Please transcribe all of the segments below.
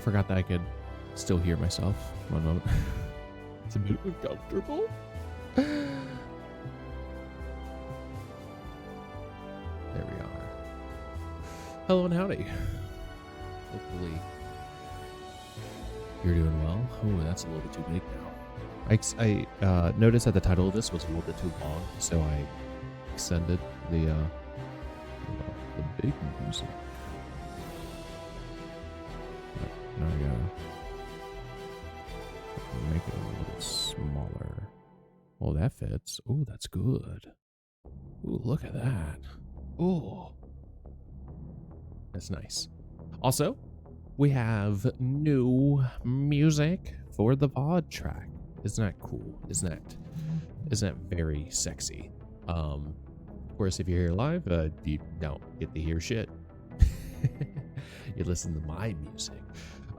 forgot that I could still hear myself. One moment. It's a bit uncomfortable. There we are. Hello and howdy. Hopefully you're doing well. Oh, that's a little bit too big now. I noticed that the title of this was a little bit too long, so I extended the big music. But now I gotta make it a little bit smaller. Oh, that fits. Oh, that's good. Ooh, look at that. Ooh. That's nice. Also, we have new music for the VOD track. Isn't that cool? Isn't that very sexy? Of course, if you're here live, you don't get to hear shit. You listen to my music,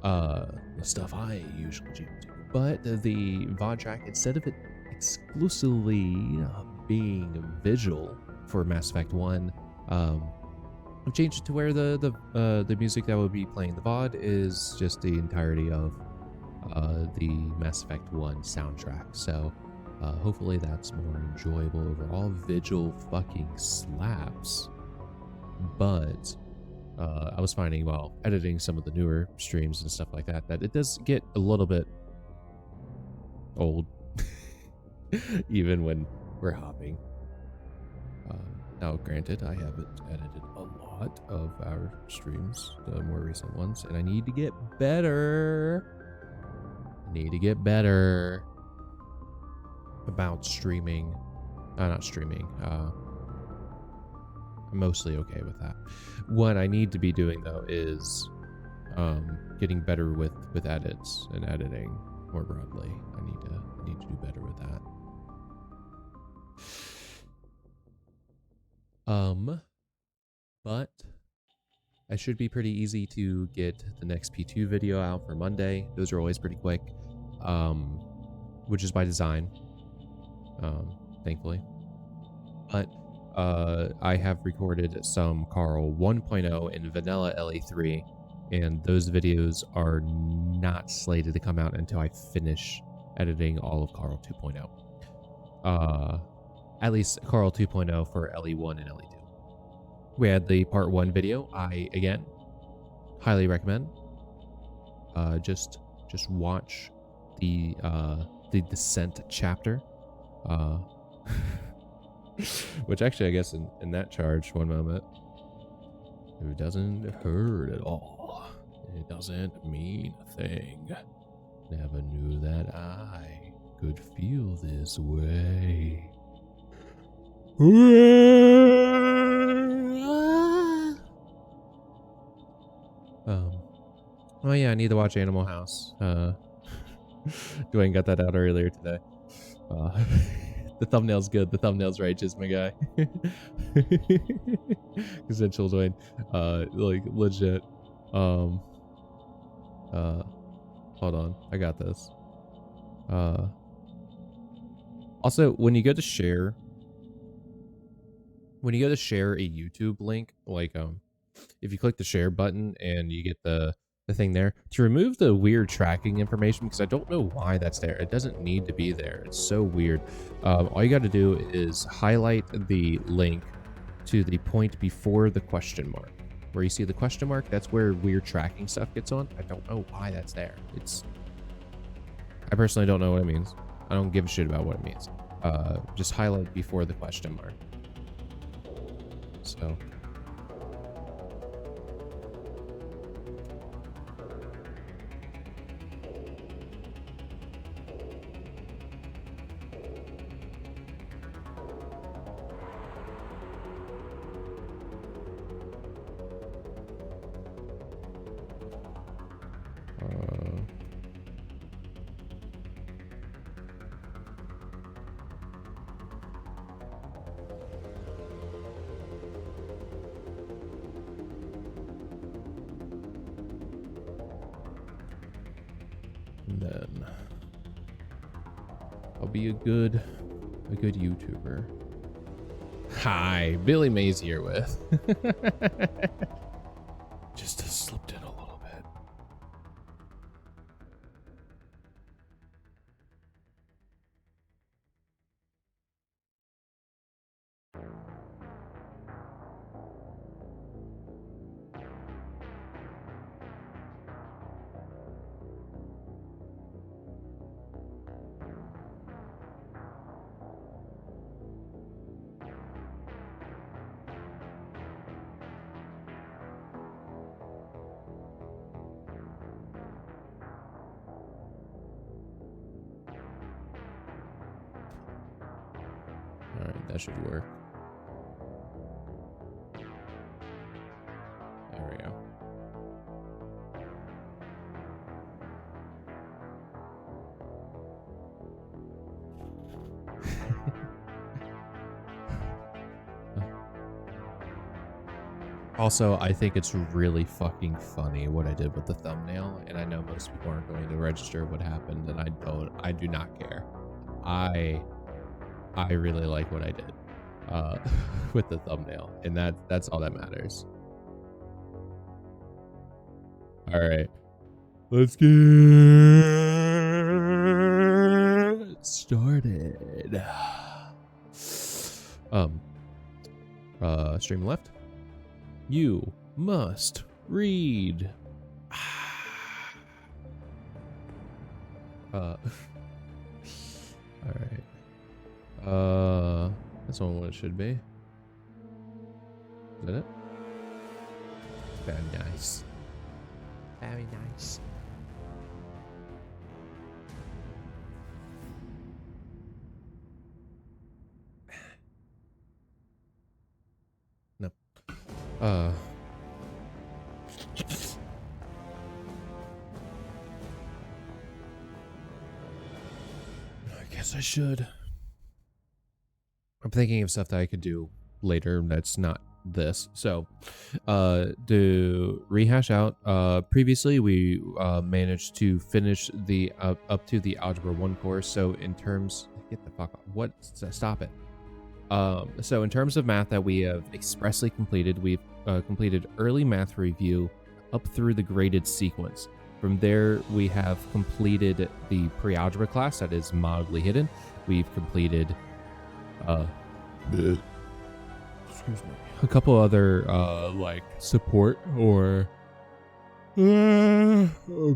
the stuff I usually do. But the VOD track, instead of it exclusively being visual for Mass Effect 1, I've changed it to where the music that will be playing the VOD is just the entirety of the Mass Effect 1 soundtrack. So hopefully that's more enjoyable overall. Visual fucking slaps. But I was finding while editing some of the newer streams and stuff like that, that it does get a little bit old, even when we're hopping. Now, granted, I haven't edited a lot of our streams, the more recent ones, and I need to get better. About streaming. Not streaming. I'm mostly okay with that. What I need to be doing though is getting better with edits and editing more broadly. I need to do better with that. But I should be pretty easy to get the next P2 video out for Monday. Those are always pretty quick, which is by design, thankfully. But I have recorded some Carl 1.0 and Vanilla LE3, and those videos are not slated to come out until I finish editing all of Carl 2.0. At least Carl 2.0 for LE1 and LE2. We had the part 1 video. I, again, highly recommend. Just watch the Descent chapter. Which actually, I guess in that charge, one moment, it doesn't hurt at all. It doesn't mean a thing. Never knew that I could feel this way. Oh yeah, I need to watch Animal House. Dwayne got that out earlier today. The thumbnail's good. The thumbnail's righteous, my guy. Essential Dwayne. Like legit. Hold on. I got this. Also, when you go to share a YouTube link, like if you click the share button and you get the thing there, to remove the weird tracking information, because I don't know why that's there. It doesn't need to be there. It's so weird. All you got to do is highlight the link to the point before the question mark. Where you see the question mark, that's where weird tracking stuff gets on. I don't know why that's there. I personally don't know what it means. I don't give a shit about what it means. Just highlight before the question mark. So. And then I'll be a good YouTuber. Hi, Billy Mays here with. Just slipped in a little bit. That should work. There we go. Also, I think it's really fucking funny what I did with the thumbnail, and I know most people aren't going to register what happened, and I do not care. I really like what I did with the thumbnail, and that's all that matters. All right, let's get started. Stream left. You must read. All right. That's not what it should be. Is that it? Very nice. Very nice. No. I guess I should. I'm thinking of stuff that I could do later that's not this. So, to rehash out, previously we managed to finish the up to the Algebra 1 course. So in terms, get the fuck off. What? Stop it. So in terms of math that we have expressly completed, we've completed early math review up through the graded sequence. From there, we have completed the pre-algebra class that is mildly hidden. We've completed excuse me, a couple other like support or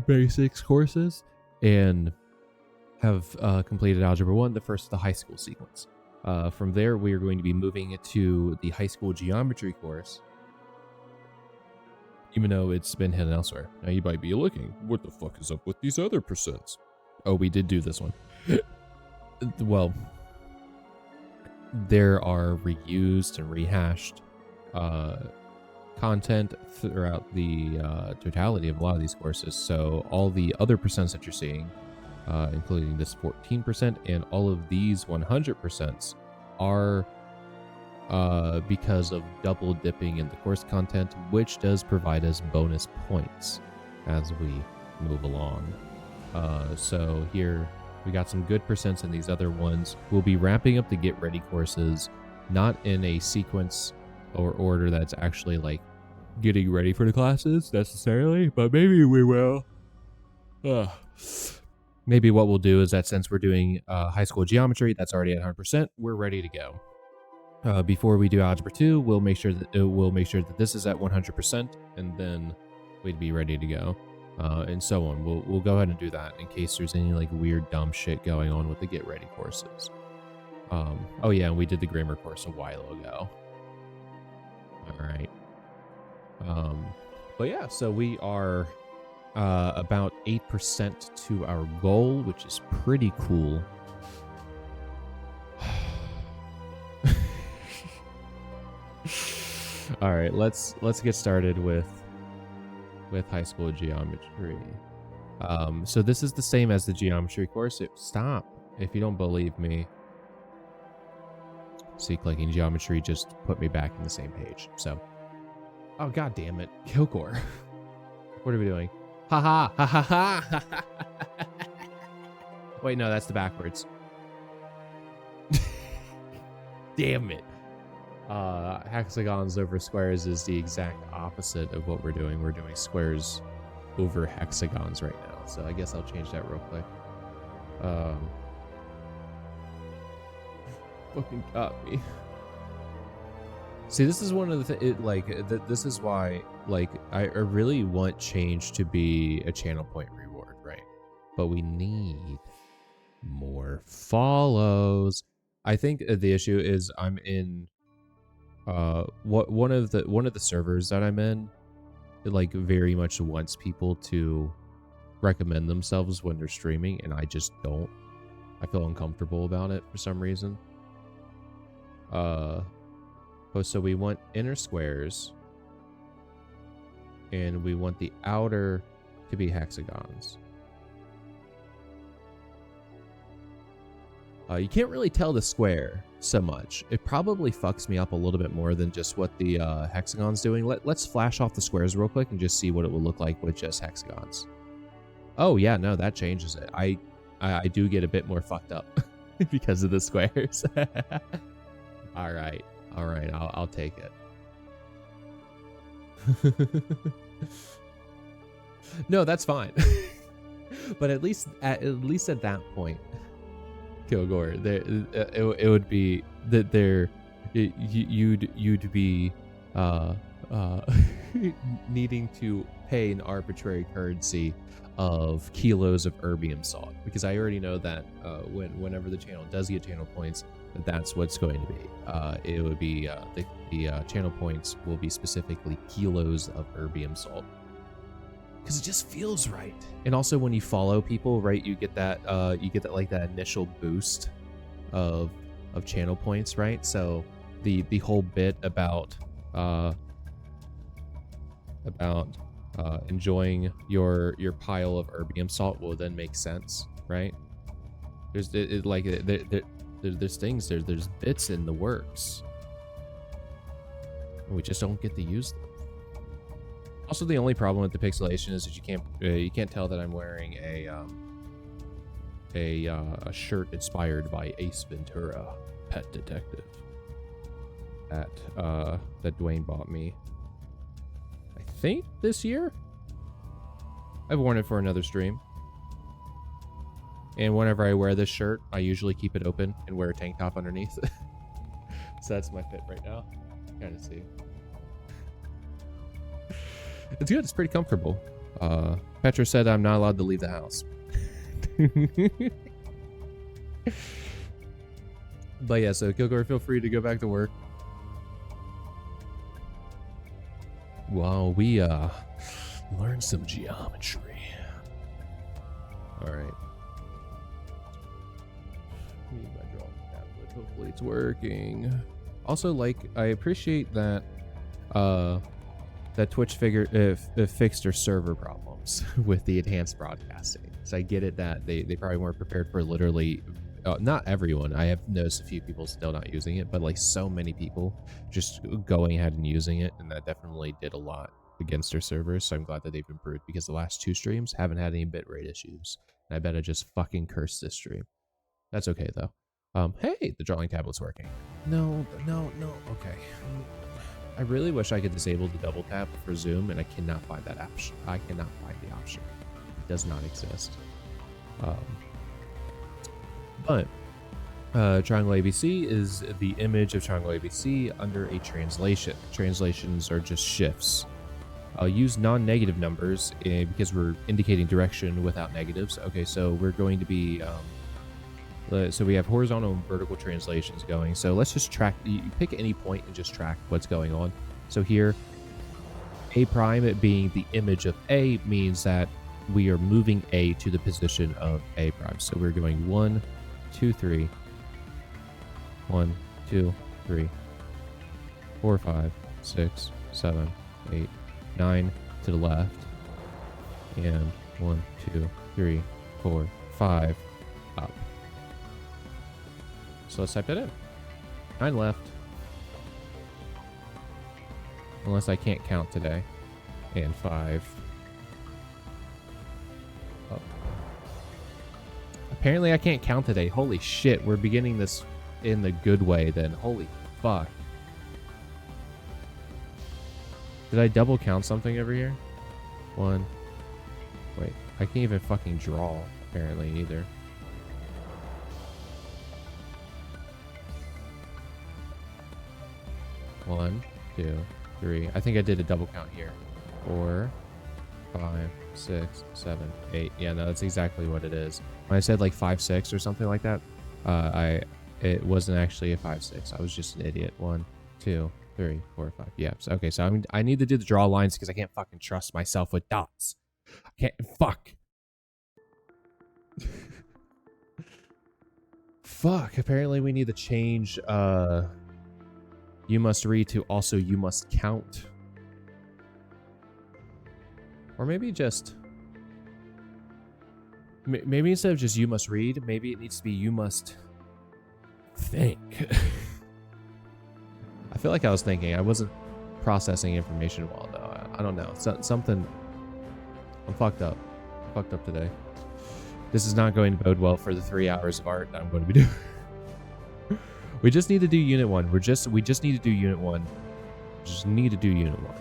basics courses, and have completed Algebra 1, the first of the high school sequence. From there, we are going to be moving it to the high school geometry course, even though it's been hidden elsewhere. Now you might be looking, what the fuck is up with these other percents? Oh, we did do this one. Well, there are reused and rehashed content throughout the totality of a lot of these courses. So all the other percents that you're seeing, including this 14% and all of these 100%, are because of double dipping in the course content, which does provide us bonus points as we move along. So here we got some good percents in these other ones. We'll be wrapping up the get ready courses, not in a sequence or order that's actually like getting ready for the classes necessarily, but maybe we will. Maybe what we'll do is that since we're doing high school geometry, that's already at 100%, we're ready to go. Before we do Algebra 2, we'll make sure that this is at 100%, and then we'd be ready to go, and so on. We'll go ahead and do that in case there's any like weird dumb shit going on with the get ready courses. Oh yeah, and we did the grammar course a while ago. All right. But yeah, so we are about 8% to our goal, which is pretty cool. All right, let's get started with high school geometry. So this is the same as the geometry course. Stop if you don't believe me. See, clicking geometry just put me back in the same page. So, oh god damn it, Kilgore. What are we doing? Ha ha ha ha ha. Wait, no, that's the backwards. Damn it. Hexagons over squares is the exact opposite of what we're doing. We're doing squares over hexagons right now. So I guess I'll change that real quick. Fucking got me. See, this is one of the this is why I really want change to be a channel point reward, right? But we need more follows. I think the issue is I'm in one of the servers that I'm in, it like very much wants people to recommend themselves when they're streaming, and I just don't. I feel uncomfortable about it for some reason. So we want inner squares, and we want the outer to be hexagons. You can't really tell the square so much. It probably fucks me up a little bit more than just what the hexagon's doing. Let's flash off the squares real quick and just see what it will look like with just hexagons. Oh yeah, no, that changes it. I do get a bit more fucked up because of the squares. All right, I'll take it. No, that's fine. But at least at that point, Kilgore, it would be that you'd be needing to pay an arbitrary currency of kilos of erbium salt, because I already know that whenever the channel does get channel points, that's what's going to be. It would be the channel points will be specifically kilos of erbium salt, because it just feels right. And also when you follow people, right, you get that like that initial boost of channel points, right? So the whole bit about enjoying your pile of erbium salt will then make sense, right? There's things, there's bits in the works, and we just don't get to use them. Also, the only problem with the pixelation is that you can't tell that I'm wearing a shirt inspired by Ace Ventura, Pet Detective, that Dwayne bought me, I think this year. I've worn it for another stream, and whenever I wear this shirt, I usually keep it open and wear a tank top underneath. So that's my fit right now. Kind of see. It's good. It's pretty comfortable. Petra said I'm not allowed to leave the house. But yeah, so Kilgore, feel free to go back to work while we learn some geometry. All right. Need my drawing tablet. Hopefully it's working. Also, like, I appreciate that that Twitch fixed their server problems with the enhanced broadcasting. So I get it that they probably weren't prepared for literally, not everyone. I have noticed a few people still not using it, but like so many people just going ahead and using it, and that definitely did a lot against their servers. So I'm glad that they've improved, because the last two streams haven't had any bitrate issues. And I bet I just fucking cursed this stream. That's okay though. Hey, the drawing tablet's working. No, okay. I really wish I could disable the double tap for Zoom, and I cannot find that option. I cannot find the option. It does not exist. But Triangle ABC is the image of Triangle ABC under a translation. Translations are just shifts. I'll use non-negative numbers because we're indicating direction without negatives. Okay, so we're going to be... so we have horizontal and vertical translations going. So let's just track, you pick any point and just track what's going on. So here, A prime, it being the image of A, means that we are moving A to the position of A prime. So we're going 1, 2, 3, 1, 2, 3, 4, 5, 6, 7, 8, 9 to the left, and 1, 2, 3, 4, 5 up. So let's type that in. 9 left. Unless I can't count today. And 5 up. Apparently I can't count today. Holy shit, we're beginning this in the good way then. Holy fuck. Did I double count something over here? 1. Wait, I can't even fucking draw, apparently, either. 1, 2, 3. I think I did a double count here. 4, 5, 6, 7, 8. Yeah, no, that's exactly what it is. When I said like 5, 6 or something like that, it wasn't actually a 5, 6. I was just an idiot. 1, 2, 3, 4, 5. Yeah. So, okay, so I need to do the draw lines because I can't fucking trust myself with dots. I can't. Fuck. Fuck. Apparently we need to change You must read to also you must count. Or maybe just... Maybe instead of just you must read, maybe it needs to be you must think. I feel like I was thinking. I wasn't processing information well, though. I don't know. Something... I'm fucked up. I'm fucked up today. This is not going to bode well for the 3 hours of art I'm going to be doing. We just need to do Unit 1. We just need to do Unit 1. Just need to do Unit 1.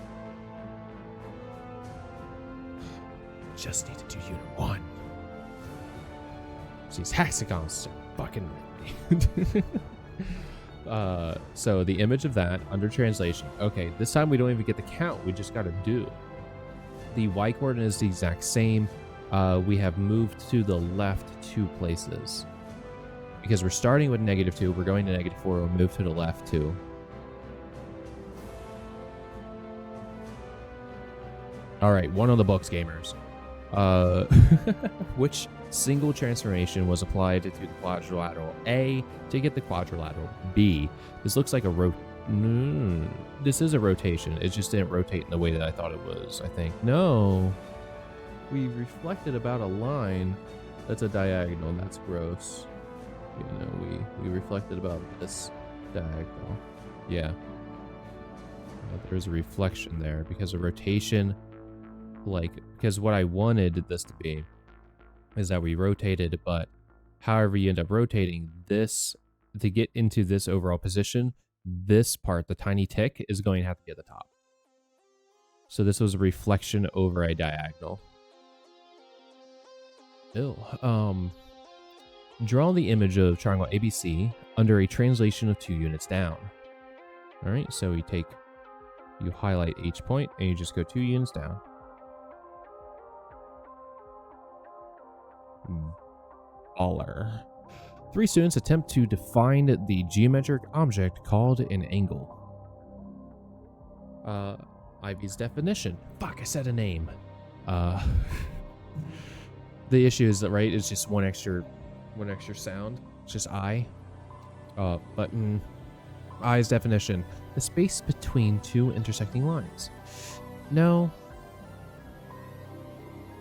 Just need to do Unit 1. These hexagons are fucking so the image of that under translation. Okay, this time we don't even get the count. We just got to do. The y coordinate is the exact same. We have moved to the left 2 places. Because we're starting with -2, we're going to -4, we'll move to the left 2. Alright, one on the books, gamers. Which single transformation was applied to the quadrilateral A to get the quadrilateral B? This looks like a this is a rotation. It just didn't rotate in the way that I thought it was, I think. No. We reflected about a line that's a diagonal. That's gross. You know, we reflected about this diagonal. Yeah. There's a reflection there because of rotation. Like, because what I wanted this to be is that we rotated, but however you end up rotating this to get into this overall position, this part, the tiny tick, is going to have to be at the top. So this was a reflection over a diagonal. Ew. Draw the image of triangle ABC under a translation of 2 units down. All right, so you highlight each point and you just go 2 units down. Baller. 3 students attempt to define the geometric object called an angle. Ivy's definition. Fuck, I said a name. The issue is that, right, it's just one extra sound. It's just I. Button. I's definition. The space between 2 intersecting lines. No.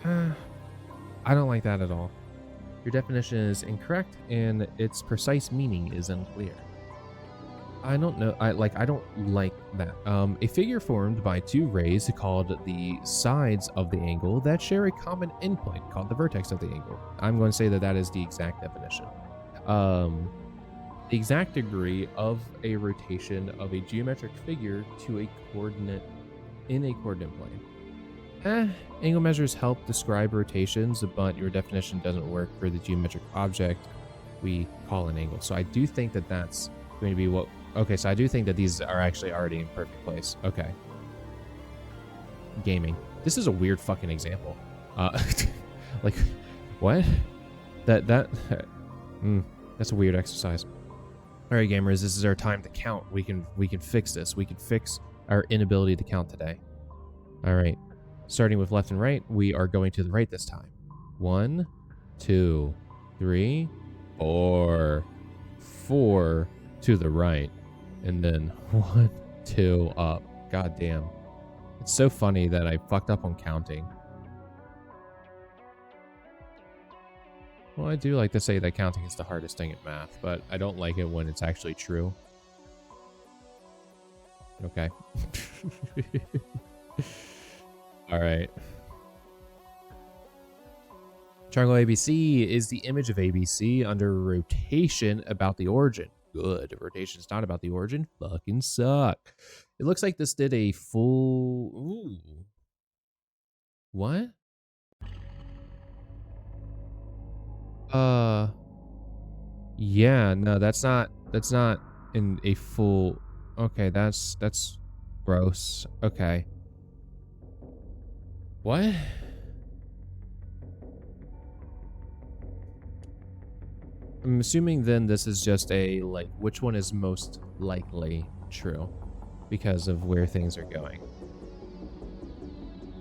I don't like that at all. Your definition is incorrect, and its precise meaning is unclear. I don't know. I don't like that. A figure formed by 2 rays called the sides of the angle that share a common endpoint called the vertex of the angle. I'm going to say that that is the exact definition. The exact degree of a rotation of a geometric figure to a coordinate in a coordinate plane. Angle measures help describe rotations, but your definition doesn't work for the geometric object we call an angle. So I do think that that's going to be what... Okay, so I do think that these are actually already in perfect place. Okay. Gaming. This is a weird fucking example. Like, what? That's a weird exercise. All right, gamers, this is our time to count. We can fix this. We can fix our inability to count today. All right. Starting with left and right, we are going to the right this time. 1, 2, 3, 4. 4 to the right. And then 1, 2 up. God damn. It's so funny that I fucked up on counting. Well, I do like to say that counting is the hardest thing at math, but I don't like it when it's actually true. Okay. All right. Triangle ABC is the image of ABC under rotation about the origin. Good. Rotation's not about the origin. Fucking suck. It looks like this did a full... Ooh. What? Yeah, no, that's not in a full... Okay, that's gross. Okay. What? I'm assuming then this is just a, like, which one is most likely true because of where things are going.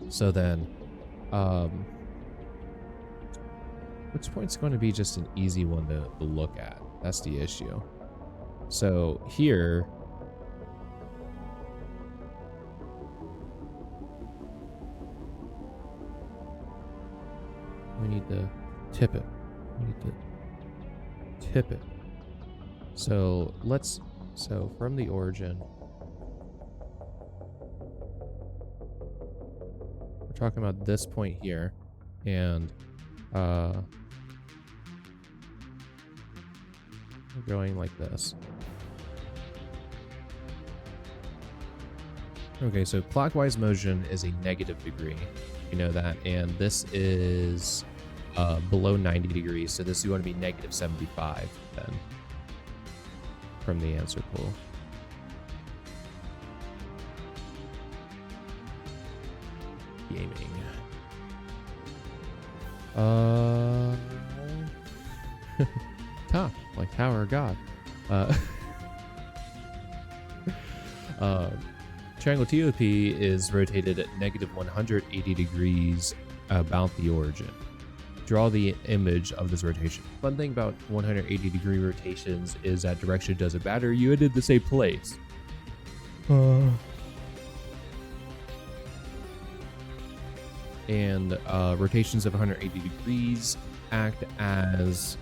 So then, which point's going to be just an easy one to look at? That's the issue. So here, We need to tip it. We need to tip it. So so from the origin, we're talking about this point here, and we're going like this. Okay, so clockwise motion is a negative degree. You know that, and this is below 90 degrees, so this is going to be negative 75 then from the answer pool. Gaming. Top, like Tower of God. Triangle TOP is rotated at negative 180 degrees about the origin. Draw the image of this rotation. Fun thing about 180 degree rotations is that direction doesn't matter. You ended the same place. And rotations of 180 degrees act as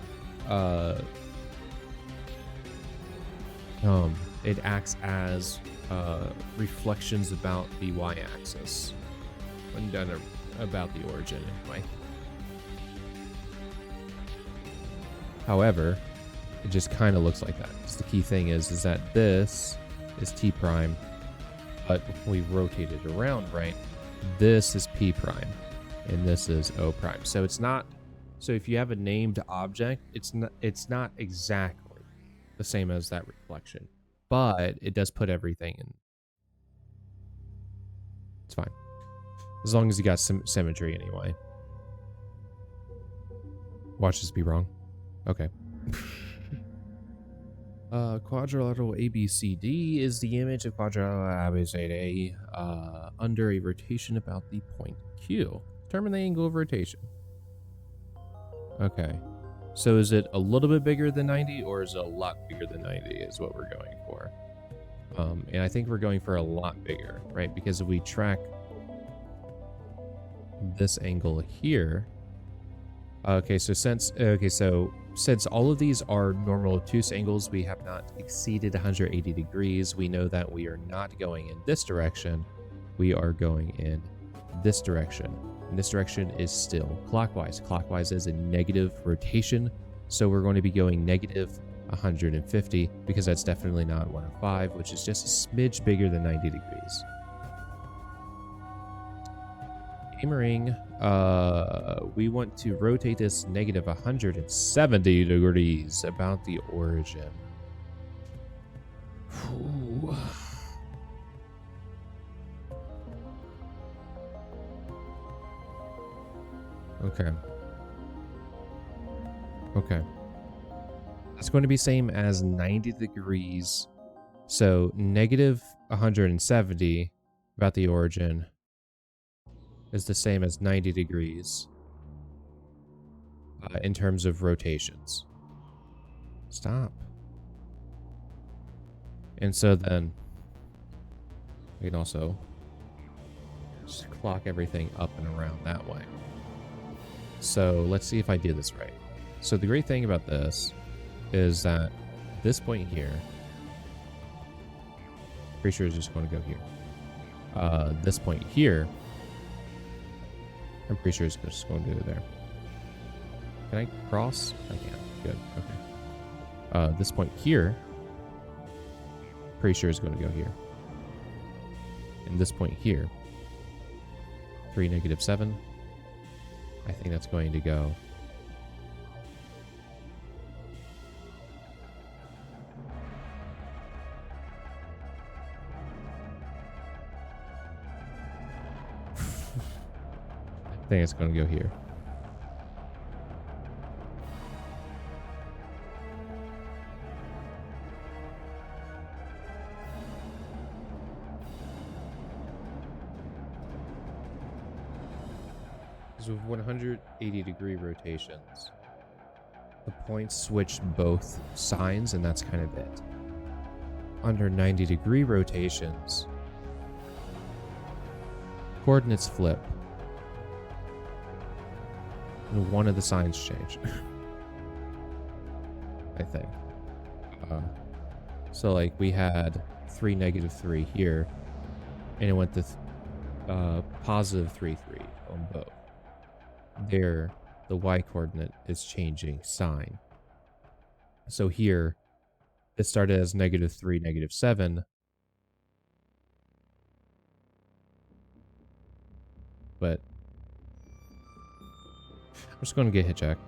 it acts as reflections about the y-axis when done about the origin anyway. However, it just kind of looks like that. So the key thing is that this is T prime, but we rotate it around, right? This is P prime, and this is O prime. So it's not. So if you have a named object, it's not exactly the same as that reflection, but it does put everything in. It's fine, as long as you got some symmetry anyway. Watch this be wrong. Okay. Quadrilateral ABCD is the image of quadrilateral ABCD under a rotation about the point Q. Determine the angle of rotation. Okay. So is it a little bit bigger than 90 or is it a lot bigger than 90 is what we're going for. And I think we're going for a lot bigger, right? Because if we track this angle here. Okay, so since all of these are normal obtuse angles, we have not exceeded 180 degrees. We know that we are not going in this direction. We are going in this direction. And this direction is still clockwise. Clockwise is a negative rotation. So we're going to be going negative 150 because that's definitely not 105, which is just a smidge bigger than 90 degrees. Gamering, we want to rotate this negative 170 degrees about the origin. Ooh. Okay. Okay. That's going to be same as 90 degrees. So negative 170 about the origin is the same as 90 degrees in terms of rotations. Stop. And so then we can also just clock everything up and around that way. So let's see if I do this right. So the great thing about this is that this point here, pretty sure is just going to go here. This point here, I'm pretty sure it's just going to go there. Can I cross? I can. Good. Okay. This point here, pretty sure is going to go here. And this point here, 3, -7. I think that's going to go. I think it's going to go here. Because with 180 degree rotations, the points switch both signs, and that's kind of it. Under 90 degree rotations, coordinates flip. And one of the signs changed. I think. So like we had 3, -3 here, and it went to positive 3, 3 on both. There, the y coordinate is changing sign. So here, it started as -3, -7. But I'm just going to get hit check.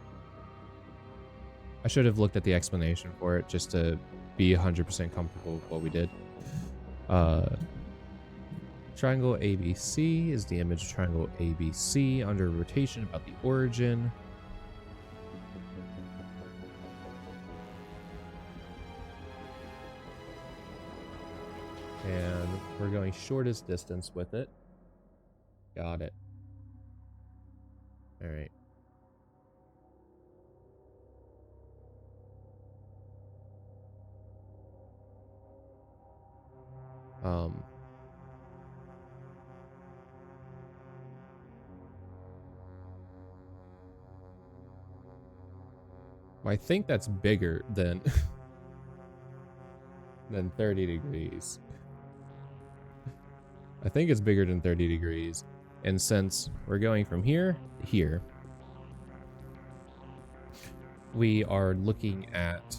I should have looked at the explanation for it just to be 100% comfortable with what we did. Triangle ABC is the image of triangle ABC under rotation about the origin. And we're going shortest distance with it. Got it. All right. I think that's bigger than than 30 degrees. I think it's bigger than 30 degrees. And since we're going from here to here, we are looking at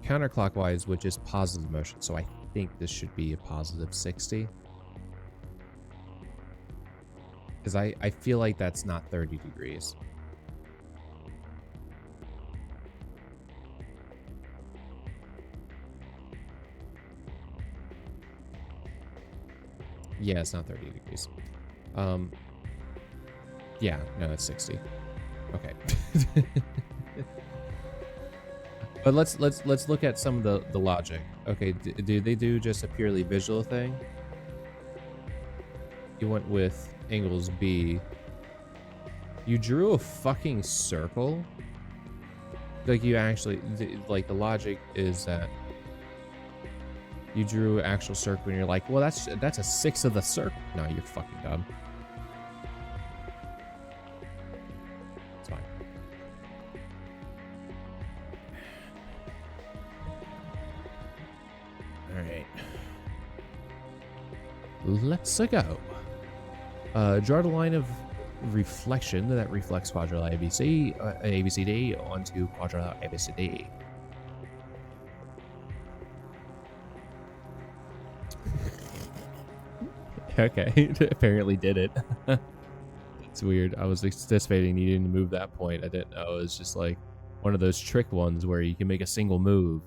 counterclockwise, which is positive motion. So I think this should be a positive 60. Because I feel like that's not 30 degrees. Yeah, it's not 30 degrees. Yeah, no, it's 60. Okay. But let's look at some of the logic. Okay, do they do just a purely visual thing? You went with angles B. You drew a fucking circle? Like you actually, like the logic is that you drew an actual circle and you're like, well, that's a 1/6 of the circle. No, you're fucking dumb. It's fine. All right. Let's go. Draw the line of reflection that reflects quadrilateral ABCD onto quadrilateral ABCD. Okay, apparently did it. It's weird. I was anticipating needing to move that point. I didn't know. It was just like one of those trick ones where you can make a single move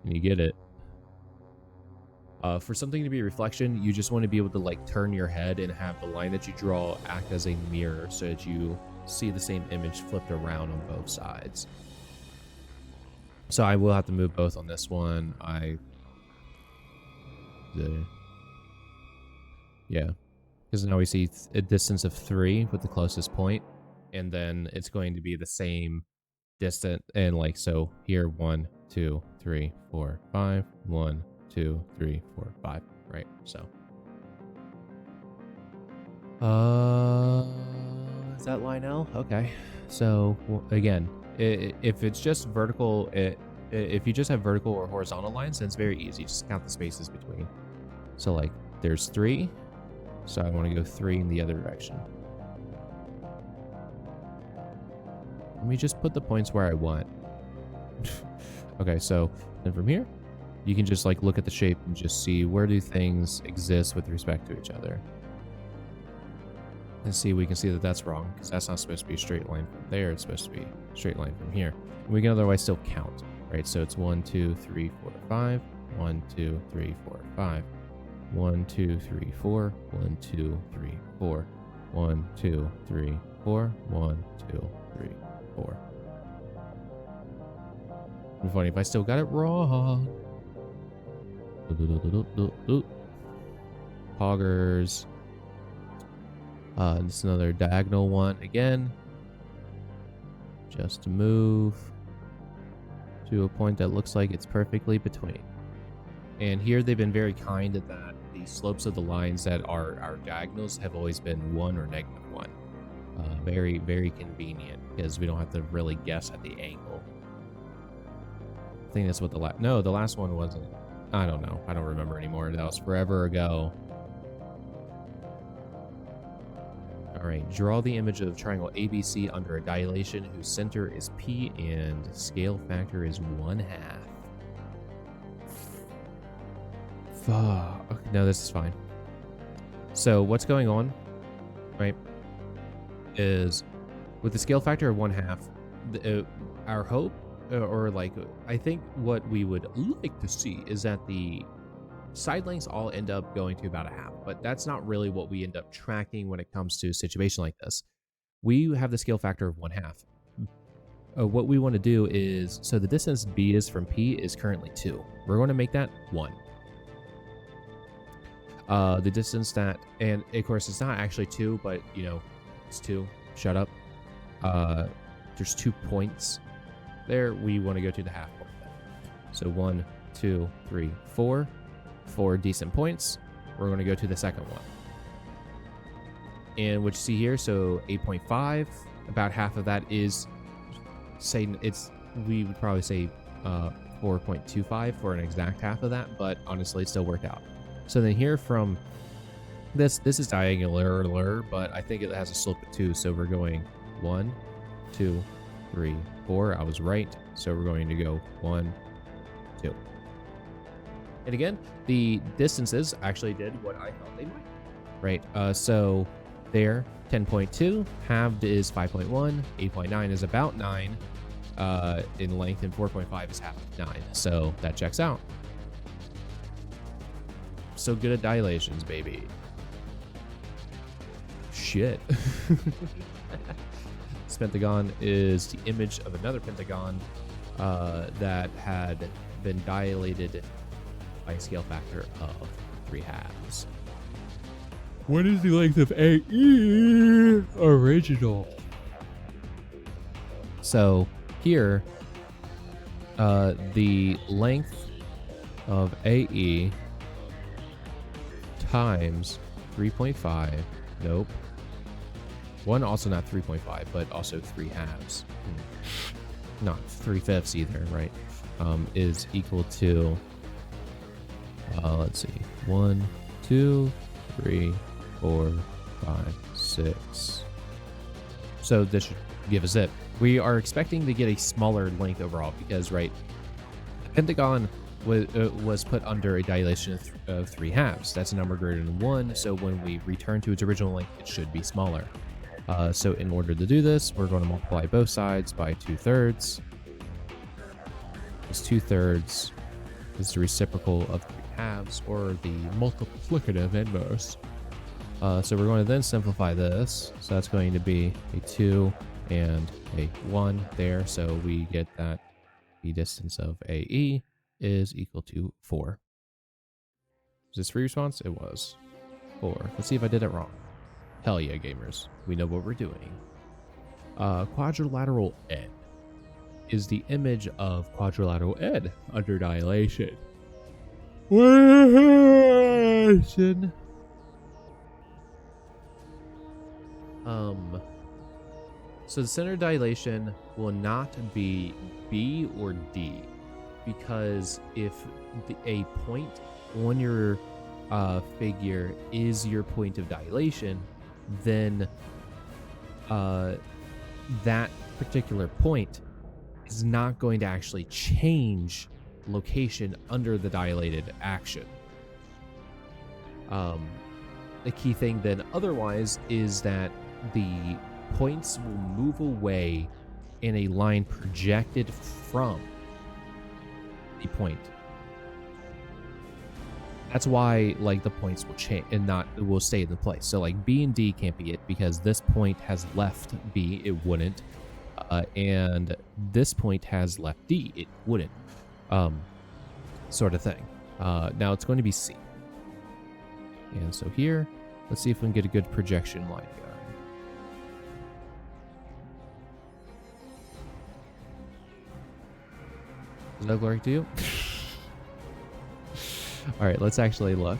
and you get it. For something to be a reflection, you just want to be able to like turn your head and have the line that you draw act as a mirror so that you see the same image flipped around on both sides. So I will have to move both on this one. Yeah, because now we see a distance of 3 with the closest point, and then it's going to be the same distance. And like, so here, 1, 2, 3, 4, 5, 1, 2, 3, 4, 5, right? So, is that line L? Okay. So again, if it's just vertical, if you just have vertical or horizontal lines, then it's very easy. Just count the spaces between. So like, there's 3. So I want to go 3 in the other direction. Let me just put the points where I want. Okay, so then from here, you can just like look at the shape and just see where do things exist with respect to each other. And see, we can see that that's wrong because that's not supposed to be a straight line from there. It's supposed to be a straight line from here. And we can otherwise still count, right? So it's 1, 2, 3, 4, 5. 1, 2, 3, 4, 5. 1, 2, 3, 4. 1, 2, 3, 4. 1, 2, 3, 4. 1, 2, 3, 4. It'd be funny if I still got it wrong. Poggers. This is another diagonal one again. Just to move to a point that looks like it's perfectly between. And here they've been very kind that the slopes of the lines that are our diagonals have always been 1 or -1. Very, very convenient because we don't have to really guess at the angle. I think that's what the last one wasn't. I don't know. I don't remember anymore. That was forever ago. All right, draw the image of triangle ABC under a dilation whose center is P and scale factor is 1/2. Fuck. No, this is fine. So what's going on, right, is with the scale factor of 1/2, our hope, or like, I think what we would like to see is that the side lengths all end up going to about 1/2, but that's not really what we end up tracking when it comes to a situation like this. We have the scale factor of 1/2. What we want to do is, so the distance B is from P is currently 2. We're going to make that 1. The distance that, and of course it's not actually 2, but you know, it's 2. Shut up. There's 2 points there. We want to go to the half point. So 1, 2, 3, 4. 4 decent points. We're going to go to the second one. And what you see here, so 8.5, about half of that is, say, we would probably say 4.25 for an exact half of that, but honestly, it still worked out. So then here from this is diagonal, but I think it has a slope of 2, so we're going 1, 2, 3, 4. I was right, so we're going to go 1, 2. And again, the distances actually did what I thought they might. Right, so there, 10.2, halved is 5.1, 8.9 is about 9 in length, and 4.5 is half of 9. So that checks out. So good at dilations, baby. Shit. This pentagon is the image of another pentagon that had been dilated by a scale factor of 3/2. What is the length of AE original? So here, the length of AE times 3.5. Nope. One, also not 3.5, but also 3/2. Not 3/5 either, right? Is equal to, let's see, 1, 2, 3, 4, 5, 6. So this should give us it. We are expecting to get a smaller length overall because, right, the pentagon was put under a dilation of 3/2. That's a number greater than 1, so when we return to its original length, it should be smaller. So in order to do this, we're going to multiply both sides by 2/3. This 2/3 is the reciprocal of 3/2, or the multiplicative inverse. So we're going to then simplify this. So that's going to be a 2 and a 1 there. So we get that the distance of AE is equal to 4. Is this free response? It was 4. Let's see if I did it wrong. Hell yeah, gamers. We know what we're doing. Quadrilateral Ed is the image of quadrilateral Ed under dilation. So the center dilation will not be B or D, because if a point on your figure is your point of dilation, then that particular point is not going to actually change location under the dilated action. The key thing then otherwise is that the points will move away in a line projected from the point. That's why, like, the points will change and will stay in the place. So like B and D can't be it because this point has left B, it wouldn't. And this point has left D, it wouldn't. Sort of thing. Now it's going to be C. And so here, let's see if we can get a good projection line going. Does that look like to you? All right, let's actually look.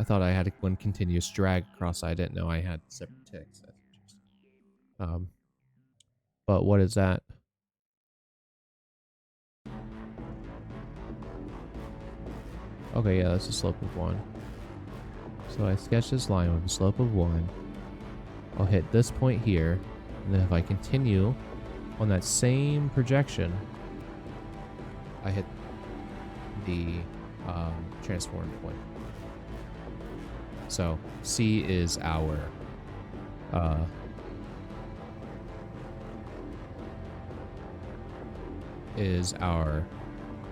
I thought I had one continuous drag across. I didn't know I had separate ticks. That's interesting. But what is that? Okay, yeah, that's a slope of 1. So I sketch this line with a slope of 1. I'll hit this point here, and then if I continue on that same projection, I hit the transform point. So C is our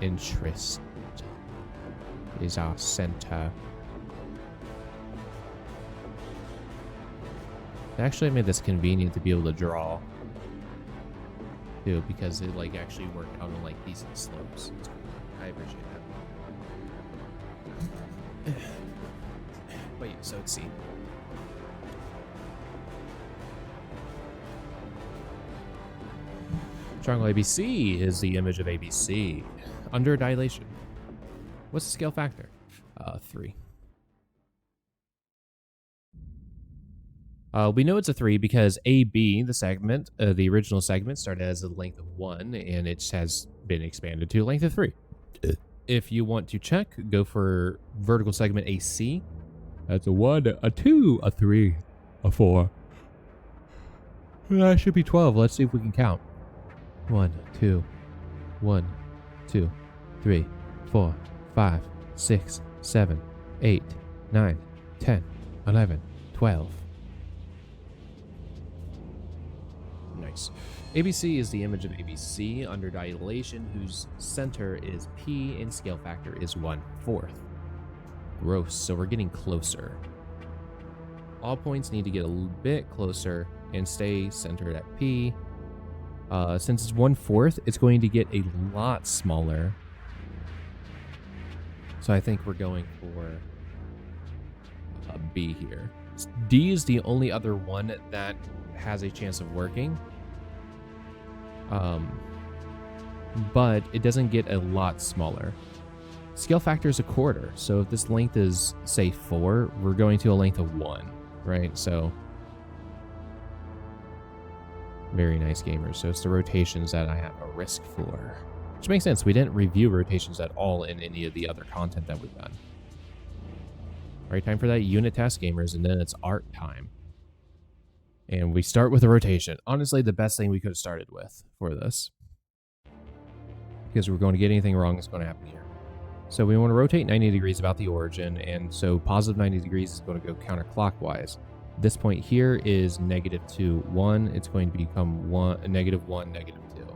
interest, is our center. They actually made this convenient to be able to draw too, because it like actually worked out on like decent slopes. I appreciate that. Wait, so let's see. Triangle ABC is the image of ABC under dilation. What's the scale factor? 3. We know it's a 3 because AB, the segment, the original segment, started as a length of 1, and it has been expanded to a length of 3. If you want to check, go for vertical segment AC. That's a 1, a 2, a 3, a 4. That should be 12. Let's see if we can count. 1, 2, 1, 2, 3, 4, 5, 6, 7, 8, 9, 10, 11, 12. Nice. ABC is the image of ABC under dilation, whose center is P and scale factor is 1/4. Gross. So we're getting closer. All points need to get a bit closer and stay centered at P. Since it's 1/4, it's going to get a lot smaller. So I think we're going for B here. D is the only other one that has a chance of working. But it doesn't get a lot smaller. Scale factor is 1/4. So if this length is, say, 4, we're going to a length of 1, right? So very nice, gamers. So it's the rotations that I have a risk for. Which makes sense. We didn't review rotations at all in any of the other content that we've done. All right, time for that unit test, gamers, and then it's art time. And we start with a rotation. Honestly, the best thing we could have started with for this. Because we're going to get anything wrong, it's going to happen here. So we want to rotate 90 degrees about the origin, and so positive 90 degrees is going to go counterclockwise. This point here is -2, 1. It's going to become -1, -2.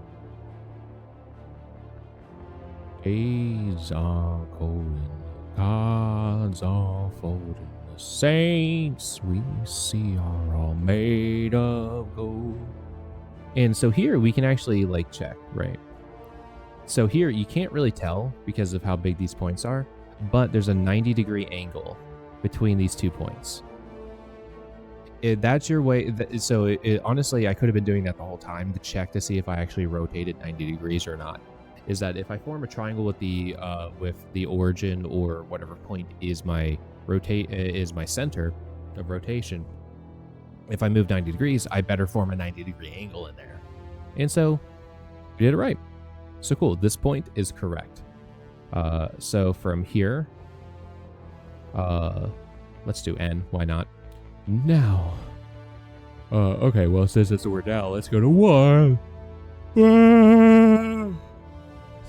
Days are cold and gods are folding. The saints we see are all made of gold. And so here we can actually like check, right? So here you can't really tell because of how big these points are, but there's a 90-degree angle between these 2 points. That's your way. So honestly, I could have been doing that the whole time to check to see if I actually rotated 90 degrees or not. Is that if I form a triangle with the origin or whatever point is my center of rotation, if I move 90 degrees, I better form a 90-degree angle in there. And so we did it right. So cool. This point is correct. So from here, let's do N. Why not? Now. Okay, well, since it's the word now, let's go to 1.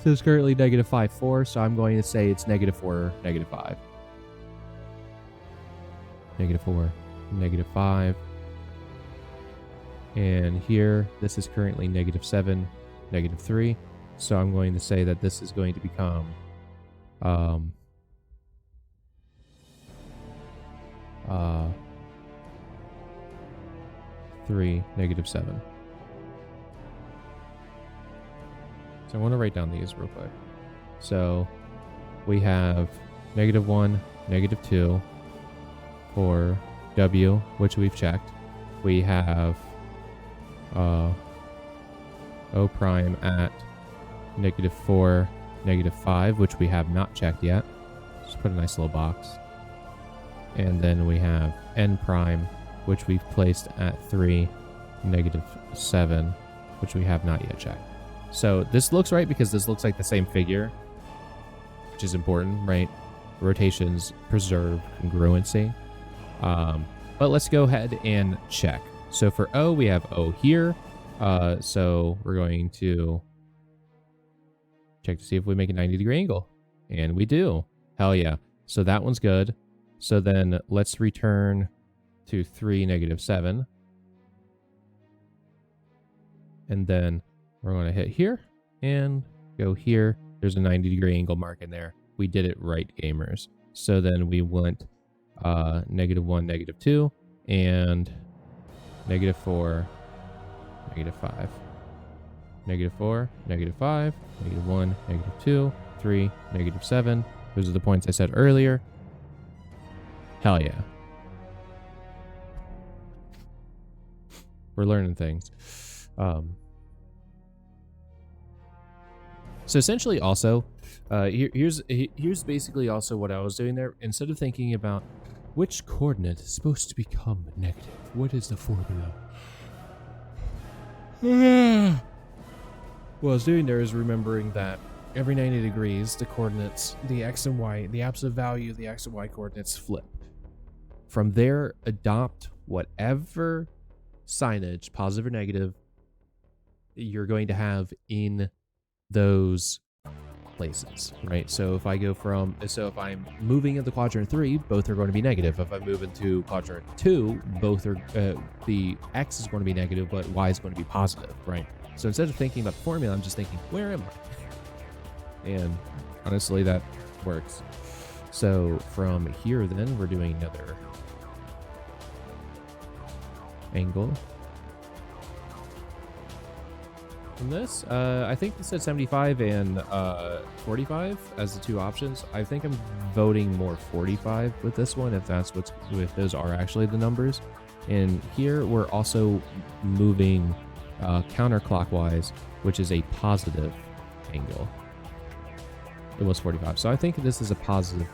So it's currently -5, so I'm going to say it's -4, -5. -4, -5. And here, this is currently -7, -3. So I'm going to say that this is going to become 3, -7. So I want to write down these real quick. So we have -1, -2 for W, which we've checked. We have O prime at -4, -5, which we have not checked yet. Just put a nice little box. And then we have n prime, which we've placed at 3, -7, which we have not yet checked. So this looks right because this looks like the same figure, which is important, right? Rotations preserve congruency. But let's go ahead and check. So for O, we have O here. So we're going to check to see if we make a 90-degree angle. And we do. Hell yeah. So that one's good. So then let's return to 3, -7. And then we're going to hit here and go here. There's a 90-degree angle mark in there. We did it right, gamers. So then we went -1, -2, and -4, -5. -4, -5, -1, -2, 3, -7. Those are the points I said earlier. Hell yeah. We're learning things. So essentially also, here's basically also what I was doing there. Instead of thinking about which coordinate is supposed to become negative, what is the formula? What I was doing there is remembering that every 90 degrees, the coordinates, the x and y, the absolute value of the x and y coordinates flip. From there, adopt whatever signage, positive or negative, you're going to have in those places, right? So if I go from, so if I'm moving into quadrant 3, both are going to be negative. If I move into quadrant 2, both are, the x is going to be negative, but y is going to be positive, right? So instead of thinking about the formula, I'm just thinking, where am I? And honestly, that works. So from here, then we're doing another angle. From this, I think this said 75 and 45 as the two options. I think I'm voting more 45 with this one, if that's what's, if those are actually the numbers. And here we're also moving counterclockwise, which is a positive angle. It was 45, so I think this is a positive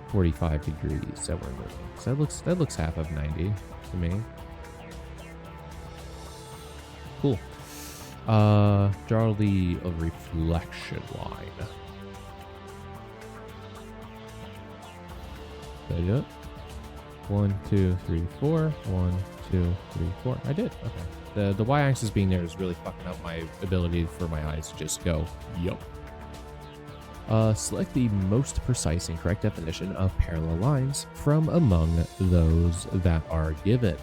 45 degrees that we're moving. So that looks half of 90 to me. Cool. Draw the reflection line. Did I do it? 1, 2, 3, 4. 1, 2, 3, 4. I did. Okay. The y-axis being there is really fucking up my ability for my eyes to just go, yup. Select the most precise and correct definition of parallel lines from among those that are given.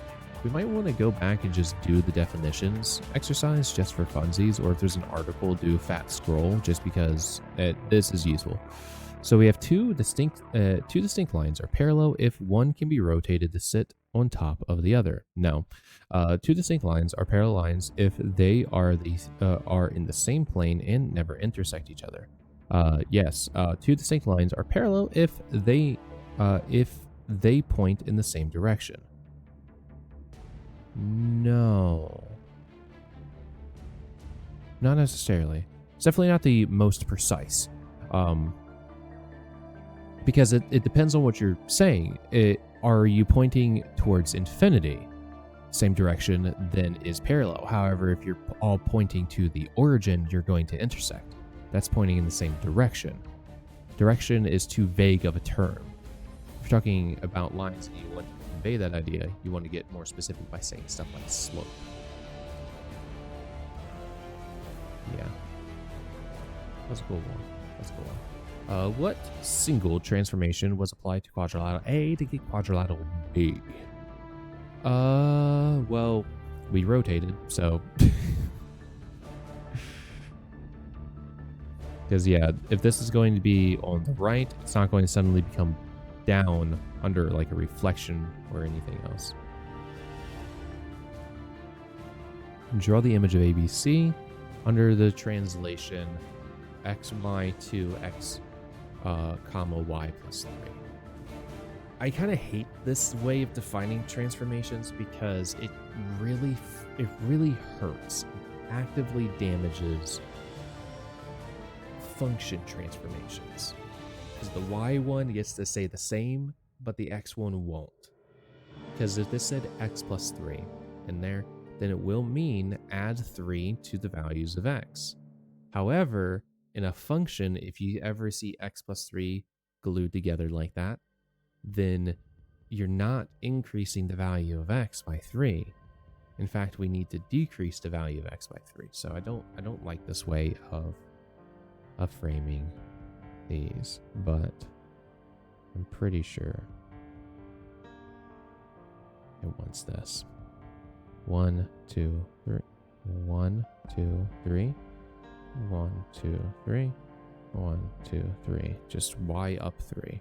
We might want to go back and just do the definitions exercise just for funsies, or if there's an article, do a fat scroll just because this is useful. So we have two distinct lines are parallel if one can be rotated to sit on top of the other. No, two distinct lines are parallel lines if they are in the same plane and never intersect each other. Yes, two distinct lines are parallel if they point in the same direction. No. Not necessarily. It's definitely not the most precise. Because it depends on what you're saying. Are you pointing towards infinity? Same direction, then is parallel. However, if you're all pointing to the origin, you're going to intersect. That's pointing in the same direction. Direction is too vague of a term. If you're talking about lines and you want to convey that idea, you want to get more specific by saying stuff like slope. Yeah. That's a cool one. That's a cool one. What single transformation was applied to quadrilateral A to get quadrilateral B? Well, we rotated, so... Because, yeah, if this is going to be on the right, it's not going to suddenly become down under, like, a reflection or anything else. Draw the image of ABC under the translation xy to x, comma, y plus 3. I kind of hate this way of defining transformations because it really hurts. It actively damages function transformations, because the y one gets to stay the same but the x one won't. Because if this said x plus 3 in there, then it will mean add 3 to the values of x. However, in a function, if you ever see x plus 3 glued together like that, then you're not increasing the value of x by 3. In fact, we need to decrease the value of x by 3. So I don't like this way of framing these, but I'm pretty sure it wants this. 1, 2, 3. 1, 2, 3. 1, 2, 3. 1, 2, 3. Just y up 3.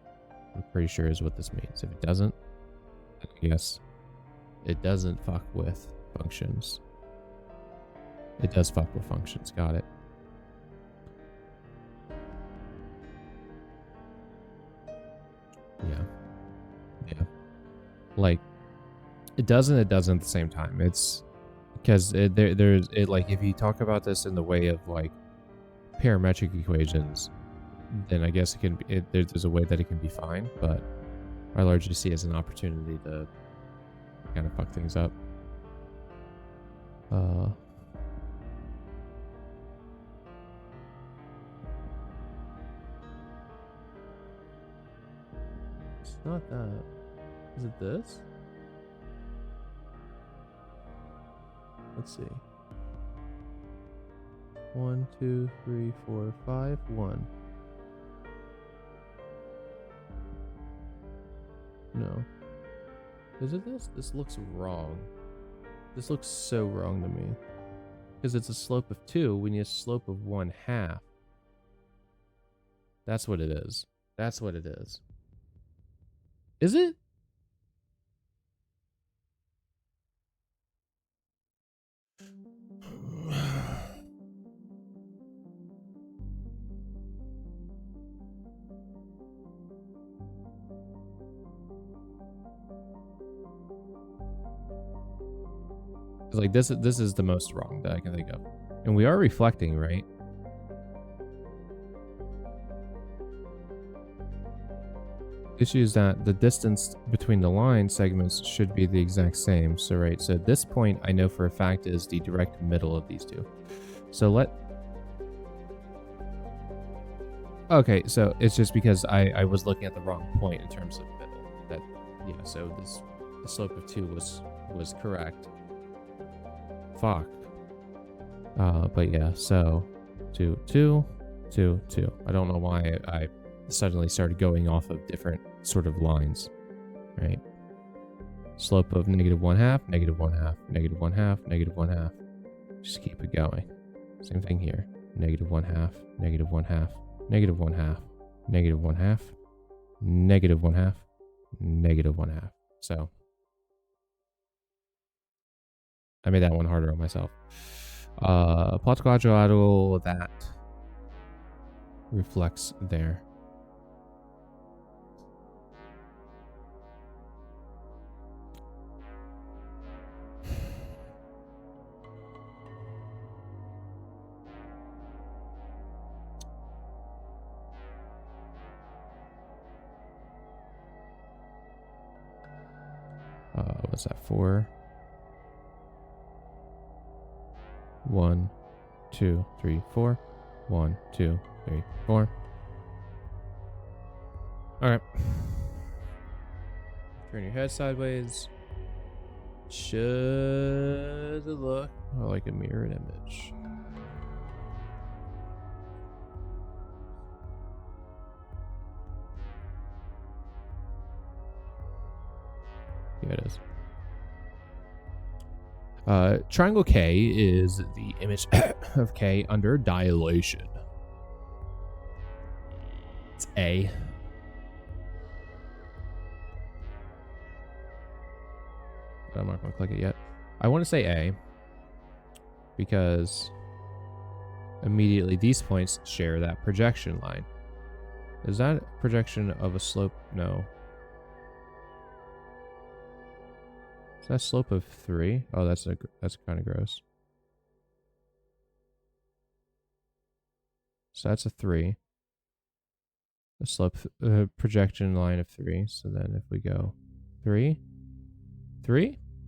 I'm pretty sure is what this means. If it doesn't, I guess it doesn't fuck with functions. It does fuck with functions. Got it. Yeah. Like, it does and it doesn't at the same time. It's because there's like, if you talk about this in the way of like parametric equations, then I guess it can be, there's a way that it can be fine, but I largely see it as an opportunity to kind of fuck things up. It's not that. Is it this? Let's see. 1, 2, 3, 4, 5, 1. No. Is it this? This looks wrong. This looks so wrong to me. Because it's a slope of 2, we need a slope of 1/2. That's what it is. That's what it is. Is it? Like this is the most wrong that I can think of. And we are reflecting, right? Issue is that the distance between the line segments should be the exact same. So right, so this point I know for a fact is the direct middle of these two. So okay, so it's just because I was looking at the wrong point in terms of middle. That, yeah, so the slope of 2 was correct. Fuck. But yeah, so 2, 2, 2, 2. I don't know why I suddenly started going off of different sort of lines, right? Slope of -1/2, -1/2, -1/2, -1/2. Just keep it going. Same thing here. -1/2, -1/2, -1/2, -1/2, -1/2, -1/2. So I made that one harder on myself. Plot quadrilateral that reflects there. What's that for? 1, 2, 3, 4. 1, 2, 3, 4. All right. Turn your head sideways. Should look like a mirrored image. Here it is. Triangle K is the image of K under dilation. It's A. But I'm not going to click it yet. I want to say A because immediately these points share that projection line. Is that a projection of a slope? No. Is that slope of 3? Oh, that's kind of gross. So that's a 3. a slope projection line of 3. So then if we go 3,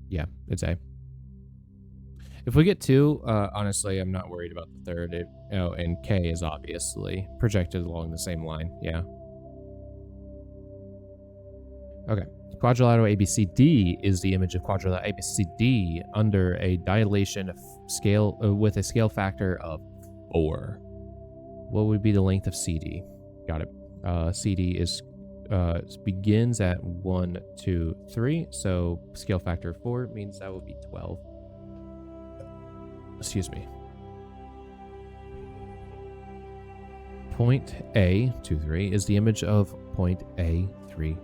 yeah, it's A. If we get 2, honestly, I'm not worried about the third. And K is obviously projected along the same line. Yeah. Okay. Quadrilateral ABCD is the image of quadrilateral ABCD under a dilation scale with a scale factor of 4. What would be the length of CD? Got it. CD is begins at 1, 2, 3. So scale factor of 4 means that would be 12. Excuse me. Point A, 2, 3 is the image of point A, 3,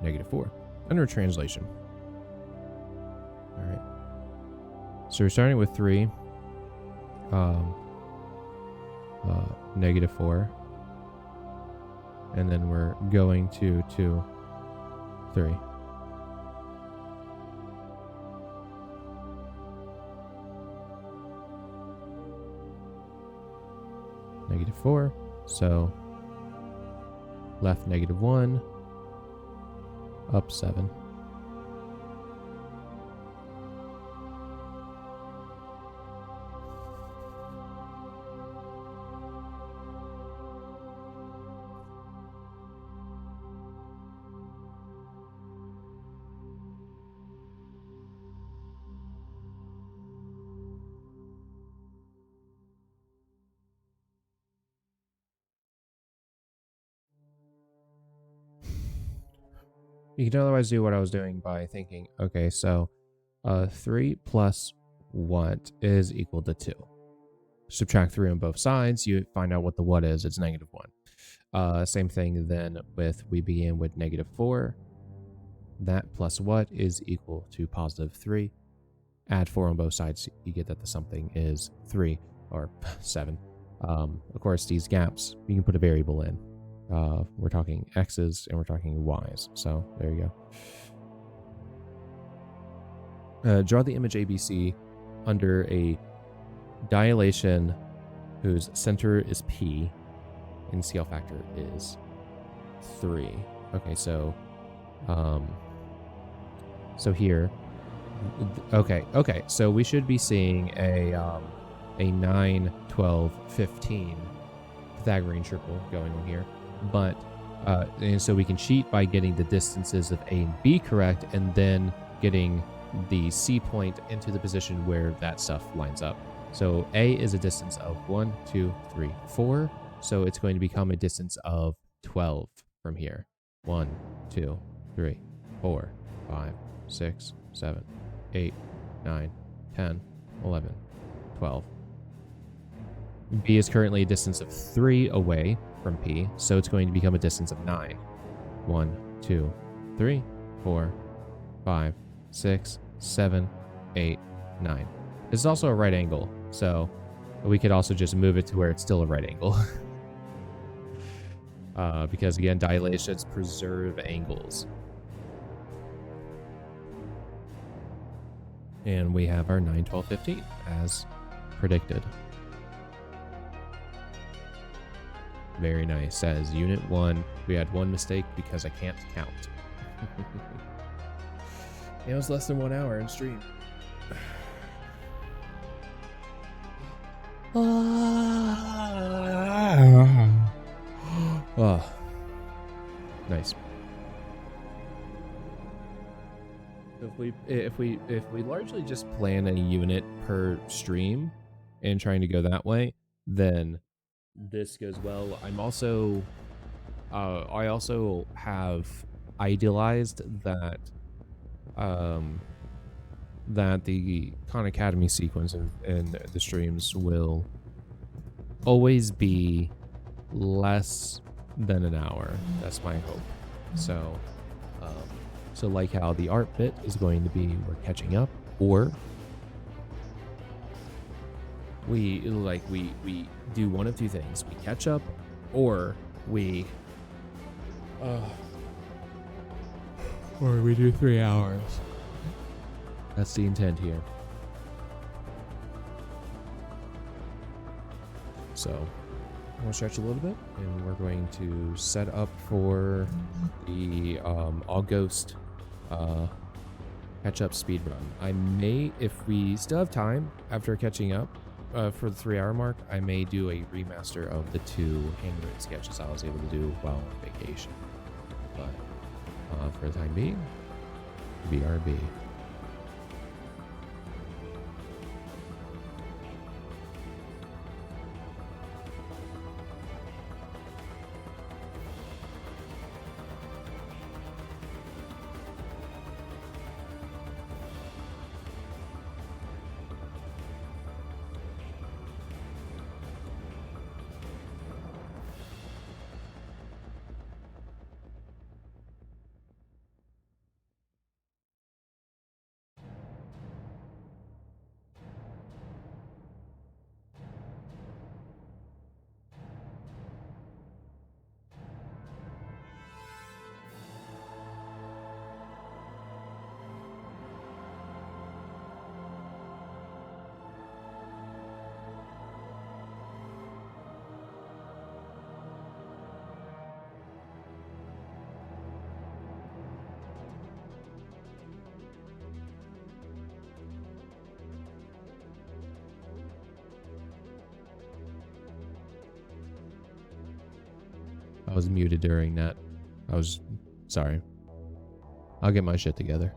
negative 4. Under translation. All right. So we're starting with 3, negative 4, and then we're going to 2, 3. Negative 4, so left negative 1, up 7. You can otherwise do what I was doing by thinking, okay, so 3 plus what is equal to 2. Subtract 3 on both sides, you find out what the what is, it's negative 1. Same thing then with, we begin with negative 4. That plus what is equal to positive 3. Add 4 on both sides, you get that the something is 3 or 7. Of course, these gaps, you can put a variable in. We're talking x's and we're talking y's. So there you go. Draw the image ABC under a dilation whose center is P and scale factor is 3. Okay, so here, okay, so we should be seeing a 9, 12, 15 Pythagorean triple going on here. But and so we can cheat by getting the distances of A and B correct and then getting the C point into the position where that stuff lines up. So A is a distance of 1, 2, 3, 4. So it's going to become a distance of 12 from here. 1, 2, 3, 4, 5, 6, 7, 8, 9, 10, 11, 12. B is currently a distance of 3 away from P, so it's going to become a distance of 9. 1, 2, 3, 4, 5, 6, 7, 8, 9. This is also a right angle, so we could also just move it to where it's still a right angle. Because again, dilations preserve angles. And we have our 9, 12, 15 as predicted. Very nice. Says unit 1. We had 1 mistake because I can't count. It was less than 1 hour in stream. Oh, nice. If we largely just plan a unit per stream and trying to go that way, then this goes well. I'm also I also have idealized that that the Khan Academy sequence in the streams will always be less than an hour. That's my hope. So so like how the art bit is going to be, we're catching up, or we do one of two things. We catch up, or we do 3 hours. That's the intent here. So I'm gonna stretch a little bit, and we're going to set up for the AuGhost catch-up speed run. I may, if we still have time after catching up for the 3-hour mark, I may do a remaster of the 2 handwritten sketches I was able to do while on vacation. But for the time being, BRB. I was muted during that. I was sorry. I'll get my shit together.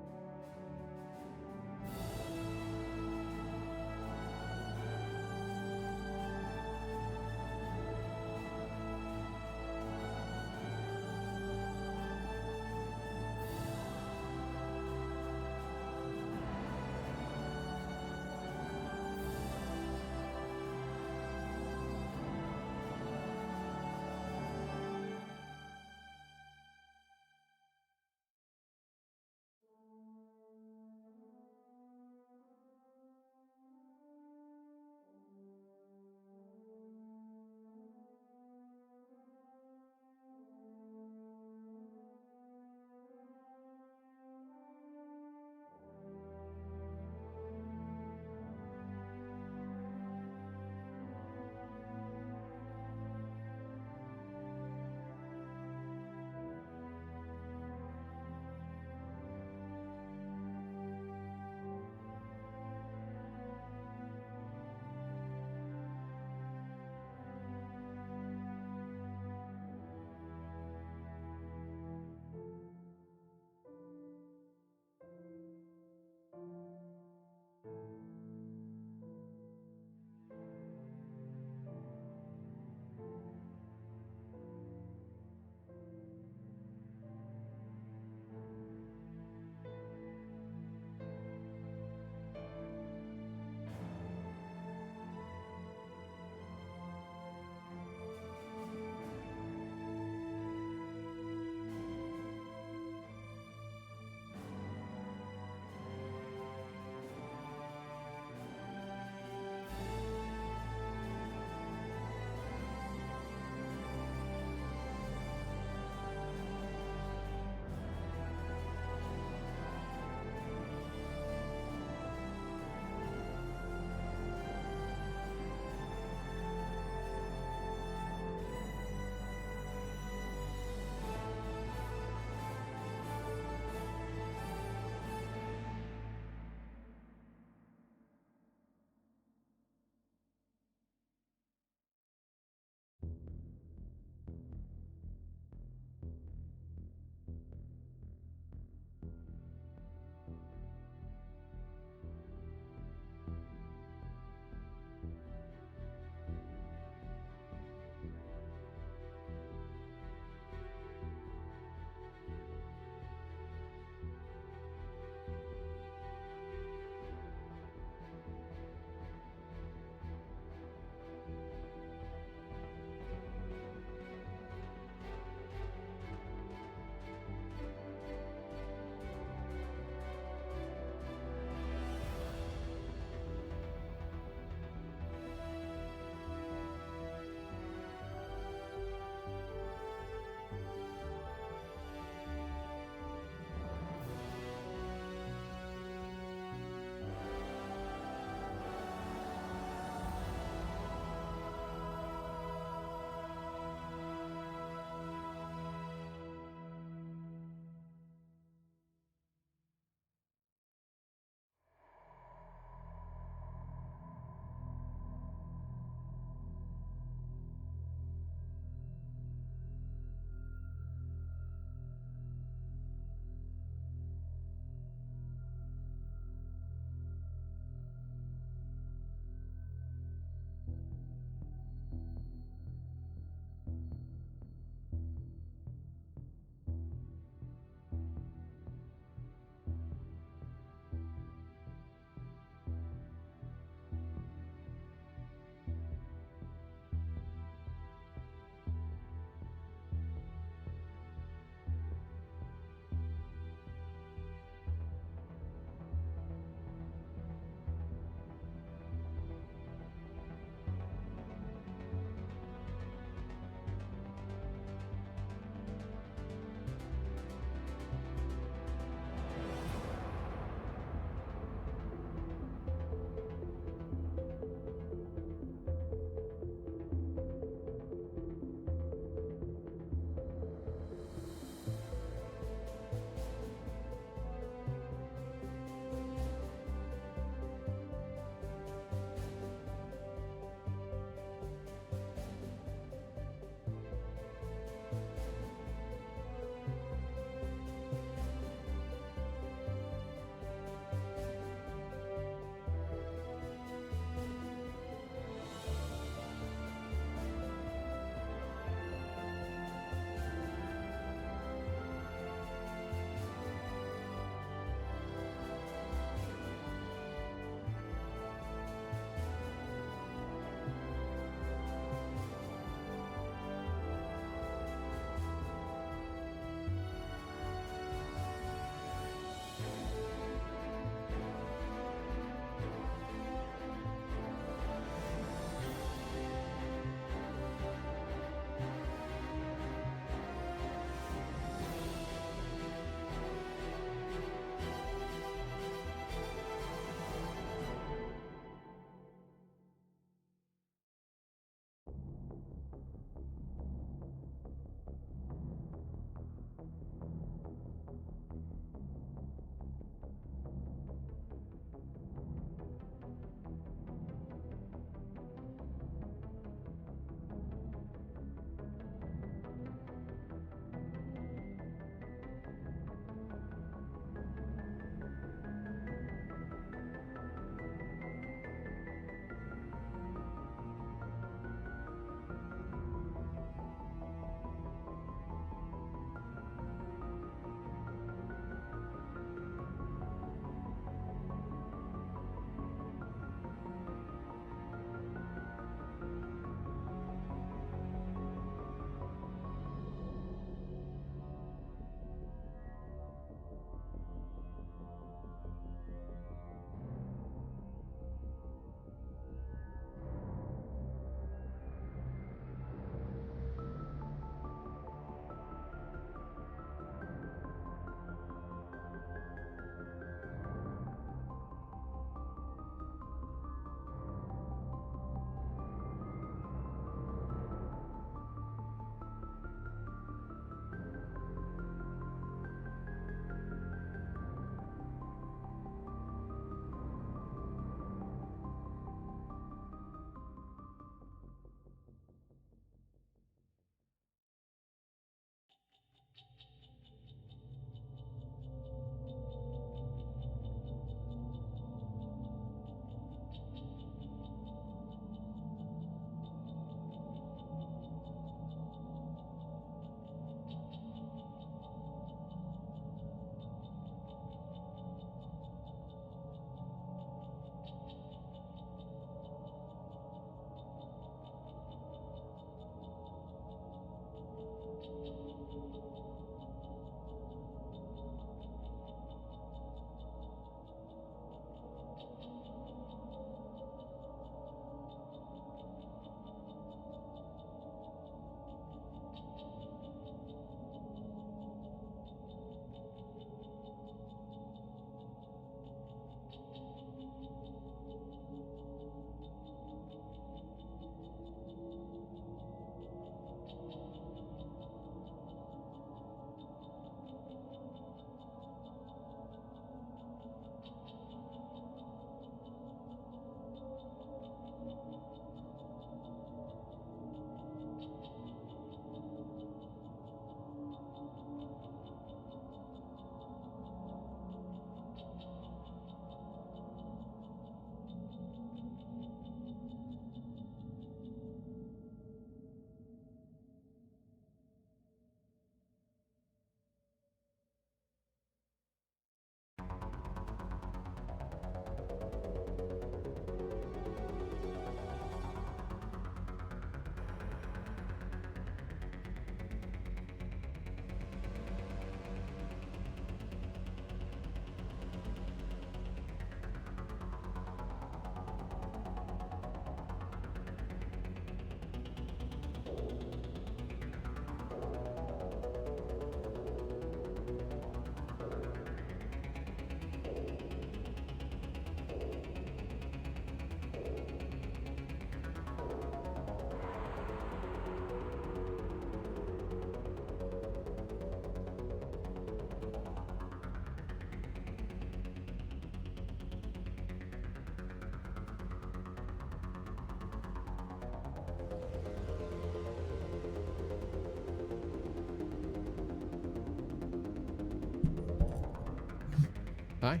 Hi.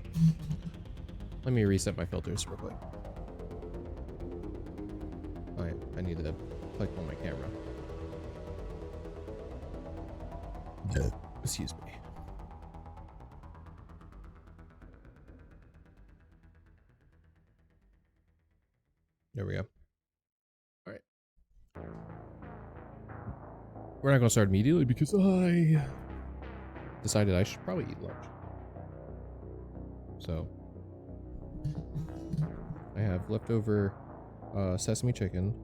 Let me reset my filters real quick. I need to click on my camera. Excuse me. There we go. All right. We're not going to start immediately because I decided I should probably eat lunch. So I have leftover sesame chicken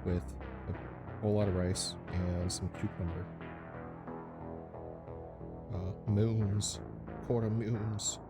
with a whole lot of rice and some cucumber. Moons, quarter moons.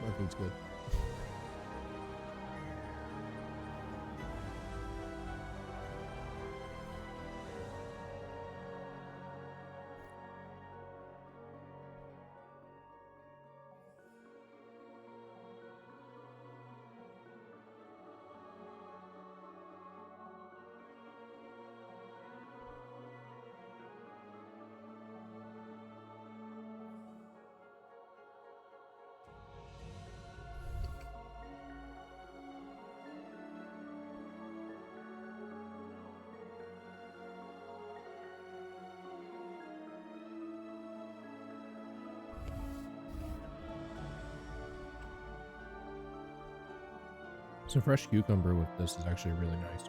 My food's good. Some fresh cucumber with this is actually really nice.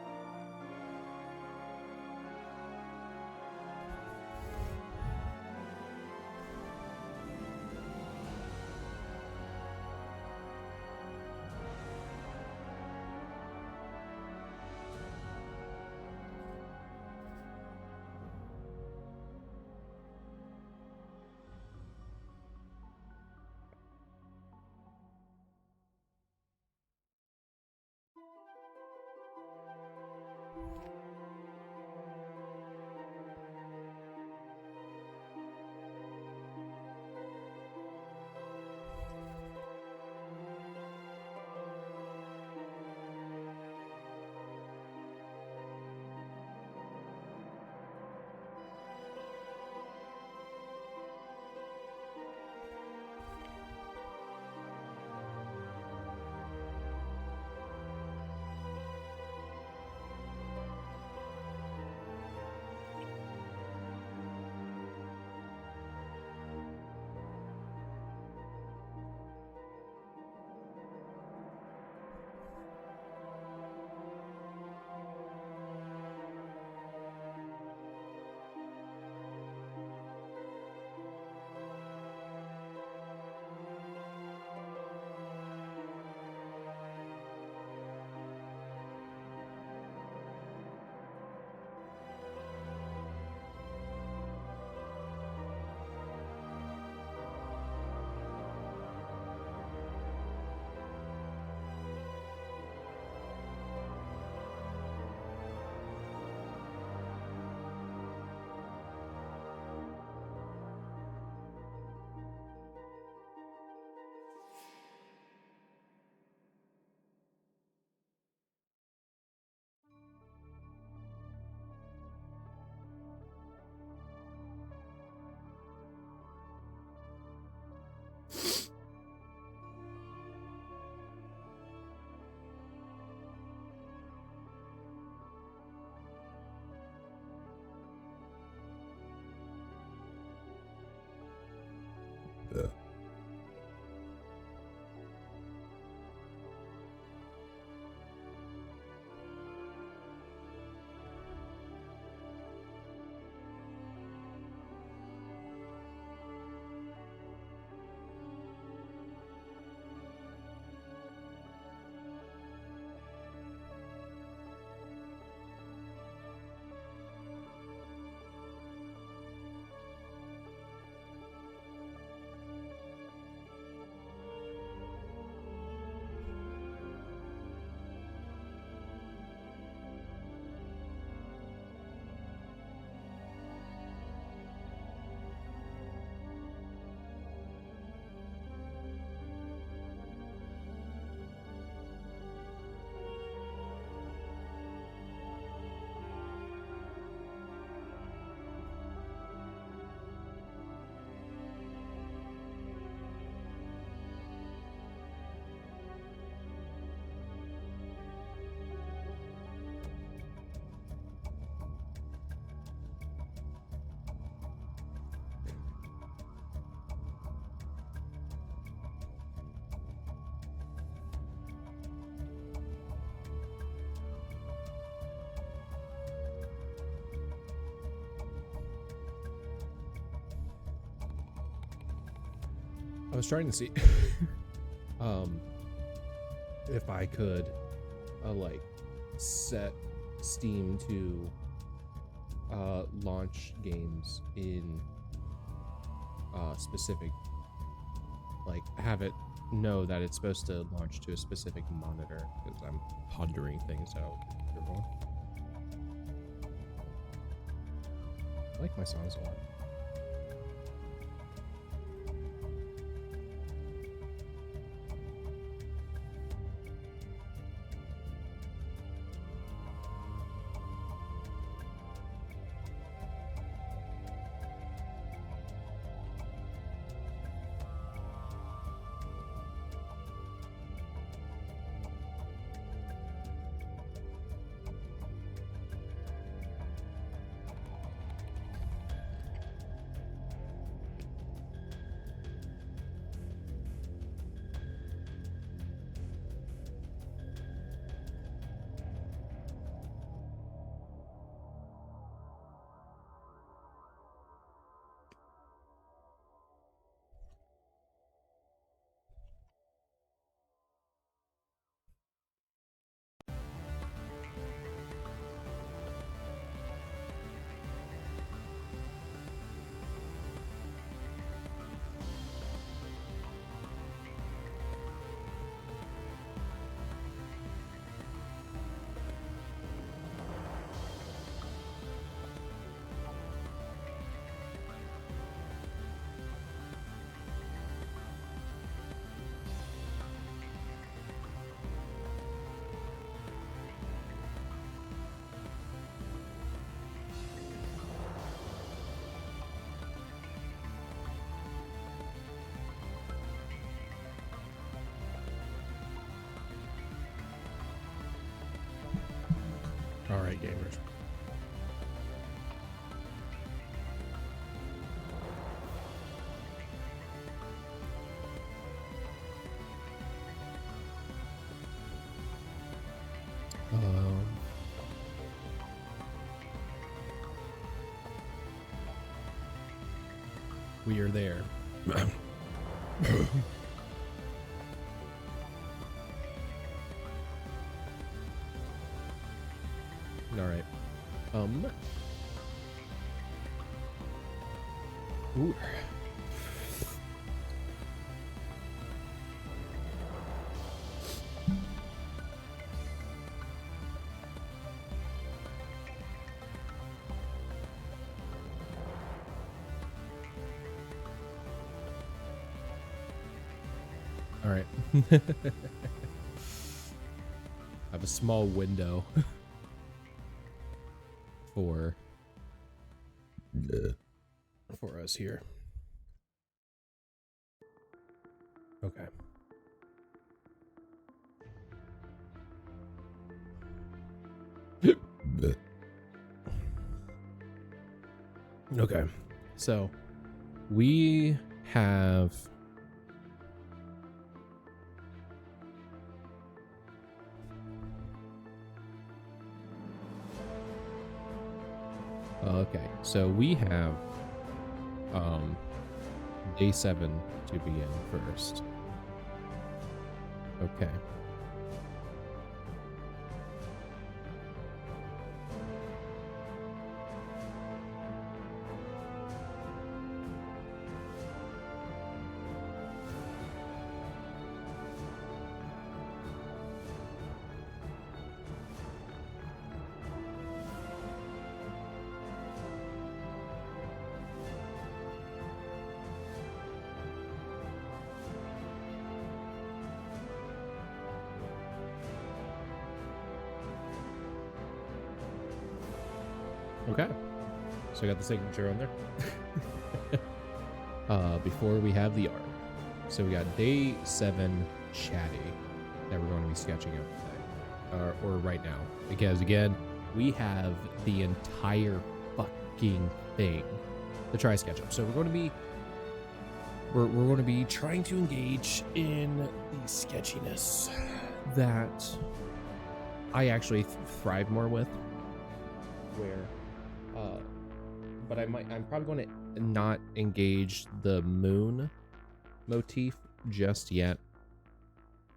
I was trying to see if I could like set Steam to launch games in specific, like have it know that it's supposed to launch to a specific monitor, because I'm pondering things out. I like my songs a lot. All right, gamers. We are there. All right. Ooh. All right. I have a small window for us here. Okay. Okay. So we have okay, so we have day 7 to begin first. Okay. Okay, so I got the signature on there. Before we have the art. So we got day 7 chatty that we're going to be sketching out today, or right now, because again, we have the entire fucking thing to try sketch up. So we're going to be trying to engage in the sketchiness that I actually thrive more with, where but I'm probably going to not engage the moon motif just yet.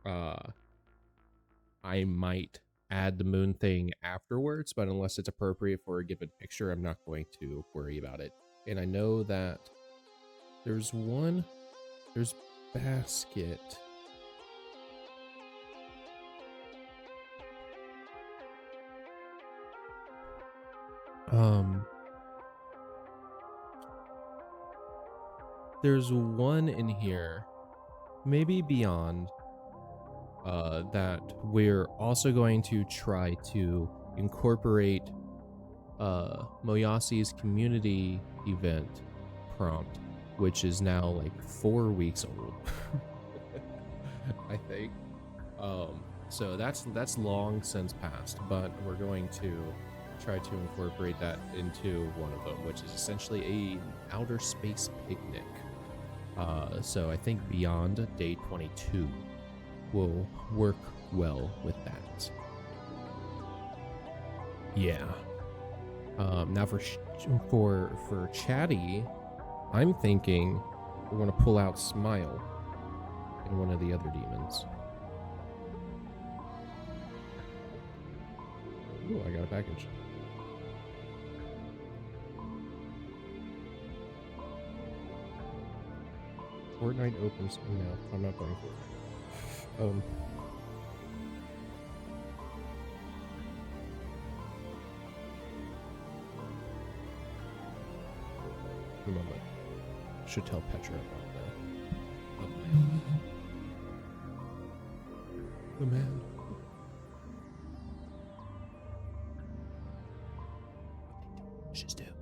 I might add the moon thing afterwards, but unless it's appropriate for a given picture, I'm not going to worry about it. And I know that there's basket. There's one in here, maybe beyond, that we're also going to try to incorporate Moyasi's community event prompt, which is now like 4 weeks old. I think. So that's long since passed, but we're going to try to incorporate that into one of them, which is essentially an outer space picnic. So I think beyond day 22 will work well with that. Yeah. Now for Chatty, I'm thinking we're gonna pull out Smile and one of the other demons. Ooh, I got a package. Fortnite opens. No, I'm not playing Fortnite. A moment. Should tell Petra about that. The man. She's dead.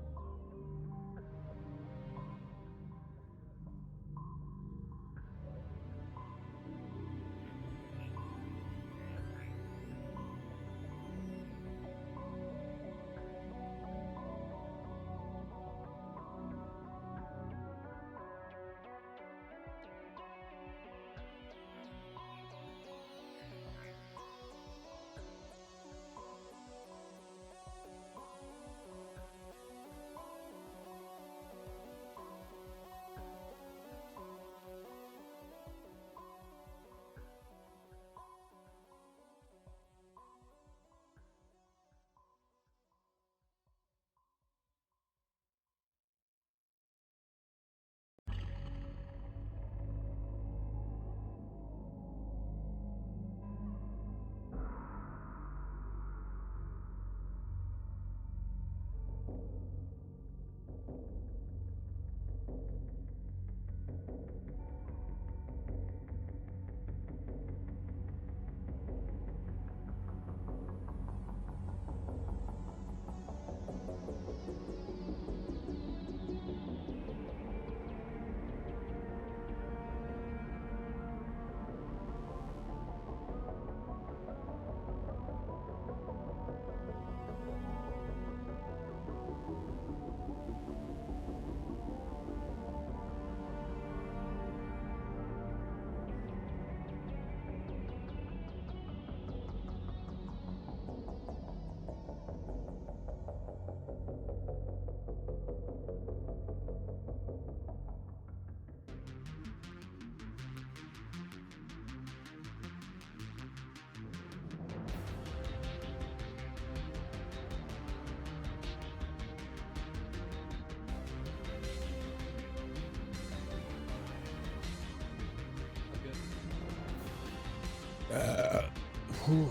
Whew.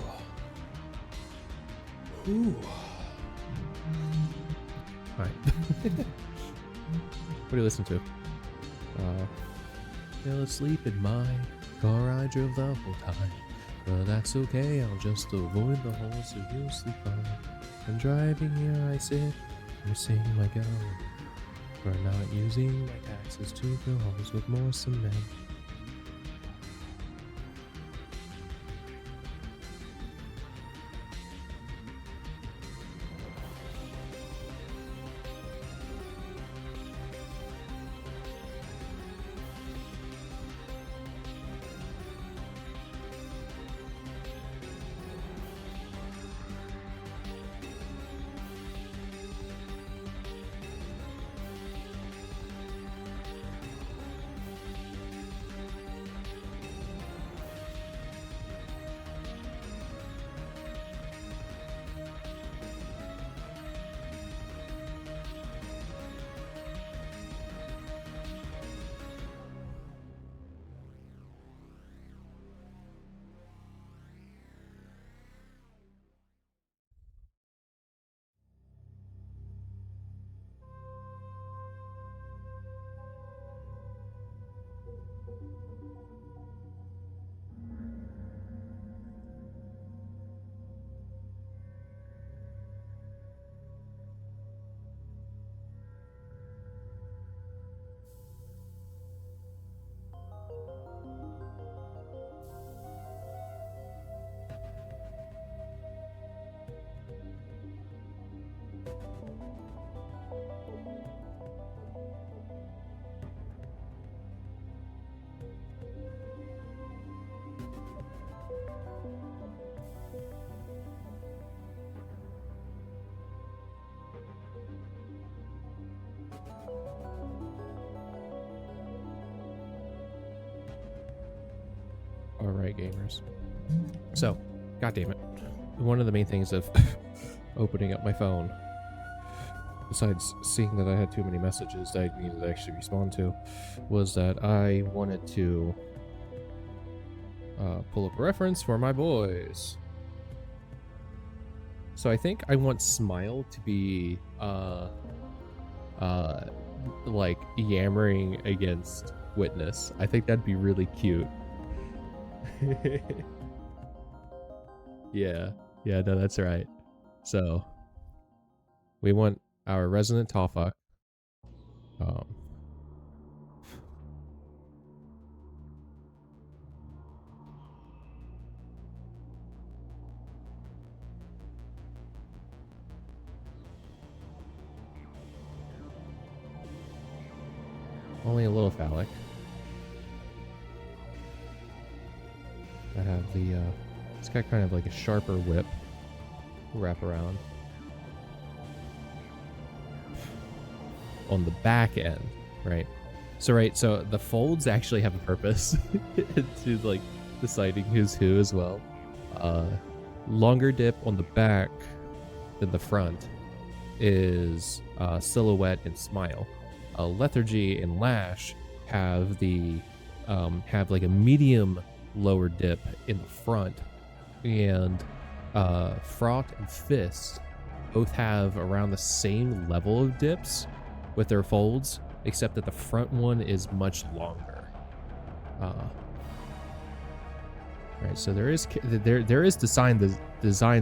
Alright. What do you listen to? Fell asleep in my car, I drove the whole time. But that's okay, I'll just avoid the holes so you'll sleep on. I'm driving here, I sit, missing my go. For not using my taxes to fill holes with more cement. All right, gamers. So, god damn it. One of the main things of opening up my phone, besides seeing that I had too many messages that I needed to actually respond to, was that I wanted to pull up a reference for my boys. So I think I want Smile to be like yammering against Witness. I think that'd be really cute. Yeah, no, that's right. So we want our resident Tallfuck. Only a little phallic. I have the it's got kind of like a sharper whip wrap around on the back end, right? So the folds actually have a purpose to like deciding who's who as well. Longer dip on the back than the front is Silhouette and Smile. Lethargy and Lash have the have like a medium lower dip in the front, and Fraught and Fist both have around the same level of dips with their folds, except that the front one is much longer. Right, so there is design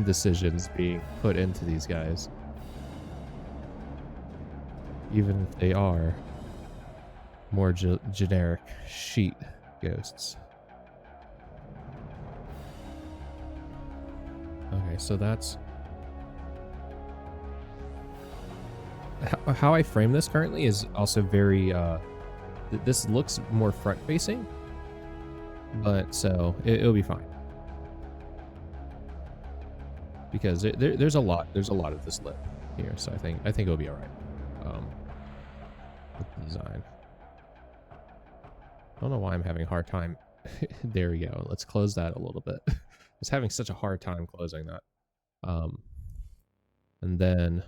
decisions being put into these guys, even if they are more generic sheet ghosts. Okay, so that's how I frame this currently is also very this looks more front facing, but so it'll be fine because there's a lot of this lip here, so I think it'll be all right. With the design, I don't know why I'm having a hard time. There we go. Let's close that a little bit. I was having such a hard time closing that. And then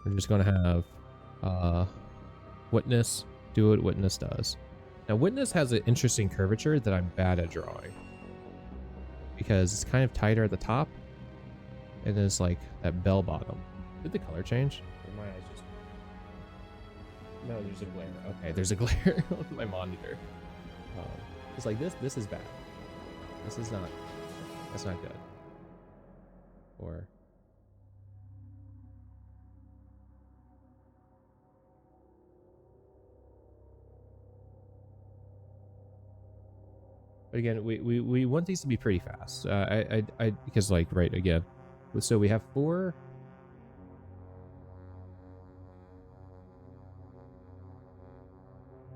we're just going to have Witness do what Witness does. Now, Witness has an interesting curvature that I'm bad at drawing because it's kind of tighter at the top and it's like that bell bottom. Did the color change? Or my eyes just... No, there's a glare. Okay, there's a glare on my monitor. It's like this is bad. This is not... That's not good. Or... But again, we want these to be pretty fast. Because like right again, so we have four.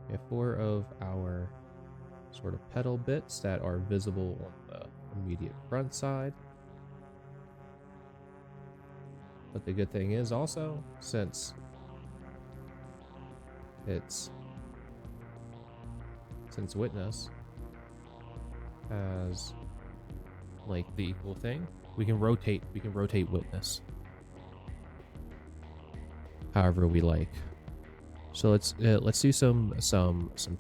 We have four of our sort of pedal bits that are visible on the immediate front side. But the good thing is also, since Witness has like the equal thing, we can rotate Witness however we like. So let's do some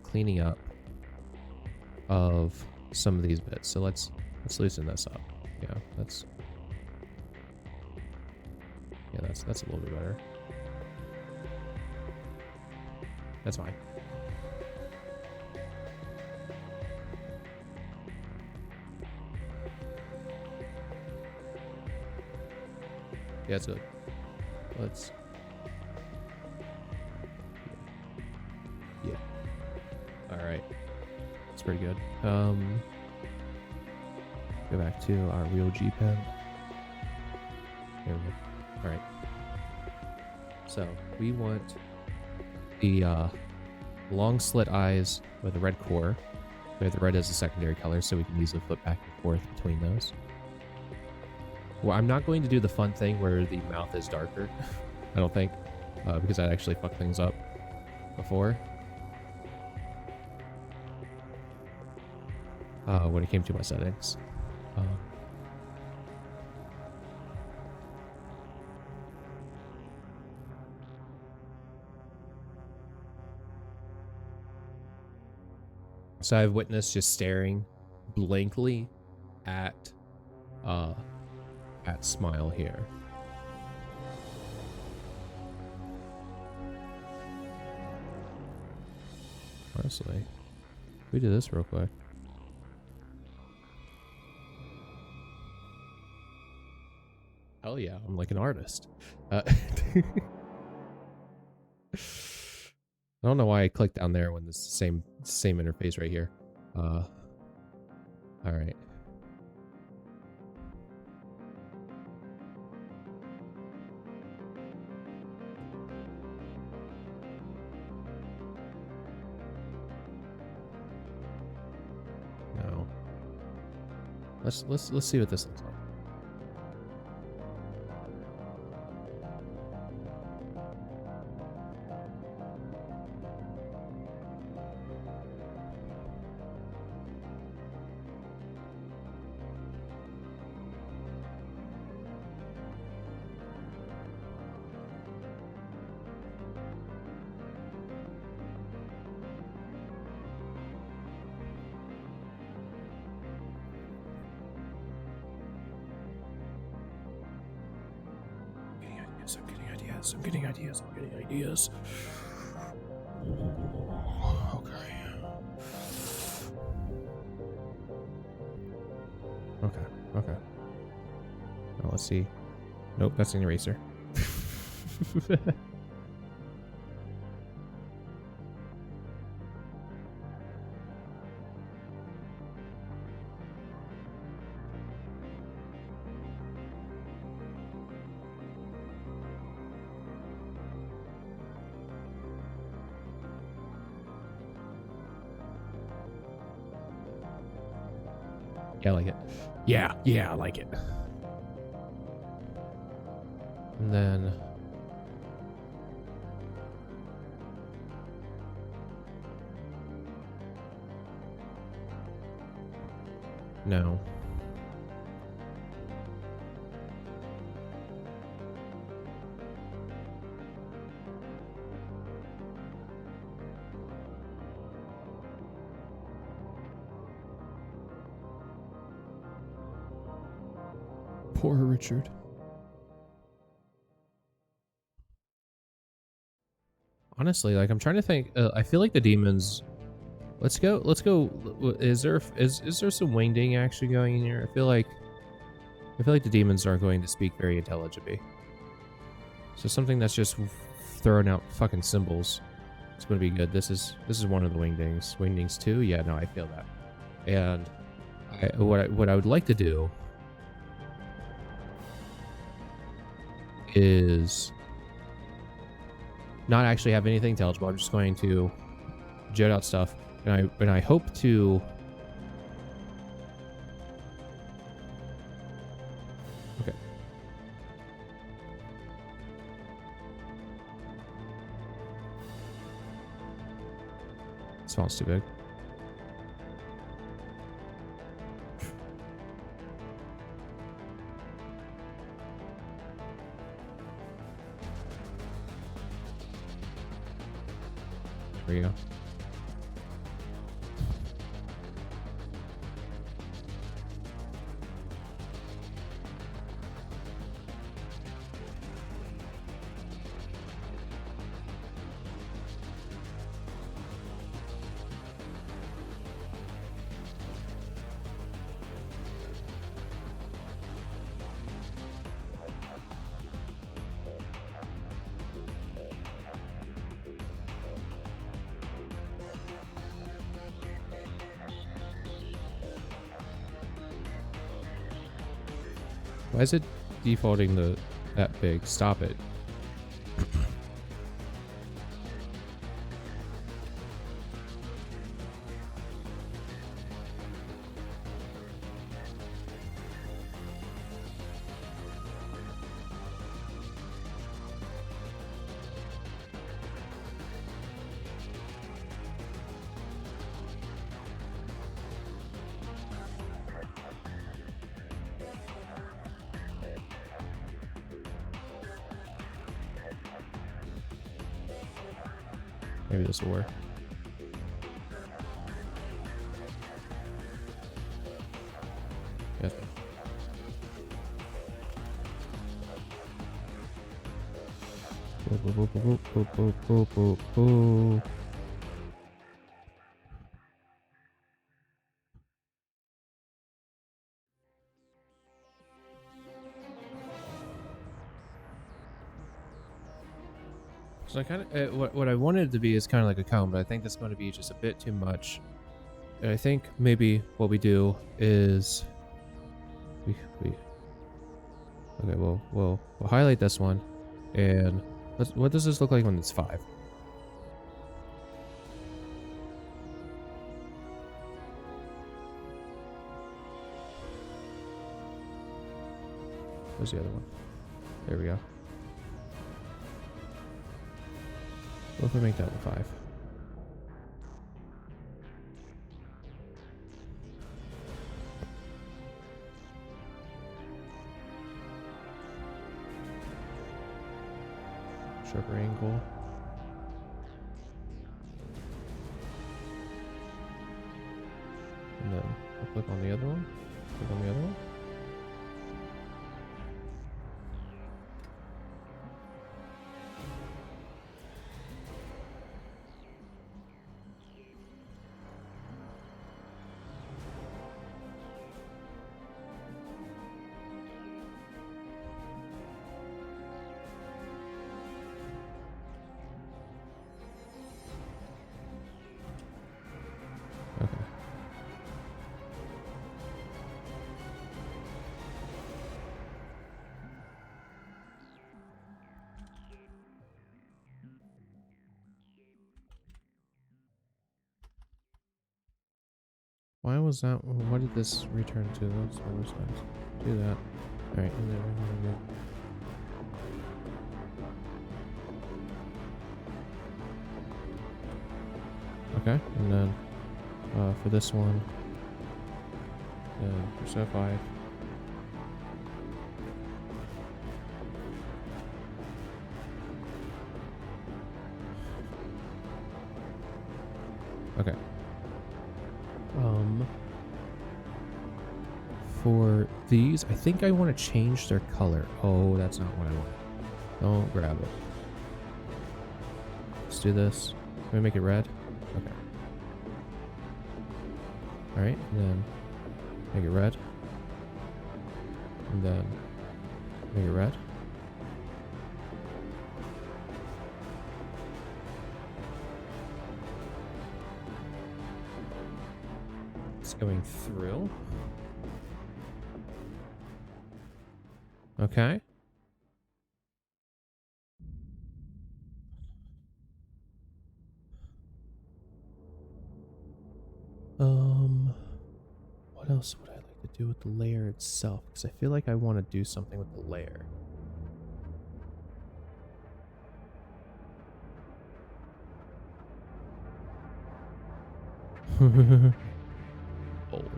cleaning up of some of these bits. So let's loosen this up. Yeah, that's a little bit better. That's fine. Yeah, it's good. Let's... Yeah. Alright. That's pretty good. Go back to our real G pen. There we go. Alright. So, we want the long slit eyes with a red core. We have the red as a secondary color, so we can easily flip back and forth between those. Well, I'm not going to do the fun thing where the mouth is darker, I don't think, because that actually fucked things up before. when it came to my settings. So I've witnessed just staring blankly at Smile here. Honestly, we do this real quick. Hell yeah, I'm like an artist. I don't know why I clicked down there when this is the same interface right here. All right. No. Let's see what this looks like. I'm getting ideas. Okay. Now let's see. Nope, that's an eraser. Yeah, I like it. Yeah, I like it. And then no. Poor Richard. Honestly, like I'm trying to think. I feel like the demons. Let's go. Is there some wingding actually going in here? I feel like the demons are going to speak very intelligibly. So something that's just throwing out fucking symbols. It's going to be good. This is one of the wingdings. Wingdings 2? Yeah, no, I feel that. And what I would like to do is not actually have anything intelligible. I'm just going to jet out stuff, and I hope to. Okay. This font's too big. There you go. Why is it defaulting that big? Stop it. Maybe this will work. Yes. Boop, boop, boop, boop, boop, boop, boop, boop. So I kind of what I wanted it to be is kind of like a cone, but I think that's going to be just a bit too much. And I think maybe what we do is okay, we'll highlight this one, and what does this look like when it's 5? Where's the other one? There we go. What if we make that one 5? Sharper angle. And then we'll click on the other one. Click on the other one. Okay. Why was that? What did this return to? That's what was that. Do that. All right, and then we're gonna go. Okay, and then for this one, percent 5. Okay. For these, I think I want to change their color. Oh, that's not what I want. Don't grab it. Let's do this. Can we make it red? Okay. Alright, and then make it red. And then make it red. It's going through. Okay. What else would I like to do with the layer itself? Because I feel like I want to do something with the layer. Bold.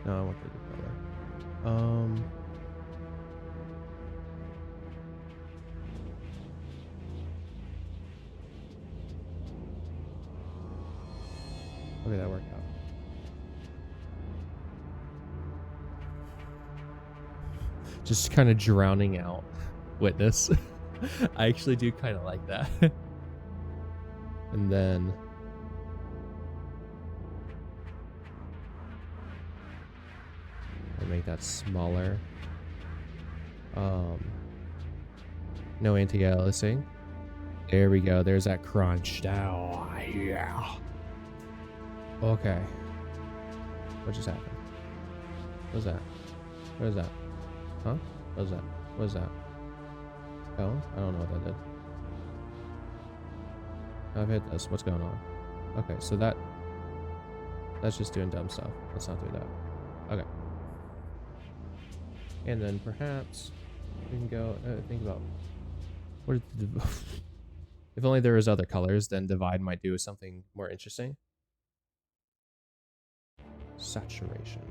No, I want the color. Okay, that worked out. Just kind of drowning out witness. I actually do kind of like that. And then I'll make that smaller. No anti-aliasing. There we go. There's that crunch. Oh, yeah. Okay. What just happened? What's that? What is that? Huh? What is that? What is that? Oh, I don't know what that did. I've hit this. What's going on? Okay, so that's just doing dumb stuff. Let's not do that. Okay. And then perhaps we can go think about what if only there was other colors, then divide might do something more interesting. Saturation,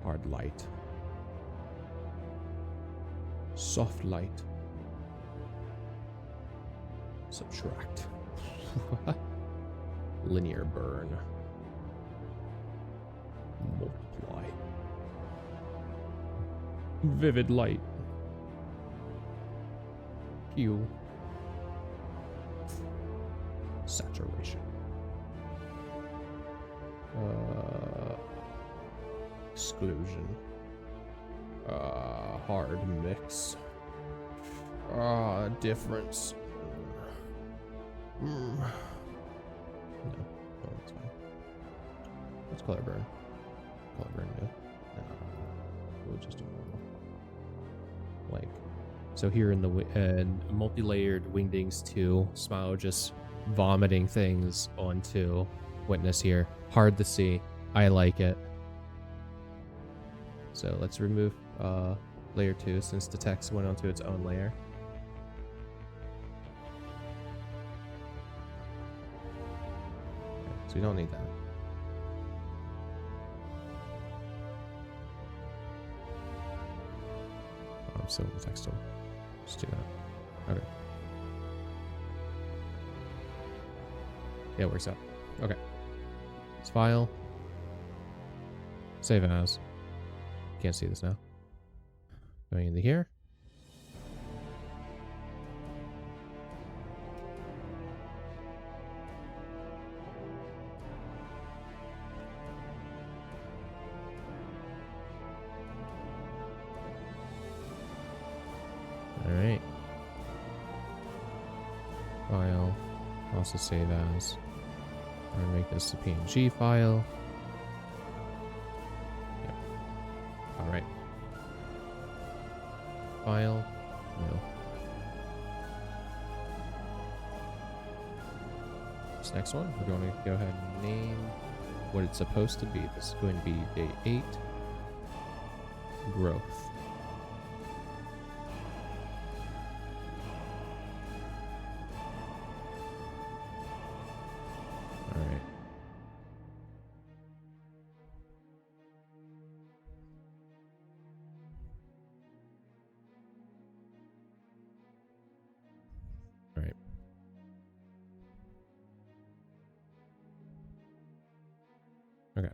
hard light, soft light, subtract. Linear burn. Multiply. Vivid light. Hue. Saturation. Exclusion. Hard mix. Difference. No, that's fine. What's color burn? Color burn new. No. We'll just do normal. Like, so here in the multi-layered Wingdings 2, Smile just vomiting things onto Witness here. Hard to see. I like it. So let's remove layer 2 since the text went onto its own layer. So we don't need that. Oh, I'm still in the text tool. Just do that. Okay. Yeah, it works out. Okay. Let's file. Save as. Can't see this now. Going into here. All right. File. Also save as. I'm gonna make this a PNG file. Yep. All right. File. No. This next one, we're going to go ahead and name what it's supposed to be. This is going to be day 8. Growth. Okay.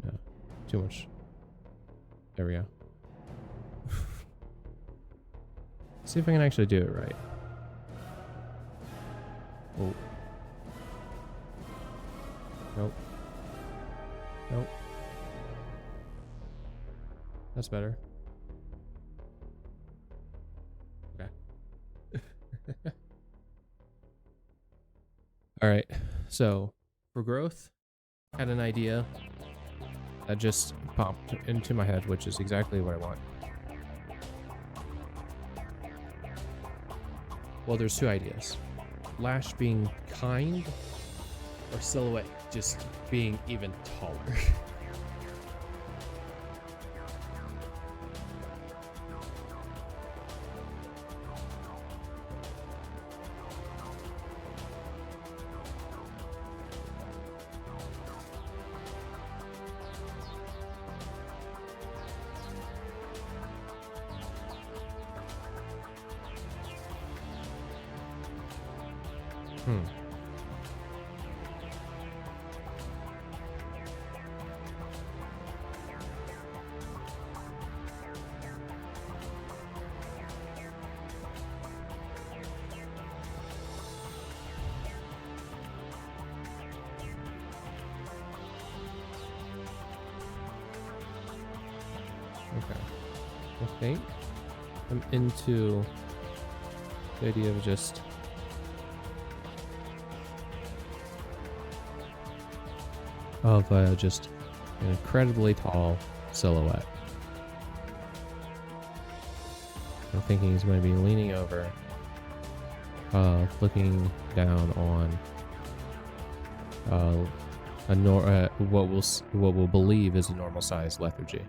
No, too much. There we go. See if I can actually do it right. Oh. Nope. Nope. That's better. Okay. All right. So for growth, had an idea that just popped into my head, which is exactly what I want. Well, there's two ideas. Lash being kind, or Silhouette just being even taller. Okay. I think I'm into the idea of just just an incredibly tall Silhouette. I'm thinking he's going to be leaning over looking down on what we'll believe is a normal size lethargy.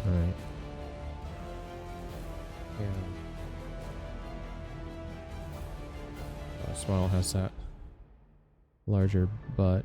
Alright. Yeah. Smile has that larger butt.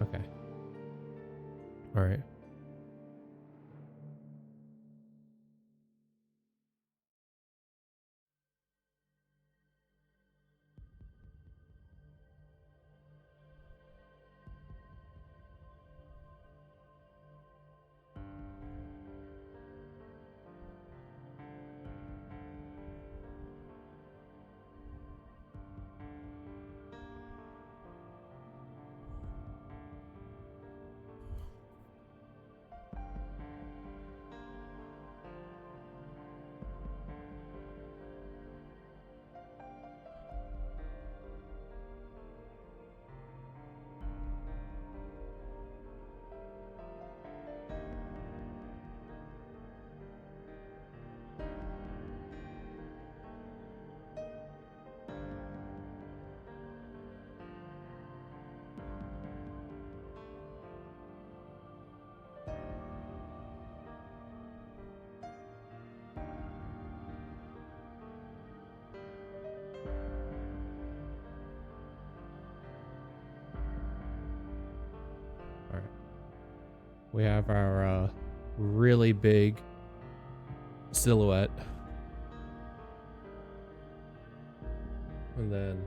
Okay. All right. All right. We have our really big silhouette. And then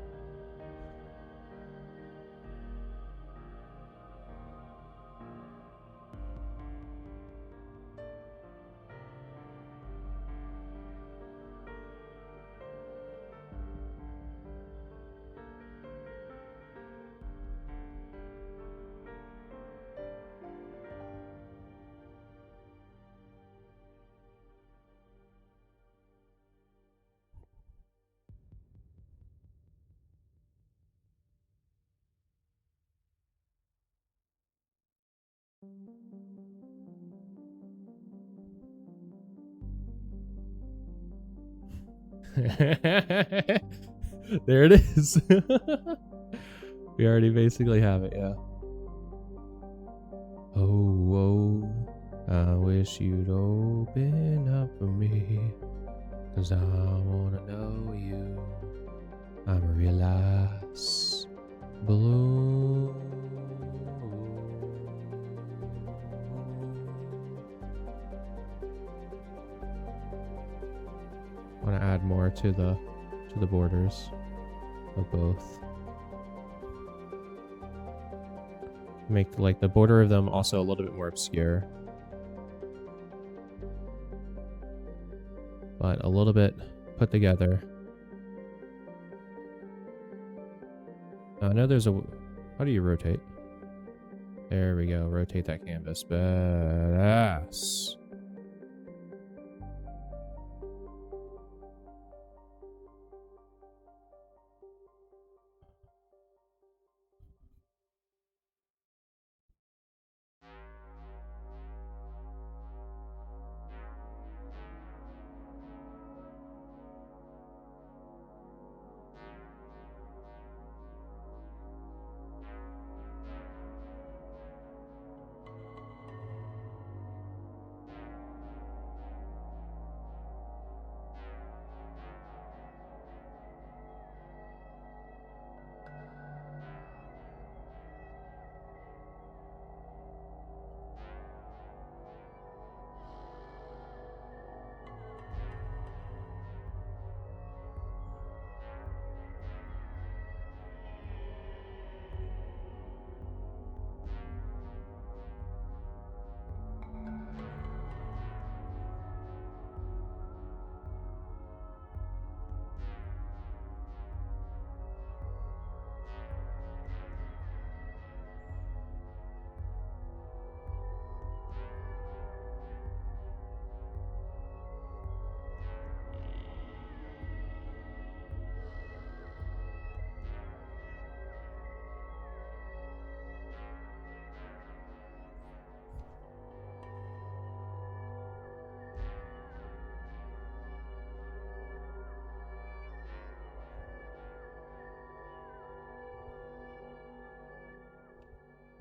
there it is. We already basically have it, yeah. Oh, I wish you'd open up for me, 'cause I wanna know you. I'm a real ice balloon. I want to add more to the borders of both. Make like the border of them also a little bit more obscure, but a little bit put together. I know there's a... How do you rotate? There we go. Rotate that canvas. Badass.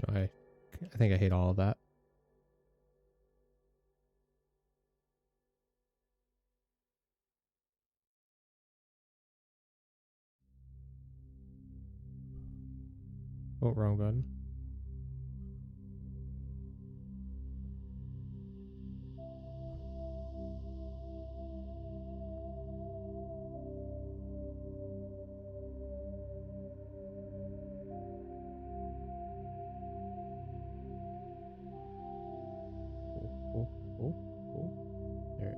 I think I hate all of that. Oh, wrong button. Oh. There.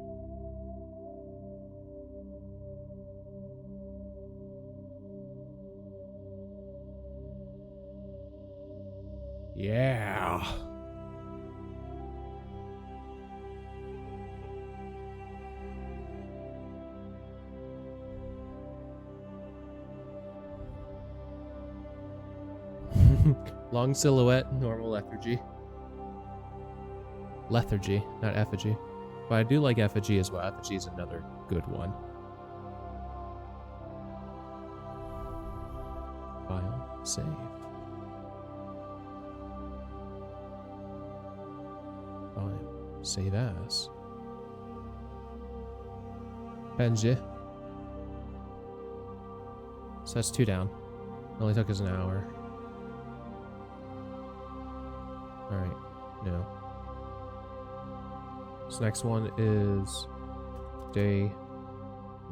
Yeah. Long silhouette, normal lethargy. Lethargy, not effigy. But I do like effigy as well. Effigy is another good one. File, save. File, save as. Benji. So that's 2 down. It only took us an hour. Alright, no. This next one is day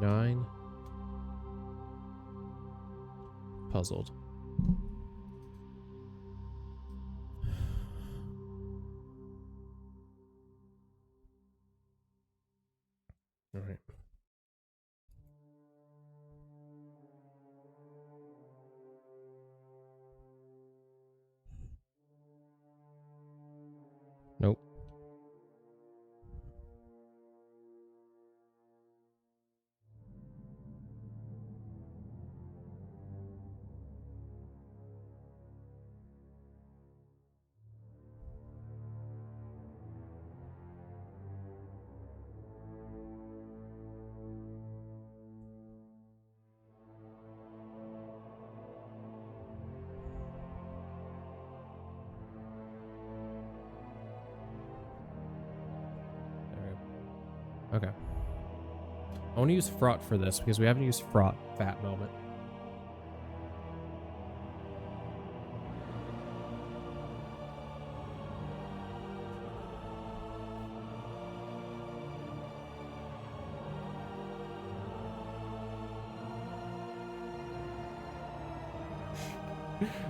9. Puzzled. Alright. Nope. Okay. I want to use fraught for this because we haven't used fraught fat moment.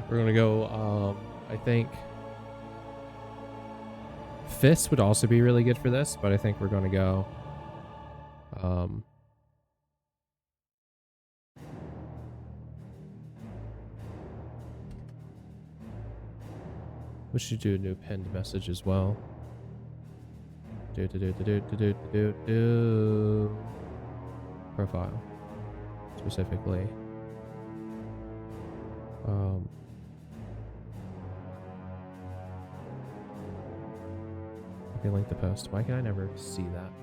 We're gonna go, I think Fist would also be really good for this, but I think we're gonna go, We should do a new pinned message as well. Profile specifically. I can link the post. Why can I never see that?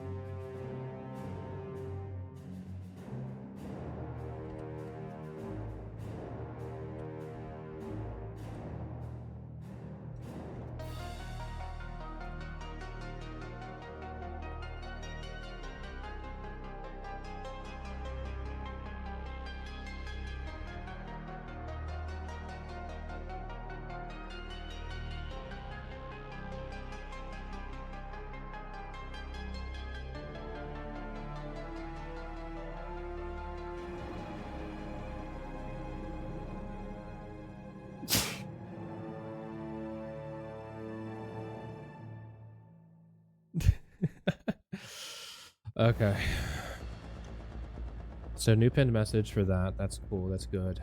Okay. So new pinned message for that. That's cool. That's good.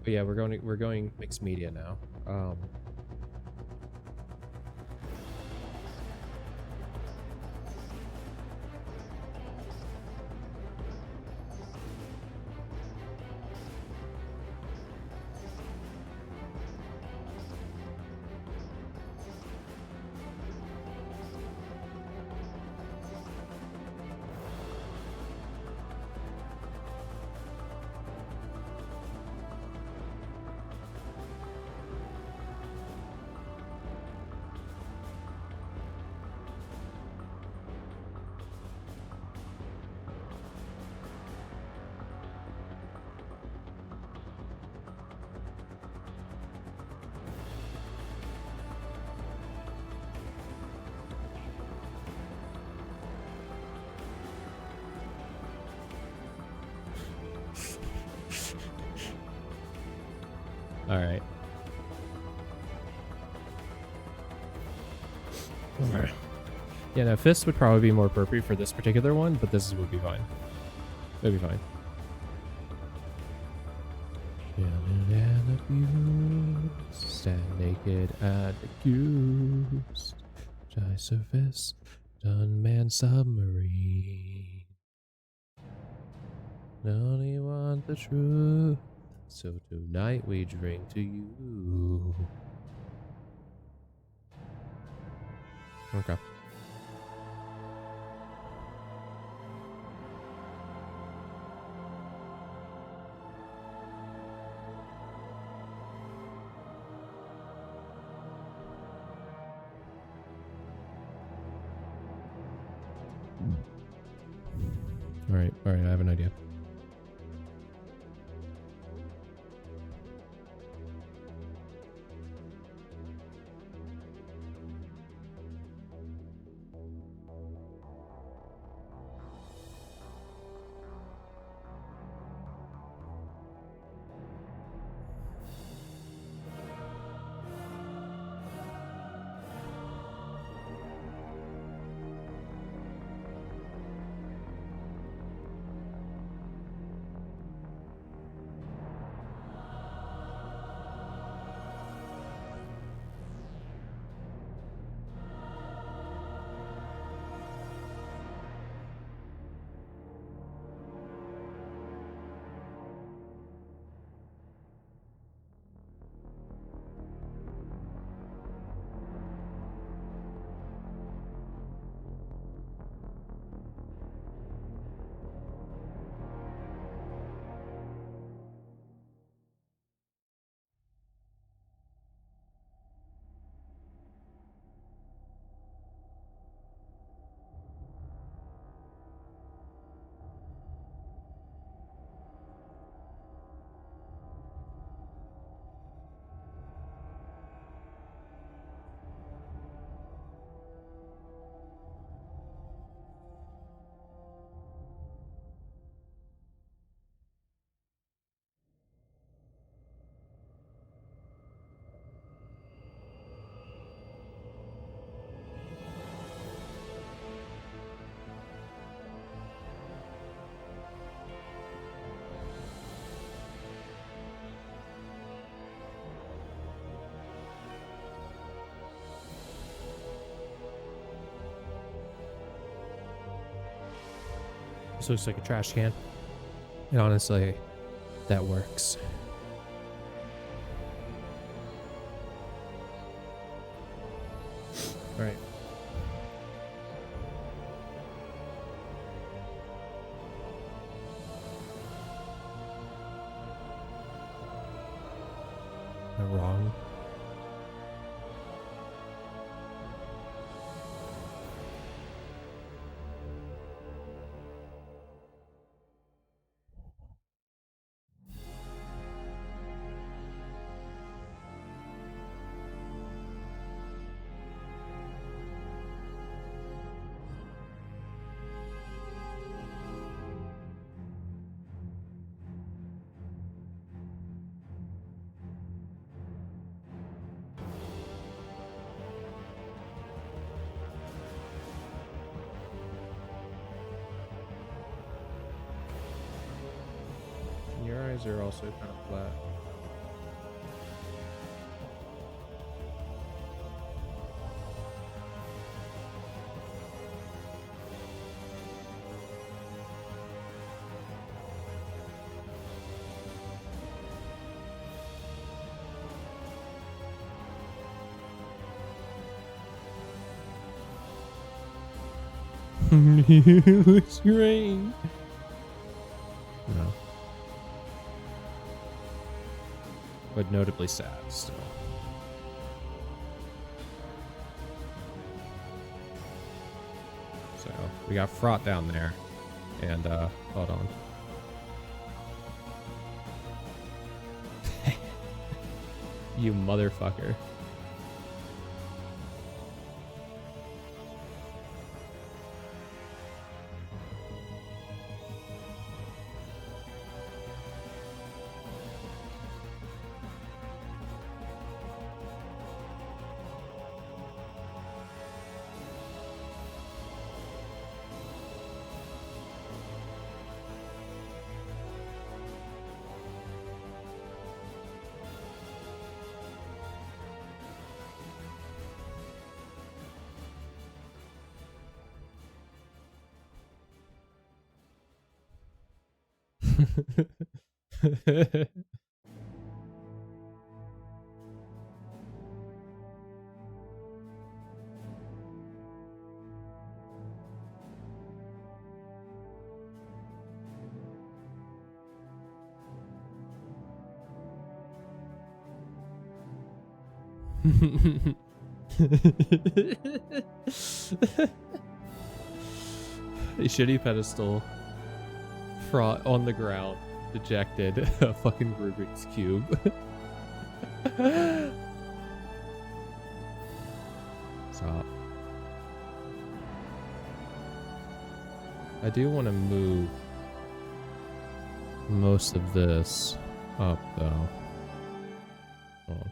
But yeah, we're going mixed media now. All right. Yeah, no, Fist would probably be more appropriate for this particular one, but this would be fine. It'd be fine. Stand naked at the goose. Sky surface, unmanned submarine. Only want the truth. So tonight we drink to you. Okay. All right, I have an idea. This looks like a trash can. And honestly, that works. All right. Am I wrong? Your eyes are also kind of flat. Looks great. No. But notably sad still. So we got fraught down there. And hold on. You motherfucker. A shitty pedestal, fraught on the ground, dejected, a fucking Rubik's Cube. Stop. I do want to move most of this up, though. Hold on.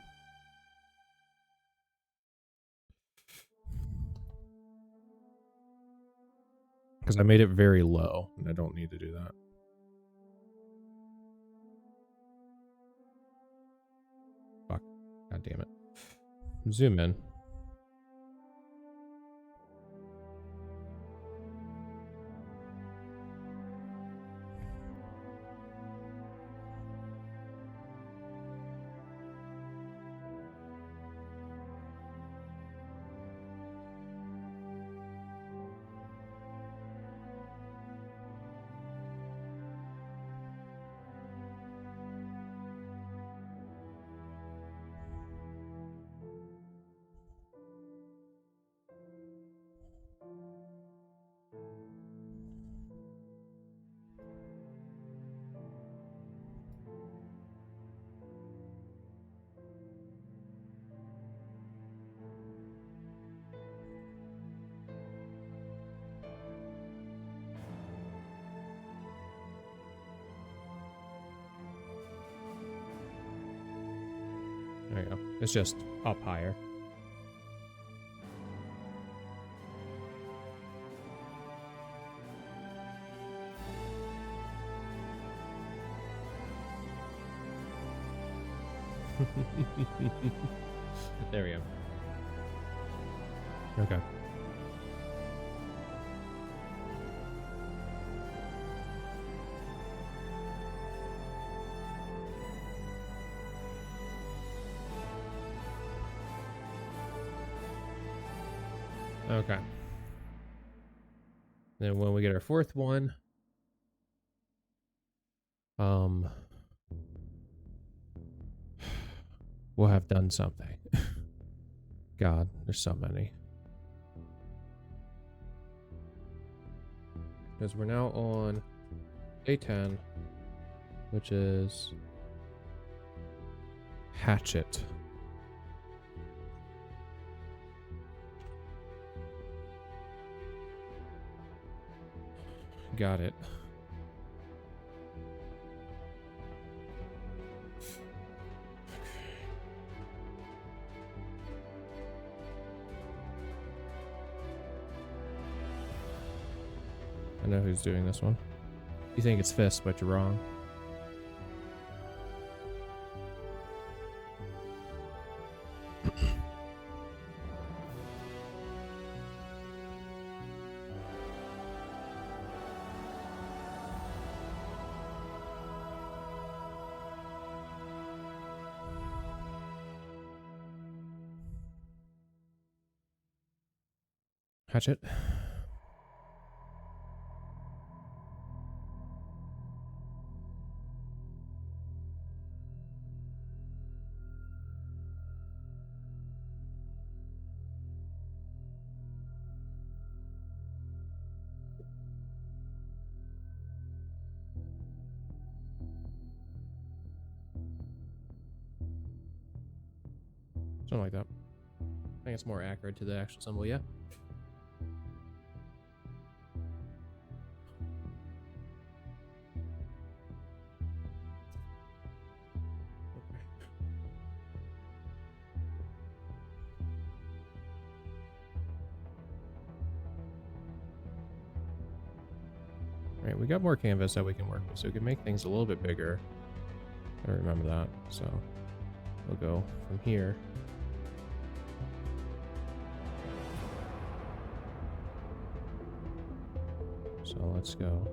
Because I made it very low, and I don't need to do that. Fuck. God damn it. Zoom in. There you go. It's just up higher. There we go. Okay. Okay. Then when we get our fourth one, we'll have done something. God, there's so many. Because we're now on day 10, which is Hatchet. Got it. I know who's doing this one. You think it's Fist, but you're wrong. Hatchet. Something like that. I think it's more accurate to the actual symbol, yeah. Alright, we got more canvas that we can work with, so we can make things a little bit bigger. I remember that, so we'll go from here. So let's go.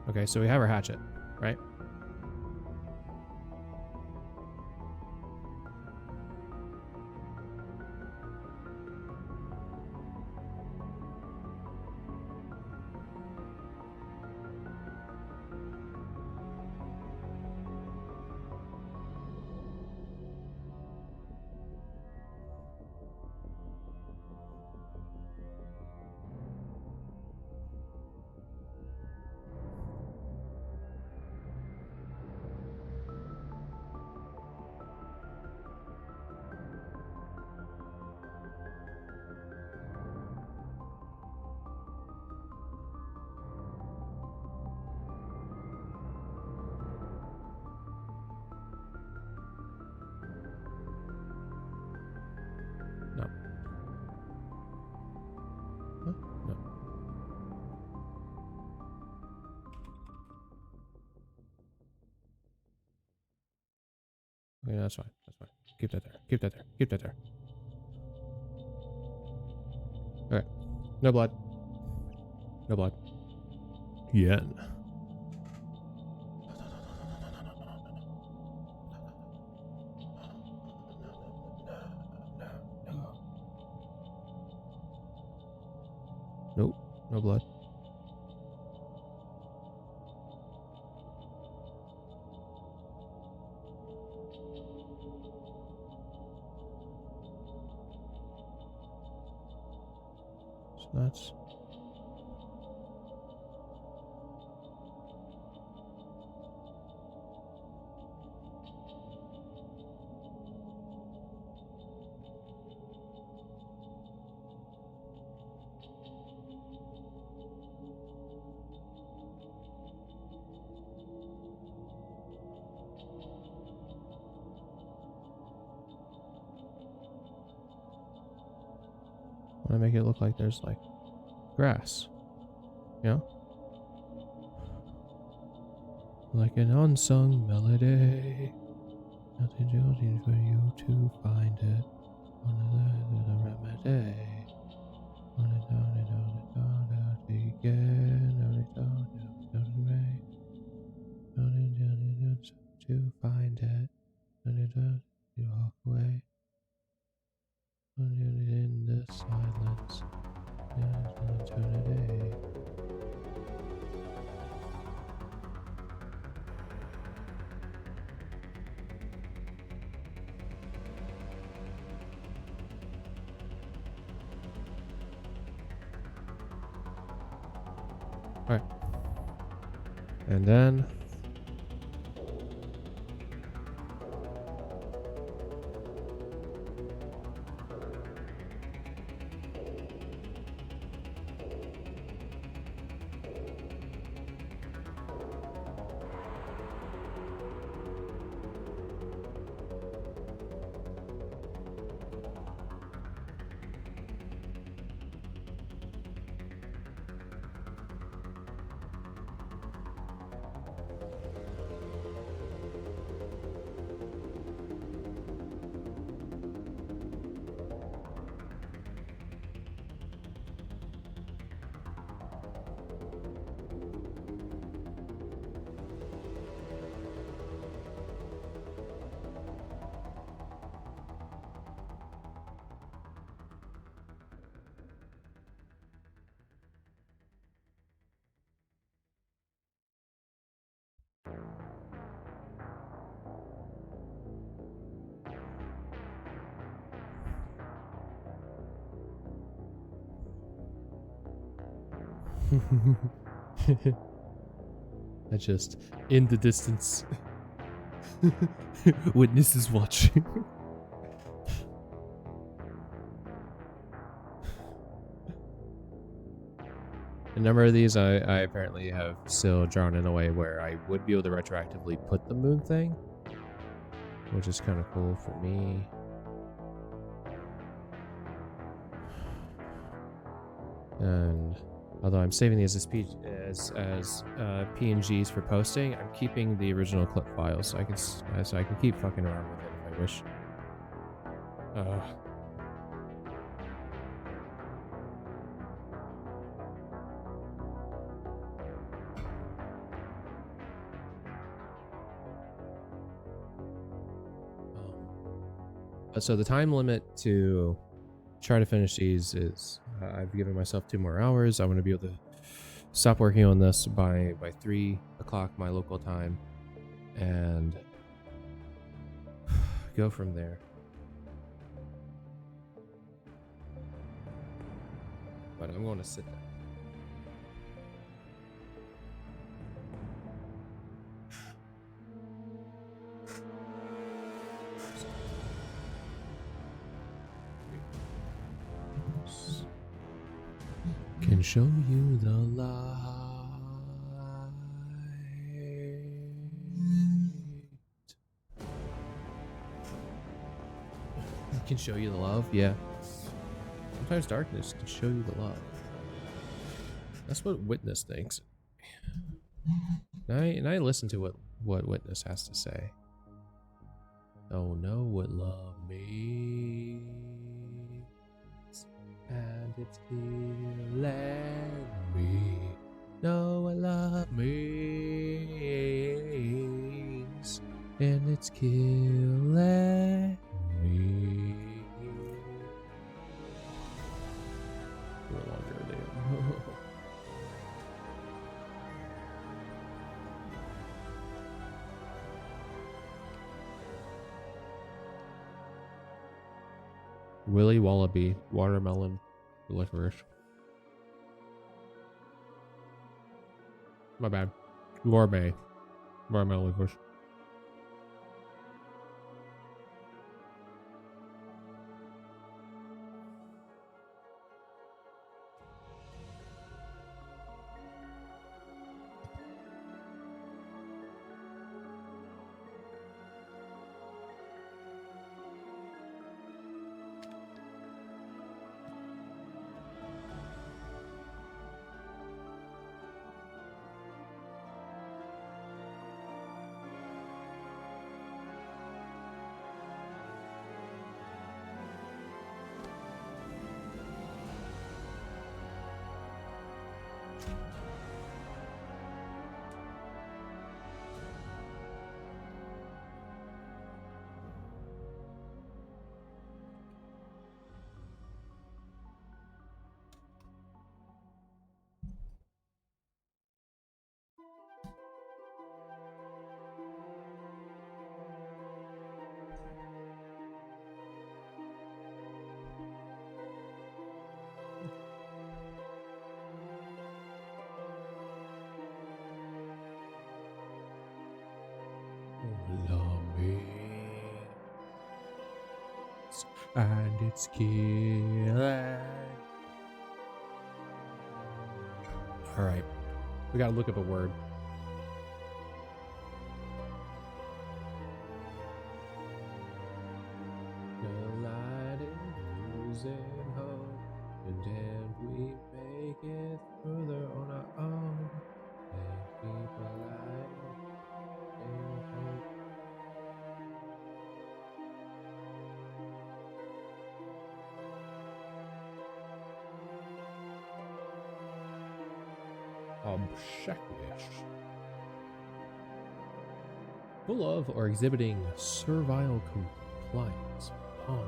Okay, so we have our hatchet, right? Okay, that's fine. That's fine. Keep that there. Keep that there. Keep that there. Okay. No blood. No blood. Yen. Nope. No blood. So that's... I want to make it look like there's like grass, you know? Like an unsung melody. Nothing waiting for you to find it. One of the remedy. To find it. You walk away. In the silence. Eternity. All right. And then I just in the distance. Witnesses watching. A number of these I apparently have still drawn in a way where I would be able to retroactively put the moon thing, which is kind of cool for me. And although I'm saving these as PNGs for posting, I'm keeping the original clip files so I can keep fucking around with it if I wish. So the time limit to try to finish these is I've given myself 2 more hours. I want to be able to stop working on this by 3 o'clock my local time and go from there. But I'm going to sit there. Can show you the light. Can show you the love, yeah. Sometimes darkness can show you the love. That's what Witness thinks. And I listen to what Witness has to say. Oh no, what love means, and it's killing me. Know what love means, and it's killing me. No longer there. Willy Wallaby, watermelon, licorice. My bad. Gourmet, watermelon licorice. And it's killing. All right, we gotta look up a word. The light is losing hope, and then we make it further on our own. And keep alive. Obsequious. Full of or exhibiting servile compliance. Oh.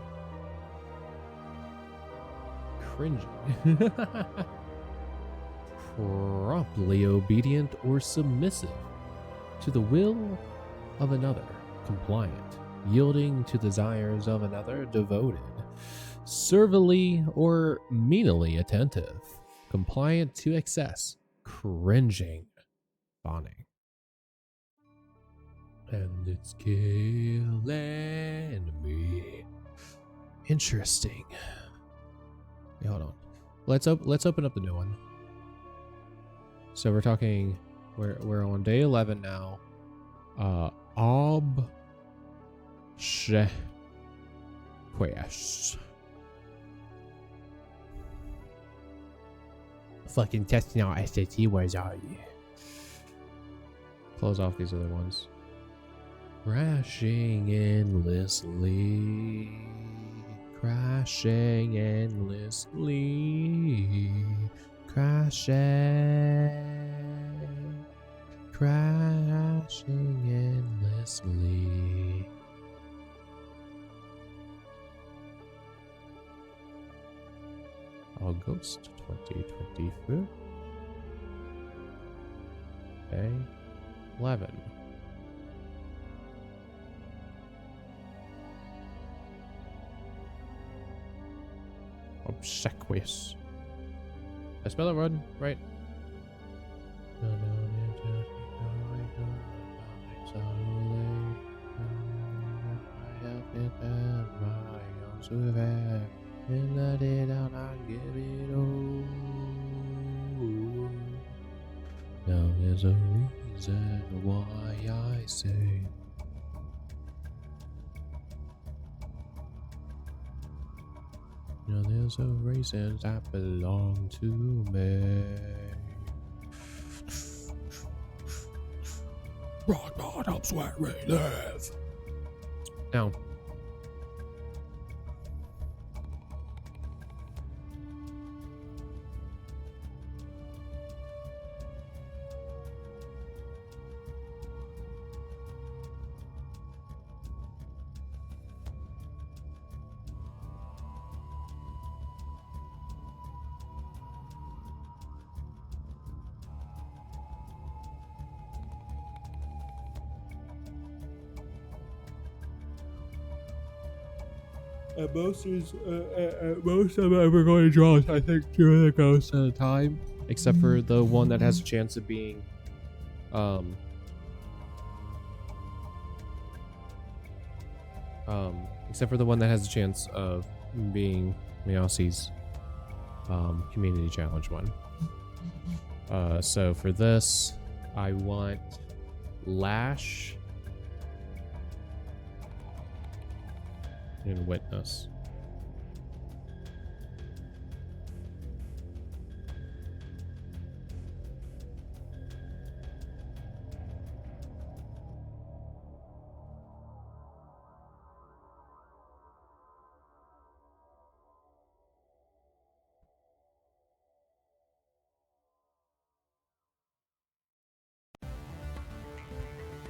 Cringing. Promptly obedient or submissive to the will of another. Compliant. Yielding to desires of another. Devoted. Servilely or meanly attentive. Compliant to excess. Cringing. Fawning. And it's killing me. Interesting. Wait, hold on. Let's open up the new one. So we're talking. We're on day 11 now. Obsequious. Fucking testing out SAT words, are you? Close off these other ones. Crashing endlessly. Crashing endlessly. Crashing. Crashing endlessly. AuGhost 2024. Day 11. Obsequious. I spell it right? And let it out, I give it all. Now there's a reason why I say. Now there's a reason that belong to me. God helps where we live. Down. Most of them are going to draw, I think, 2 of the ghosts at a time, except for the one that has a chance of being, except for the one that has a chance of being Meowsie's community challenge one. So for this, I want Lash and Witness.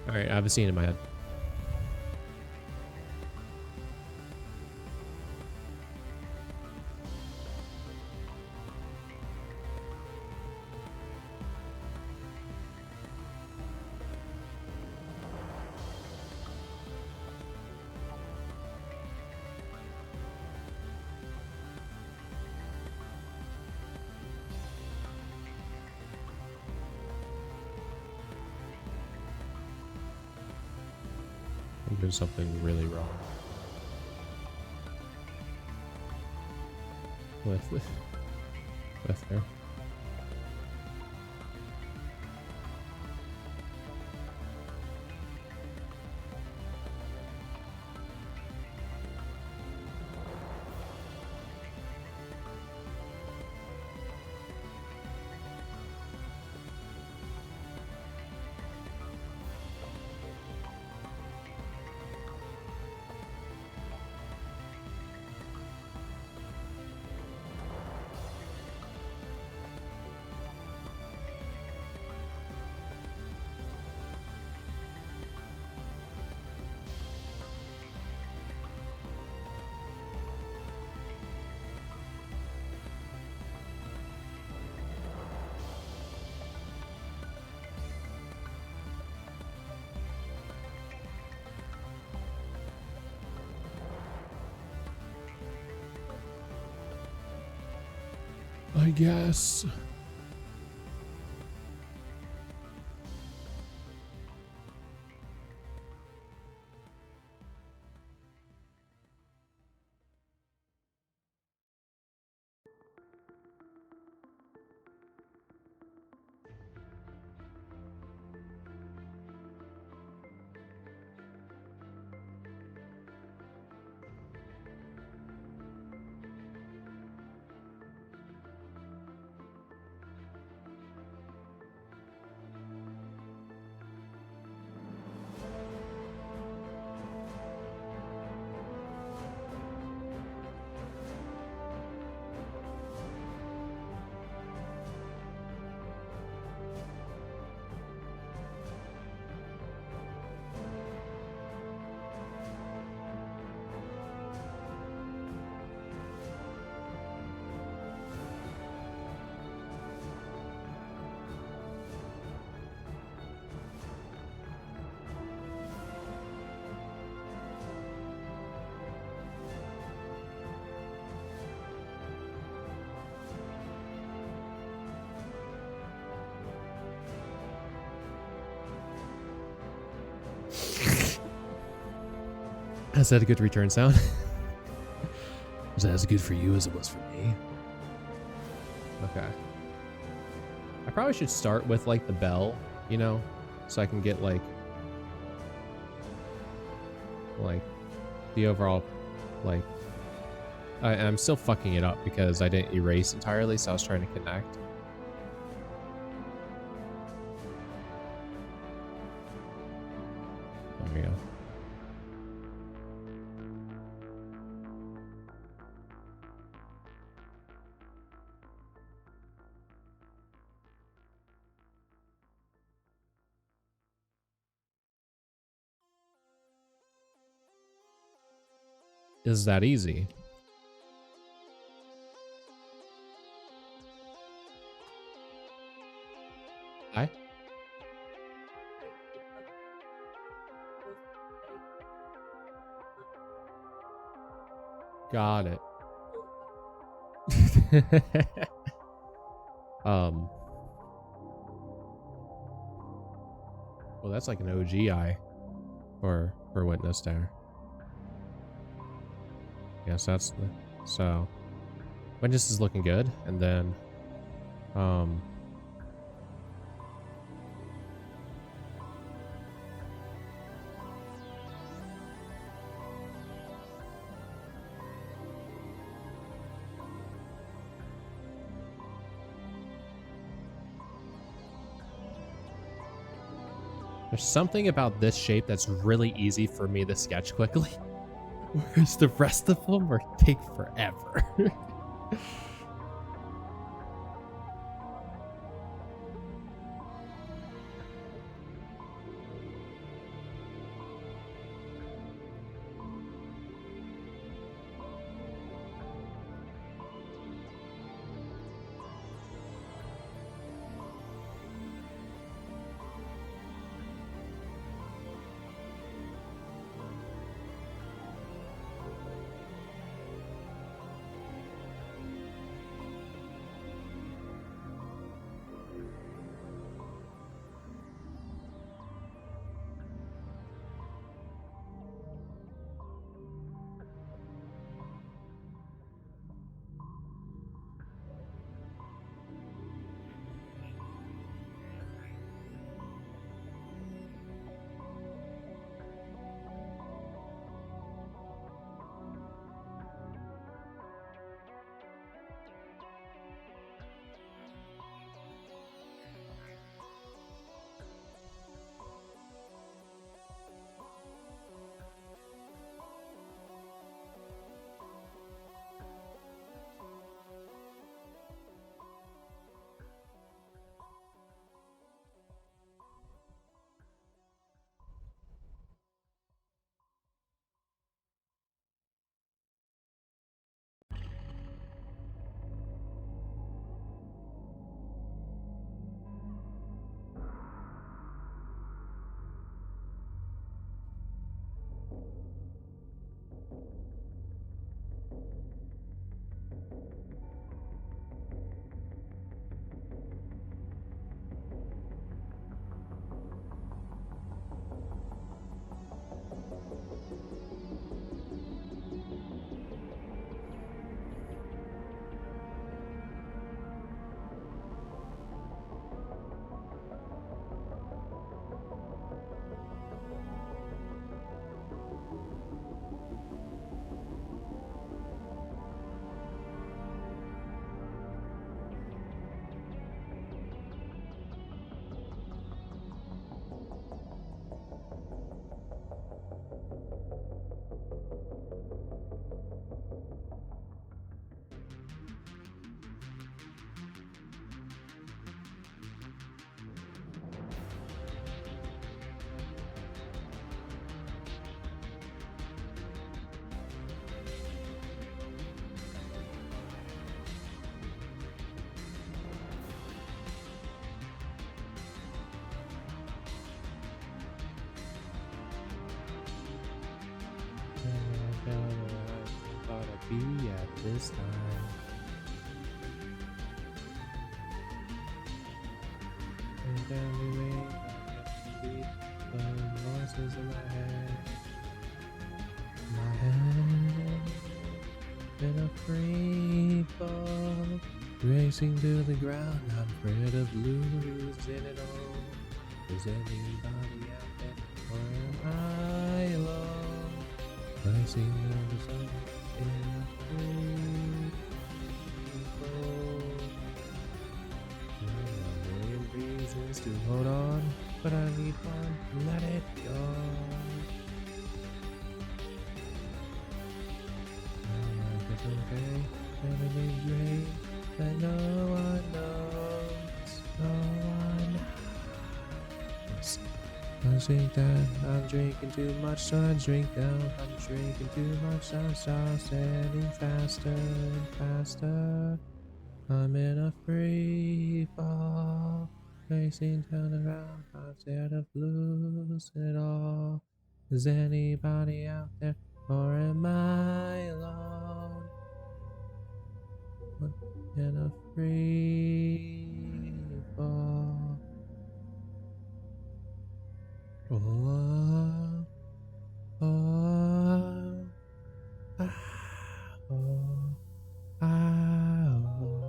All right, I have a scene in my head. I'm doing something really wrong with her. I guess. Is that a good return sound? Was that as good for you as it was for me? Okay. I probably should start with like the bell, you know, so I can get like the overall, like, I'm still fucking it up because I didn't erase entirely, so I was trying to connect. There we go. is that easy. Hi. Got it. Well, that's like an OGI for witness there. Yes, that's the, so witness is looking good, and then there's something about this shape that's really easy for me to sketch quickly, whereas the rest of them take forever. Be at this time. And down the way, I beat the voices in my head. My head been a free fall, racing to the ground. I'm afraid of losing it all. Is anybody out there, or am I alone? I see no desire. Reasons to hold on, but I need one to let it go. It's okay, everything's great, but no one knows, no one knows. I drink that. I'm drinking too much, so I drink down. I'm drinking too much, I'm getting faster and faster. I'm in a free fall, racing down around. I'm scared of losing it all. Is anybody out there, or am I alone? In a free fall. Oh, oh, ah, oh, ah, oh.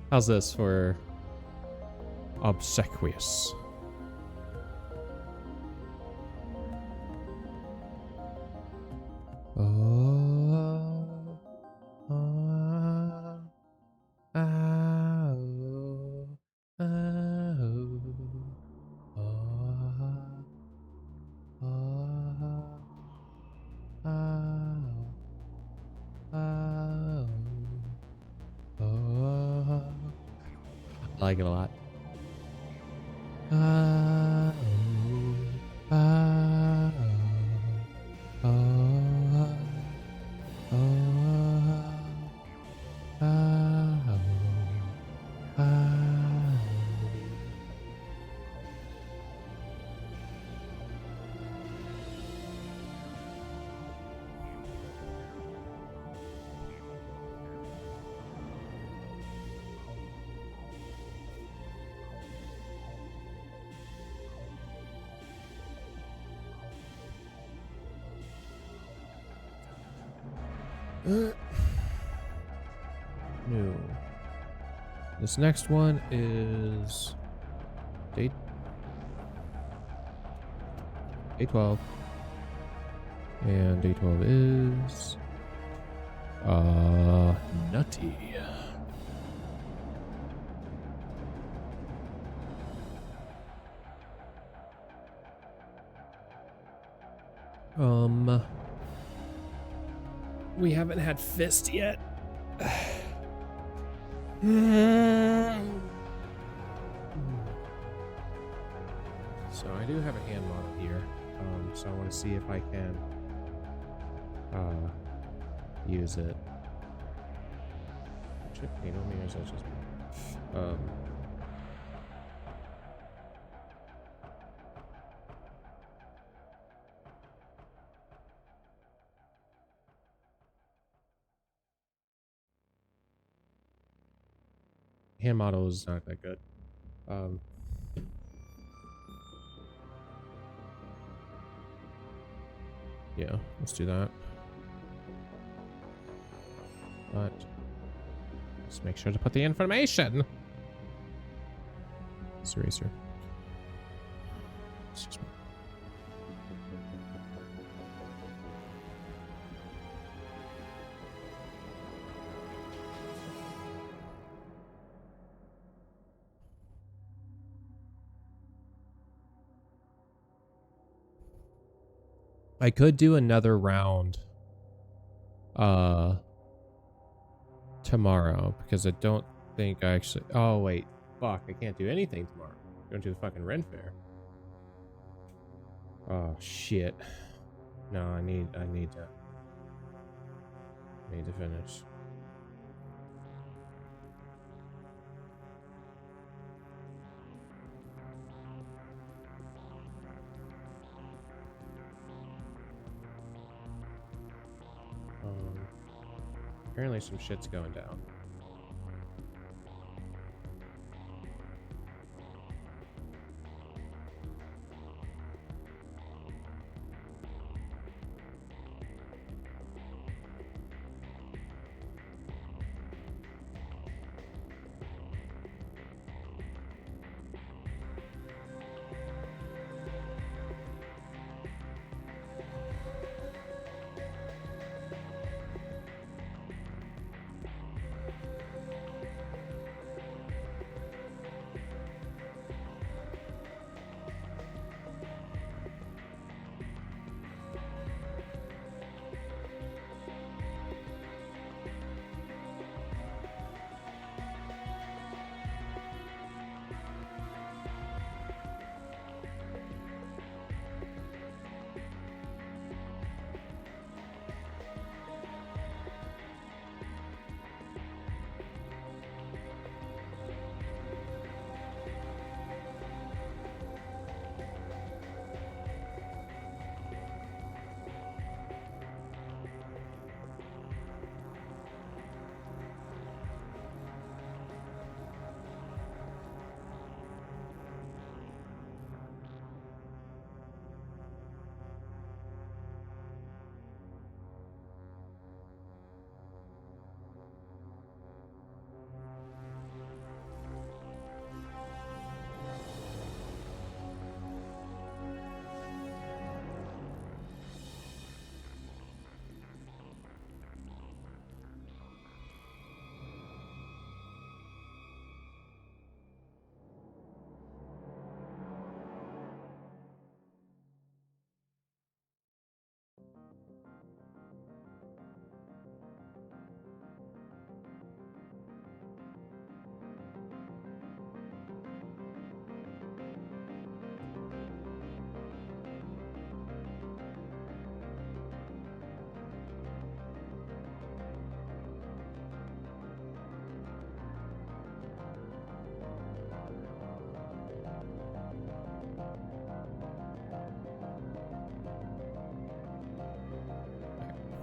How's this for obsequious? Oh, oh, oh, oh, I like it a lot. No. This next one is day 12. And day 12 is nutty. We haven't had fist yet. So I do have a hand model here. So I want to see if I can use it. Chip nanometers, that's just hand model is not that good. Yeah, let's do that. But let's make sure to put the information. This eraser. I could do another round tomorrow because I don't think I actually, oh wait, fuck, I can't do anything tomorrow. Going to the fucking Ren Fair. Oh shit. No, I need to finish. Apparently some shit's going down.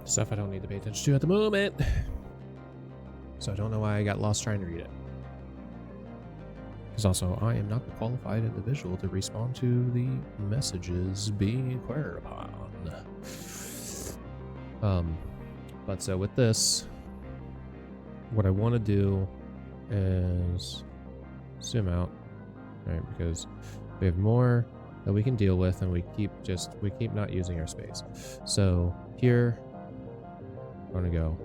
Stuff I don't need to pay attention to at the moment. So I don't know why I got lost trying to read it. Because also, I am not the qualified individual to respond to the messages being inquired upon. But so with this, what I want to do is zoom out, right? Because we have more that we can deal with, and we keep not using our space. So here, I'm gonna go.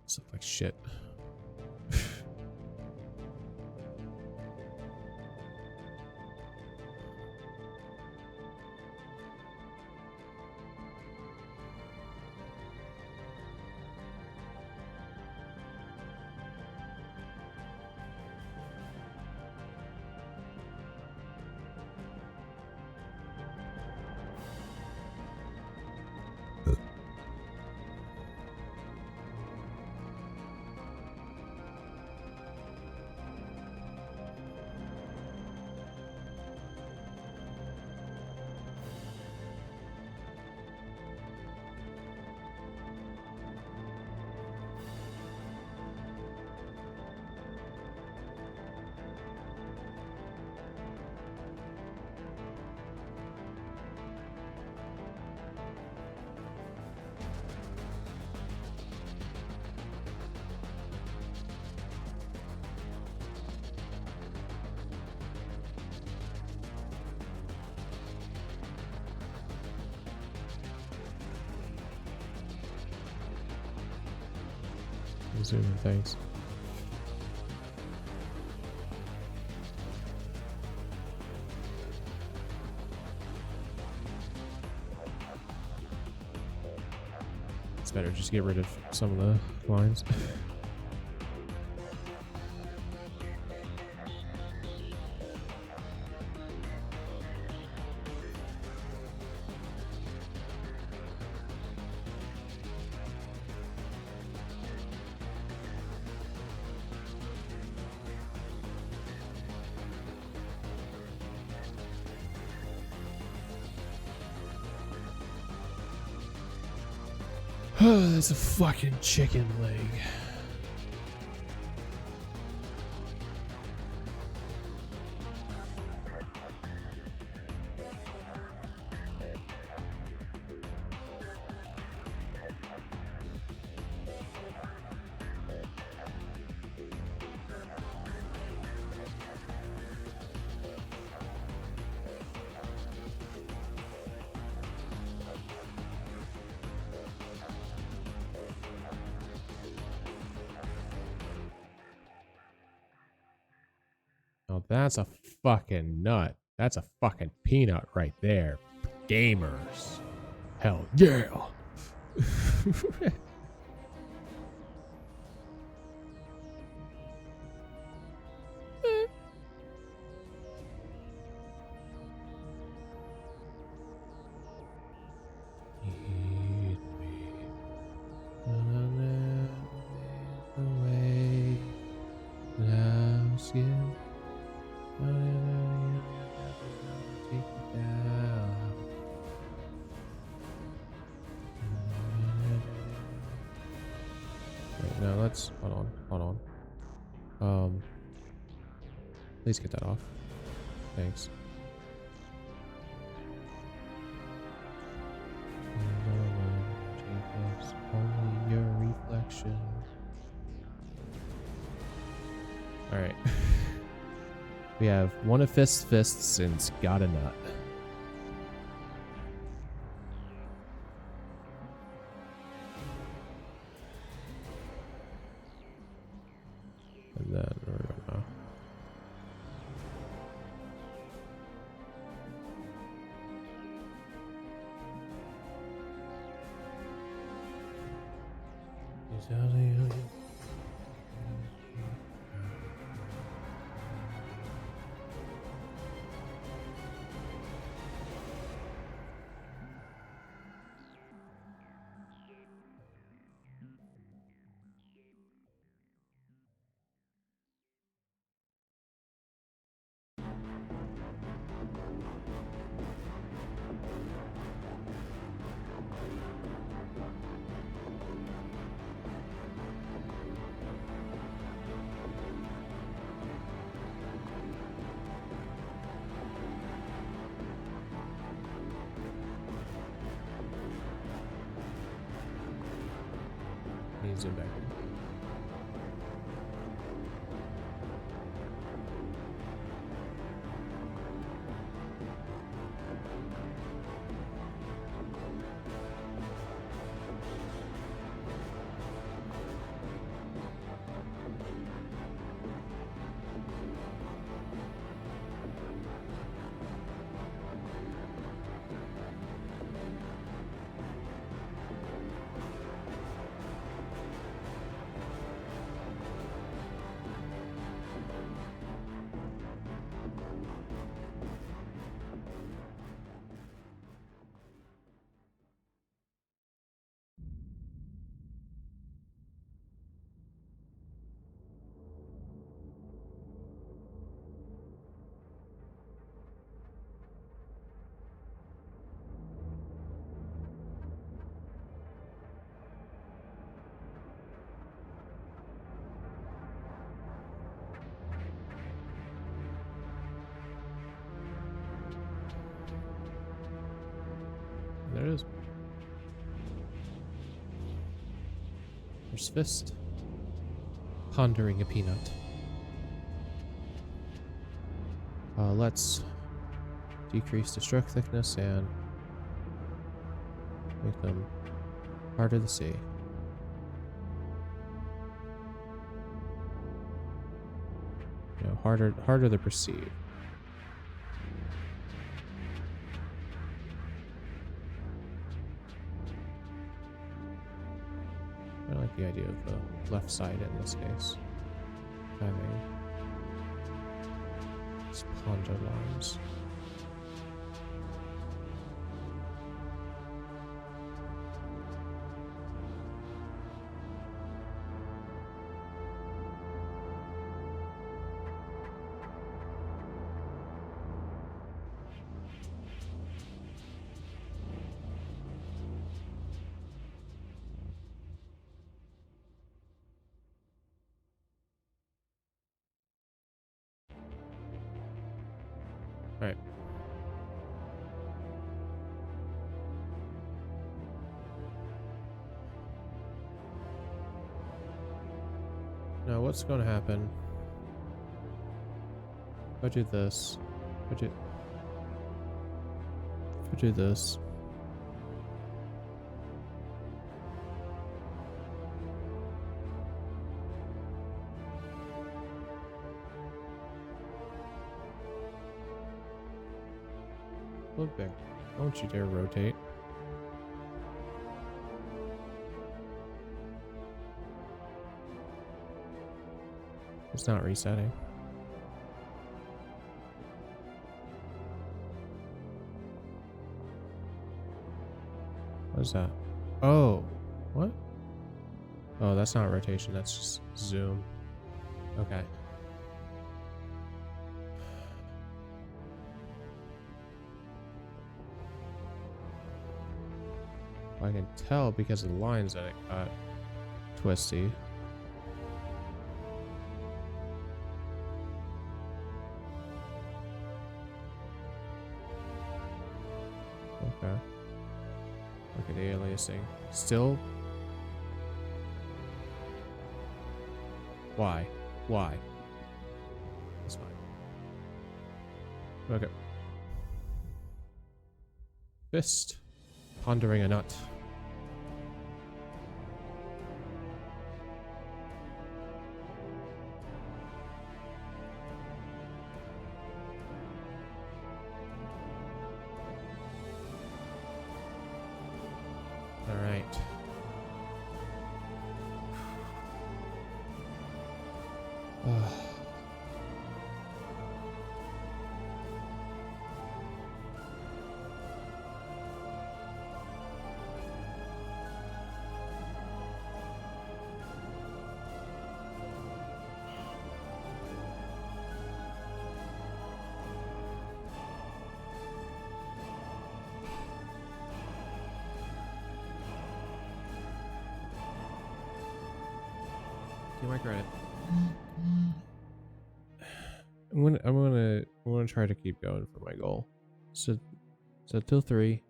This looks like shit. Zoom in, thanks. It's better just get rid of some of the lines. Oh, that's a fucking chicken leg. Oh, that's a fucking nut. That's a fucking peanut right there. Gamers. Hell yeah. No, let's hold on. Please get that off. Thanks. Only your reflection. All right. We have one of fists and's got a nut. And then we're gonna zoom back in. There it is. There's Fist. Pondering a peanut. Let's decrease the stroke thickness and make them harder to see. harder to perceive. I like the idea of the left side in this case. Having these ponder lines. All right. Now what's going to happen? If I do this, if I do this. Look there. Don't you dare rotate. It's not resetting. What is that? Oh, what? Oh, that's not rotation. That's just zoom. Okay. I can tell because of the lines that it got twisty. Okay. Look at the aliasing. Still? Why? Why? It's fine. Okay. Fist. Pondering a nut. All right. You might regret it. I'm gonna try to keep going for my goal. So till 3.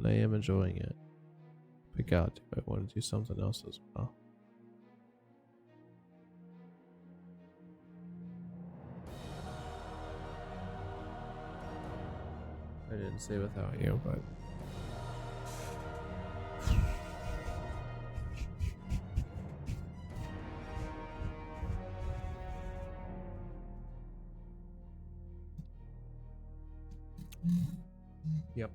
I am enjoying it. Pick out if I want to do something else as well. I didn't say without you, but yep.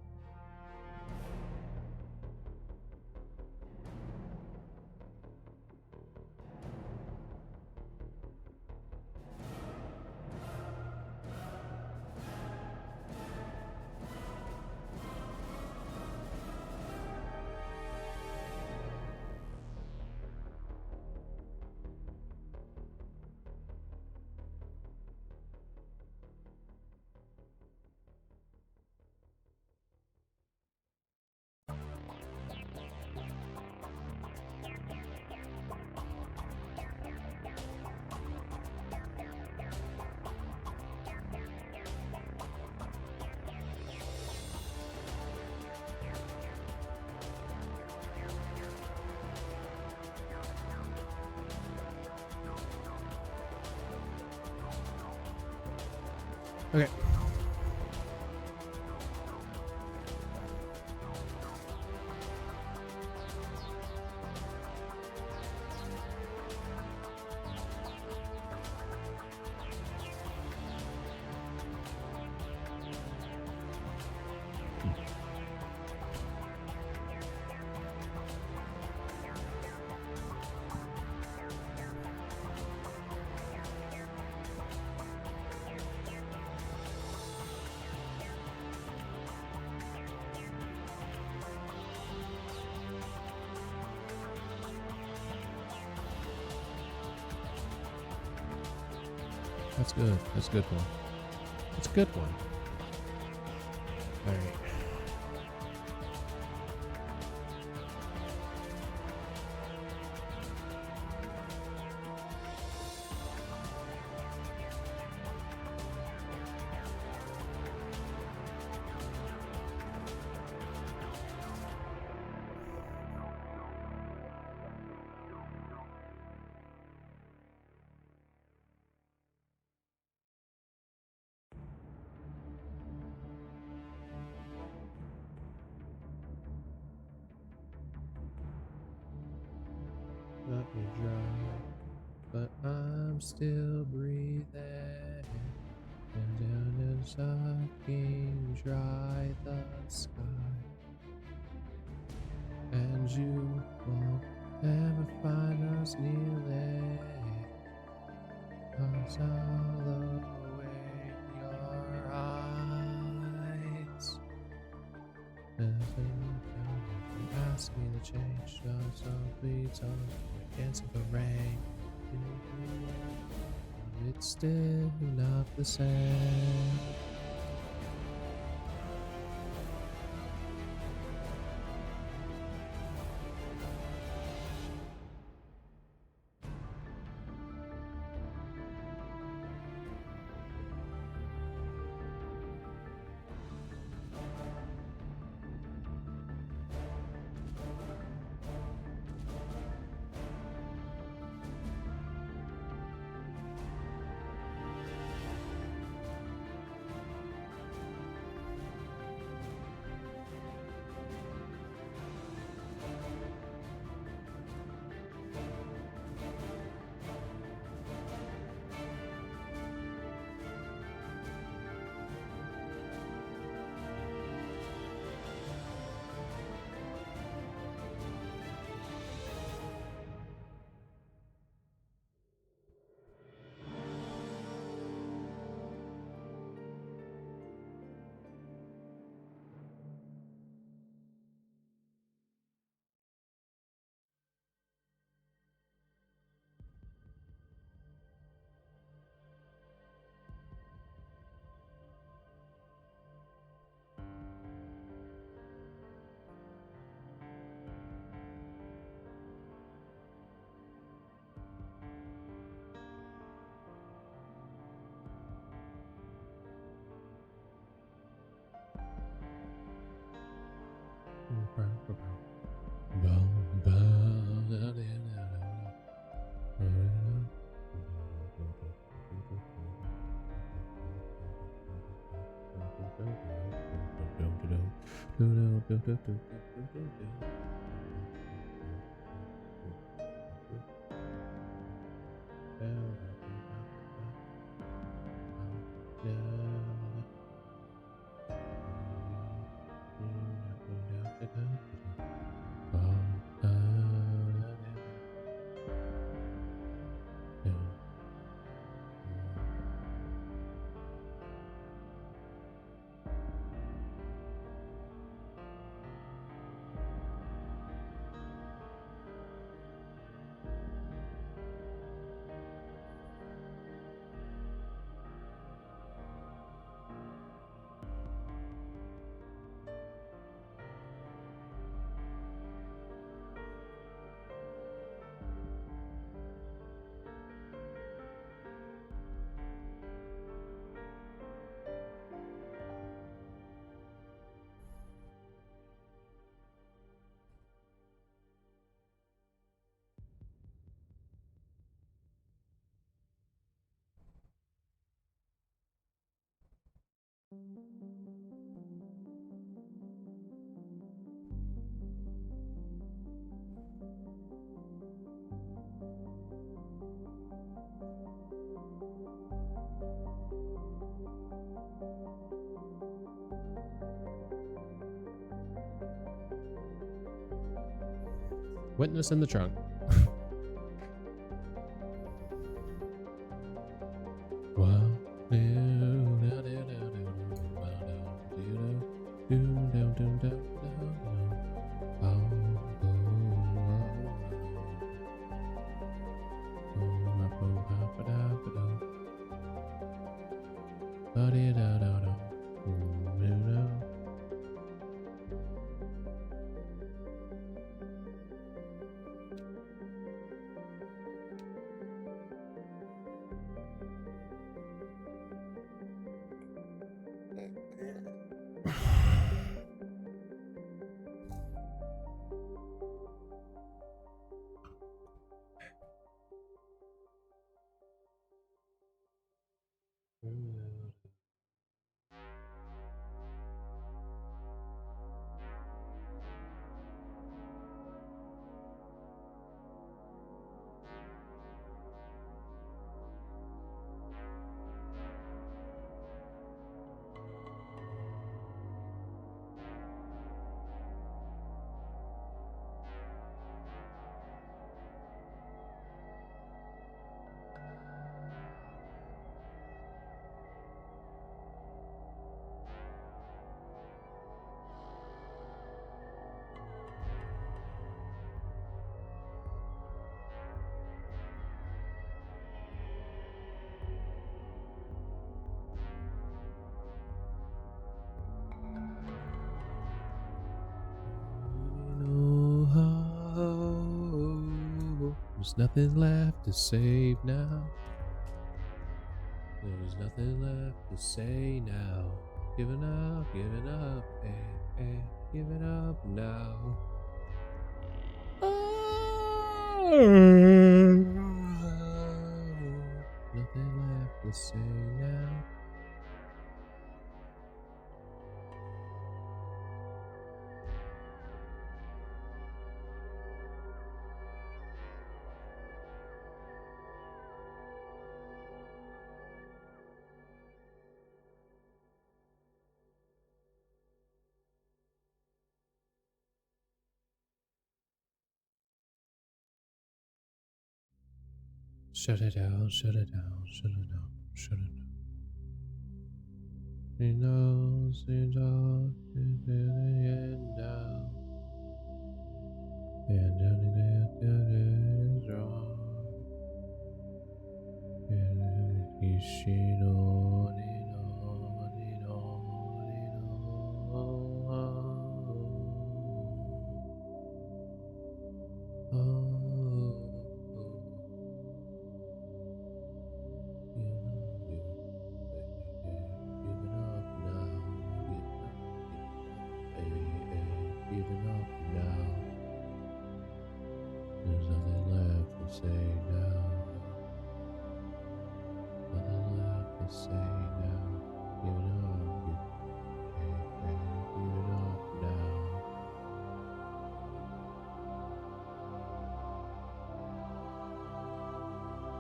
Okay. That's good. That's a good one. That's a good one. All right. Let me dry, but I'm still breathing. And down and sucking dry the sky. And you won't ever find us kneeling. 'Cause I'll await your eyes. And you ask me to change, so please don't cancel the rain. It's still not the same. Witness in the trunk. There's nothing left to save now. There's nothing left to say now. Giving up, giving up now. Nothing left to say now. Shut it down, shut it down, shut it down, shut it down. He knows the dark is at the end now. And everything is wrong. And he's seen on and on and on and on. Giving up now. There's nothing left to say now. Nothing left to say now. Giving up, giving up now.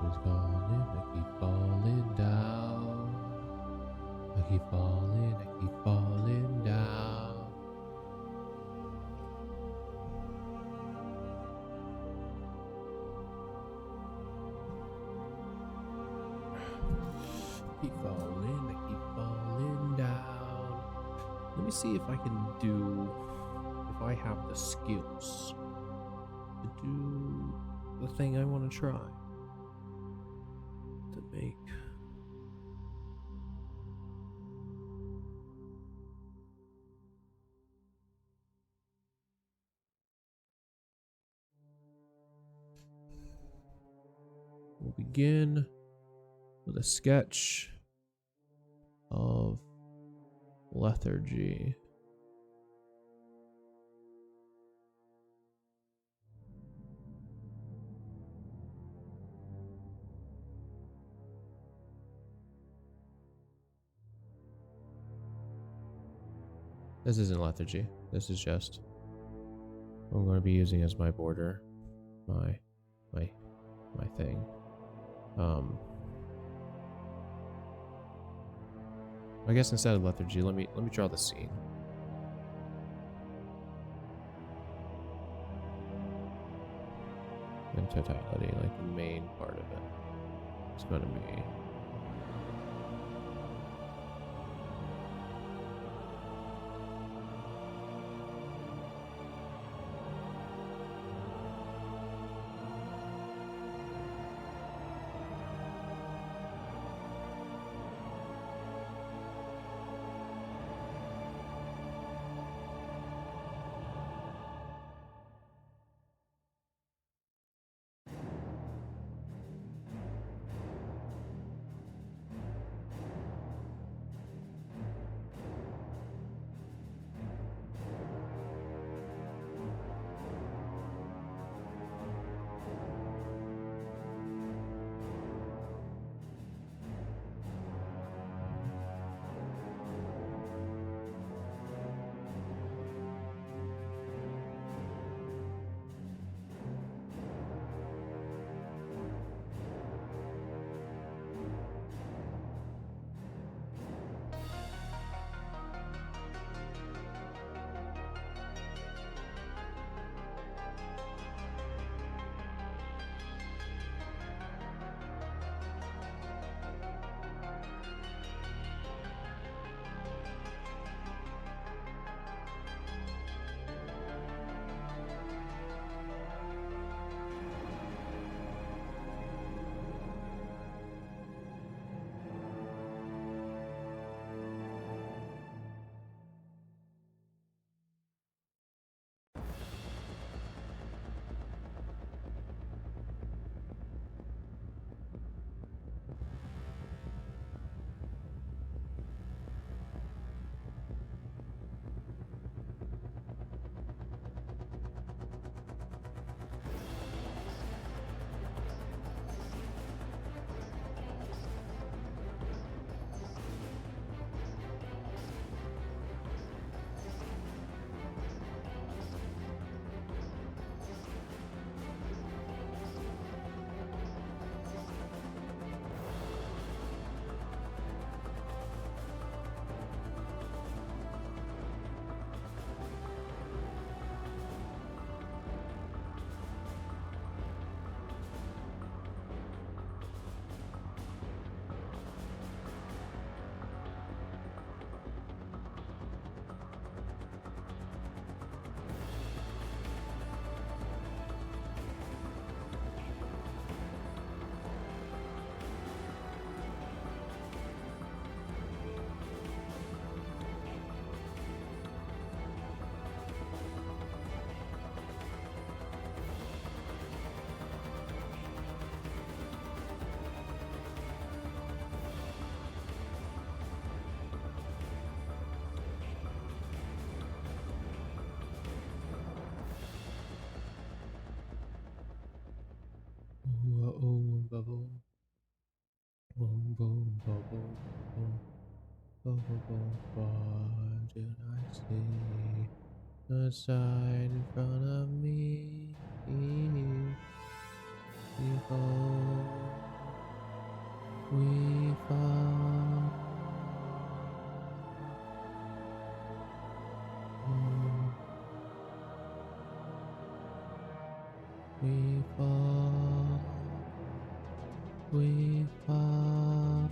It's falling, I keep falling down. I keep falling down. I keep falling down. Let me see if I can do, if I have the skills to do the thing I want to try to make. We'll begin with a sketch of lethargy. This isn't lethargy. This is just what I'm going to be using as my border, my thing. I guess instead of lethargy, let me draw the scene. In totality, like the main part of it. It's going to be side in front of me. We fall. We fall. We fall. We fall.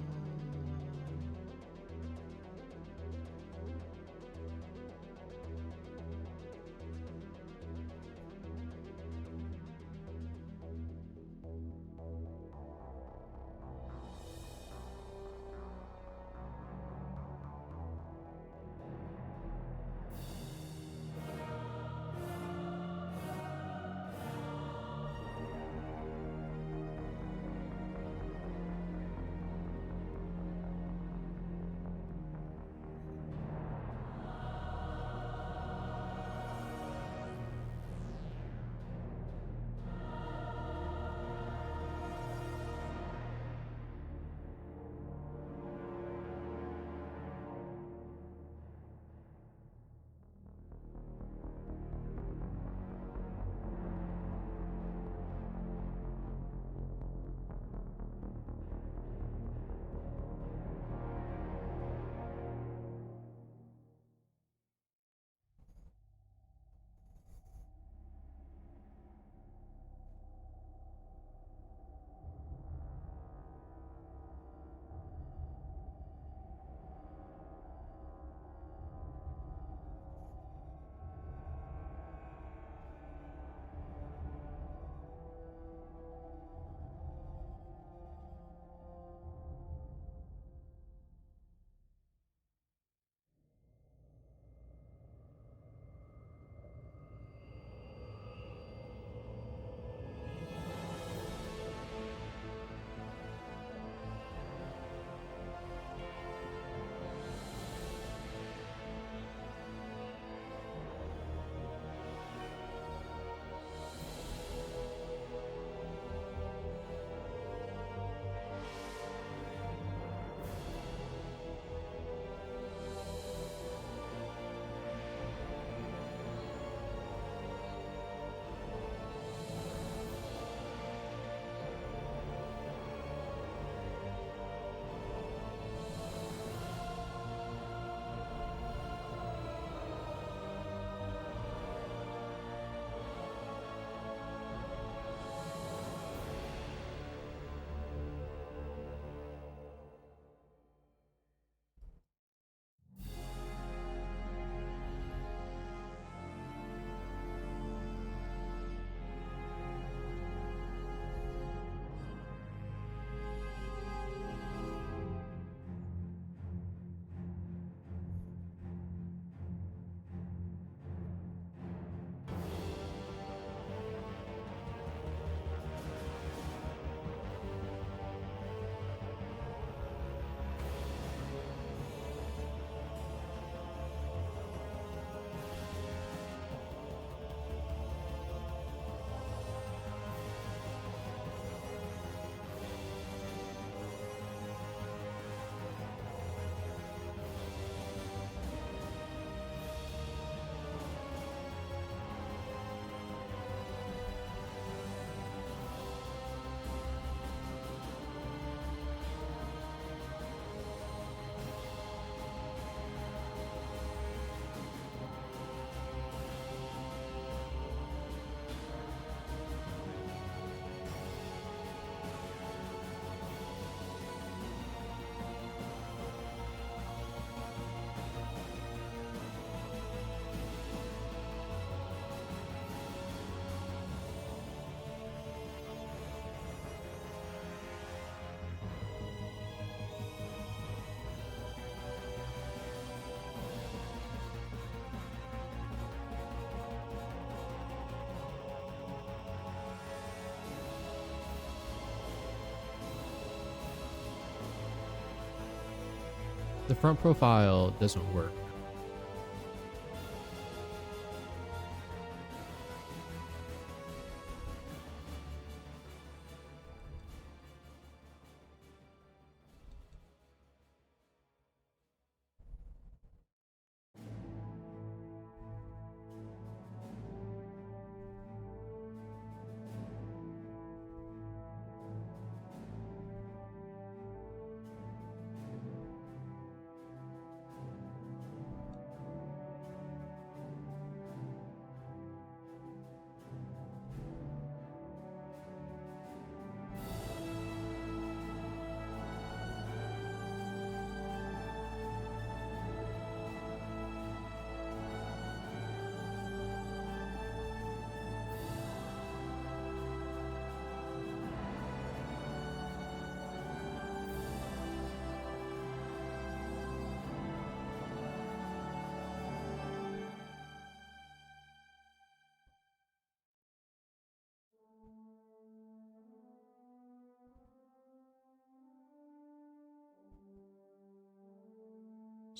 The front profile doesn't work.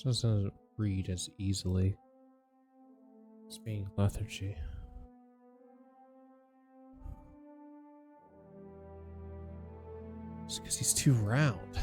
This doesn't read as easily as being lethargy. It's because he's too round.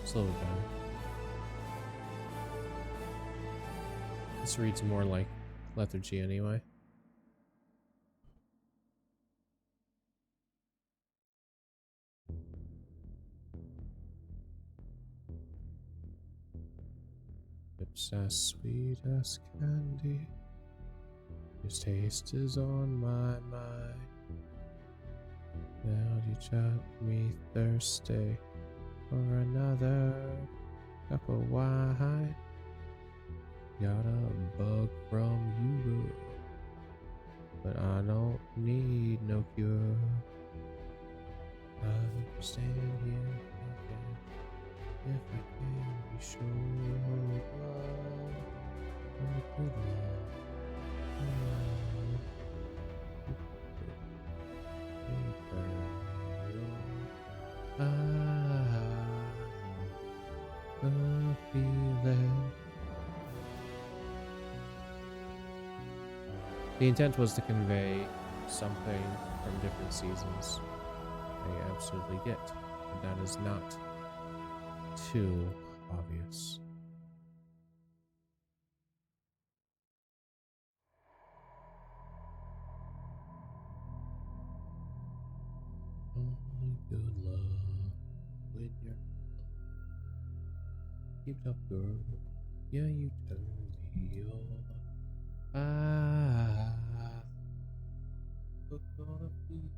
Slow it down. This reads more like lethargy anyway. It's as sweet as candy. His taste is on my mind. Now you got me thirsty for another cup of wine. Got a bug from you, but I don't need no cure. I'm staying here again. If I can be sure of love, of good The intent was to convey something from different seasons. I absolutely get, but that is not too obvious. Only good love when you're keep up, girl. Yeah, you turn me on. Hooked on a feet.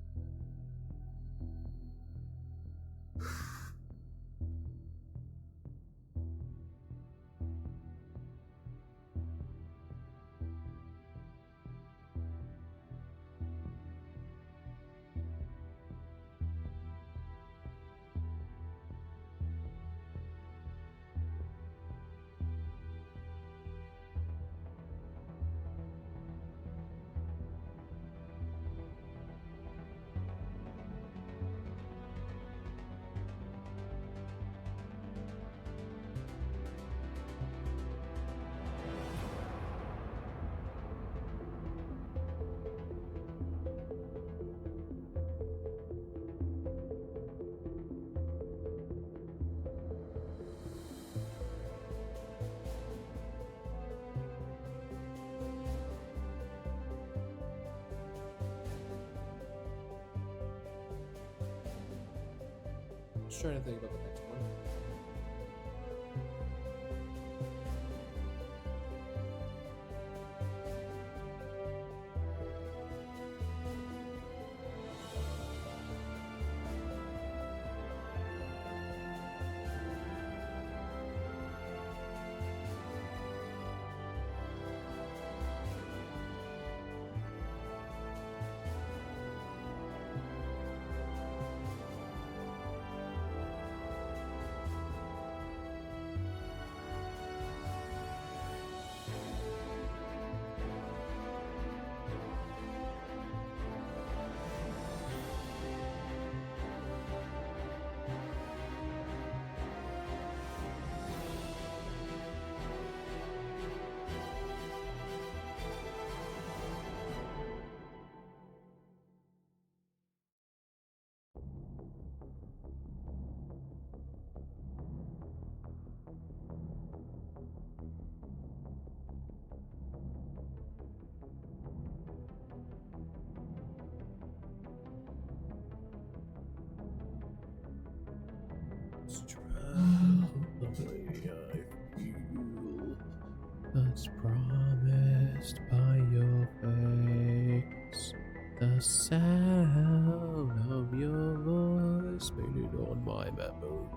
Just trying to think about the next one. sound of your voice made it on my memory.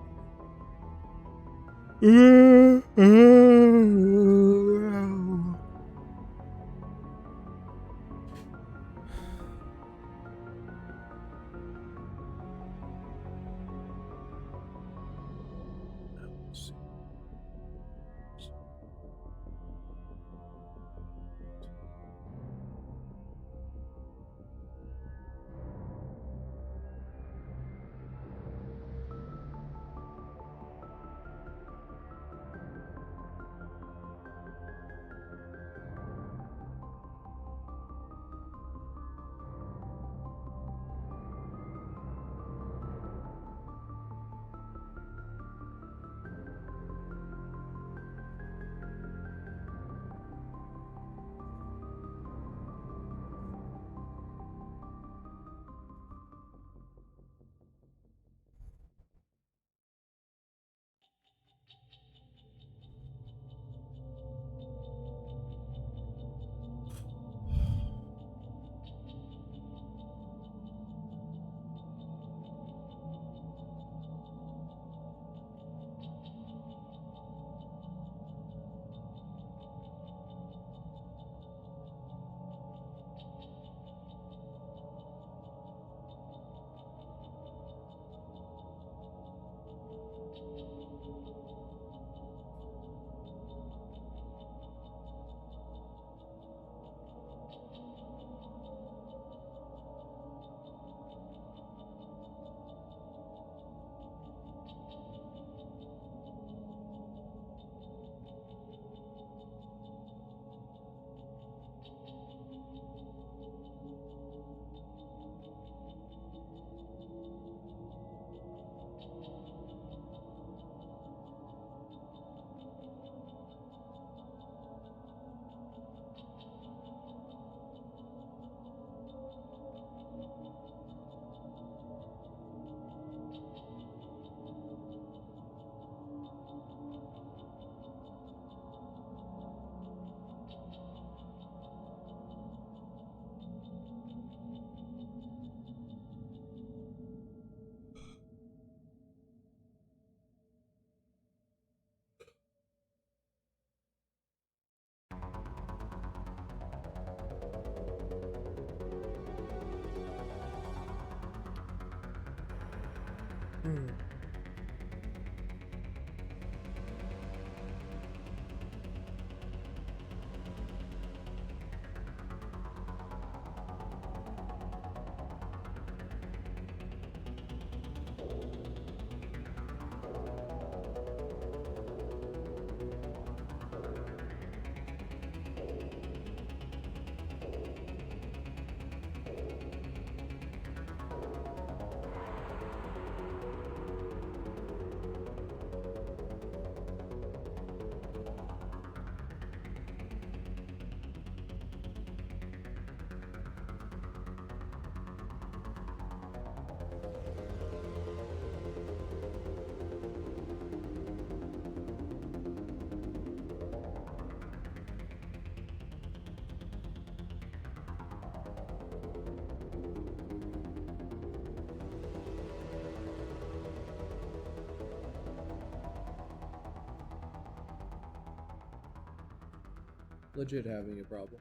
Legit having a problem.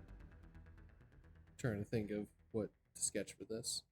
Trying to think of what to sketch for this.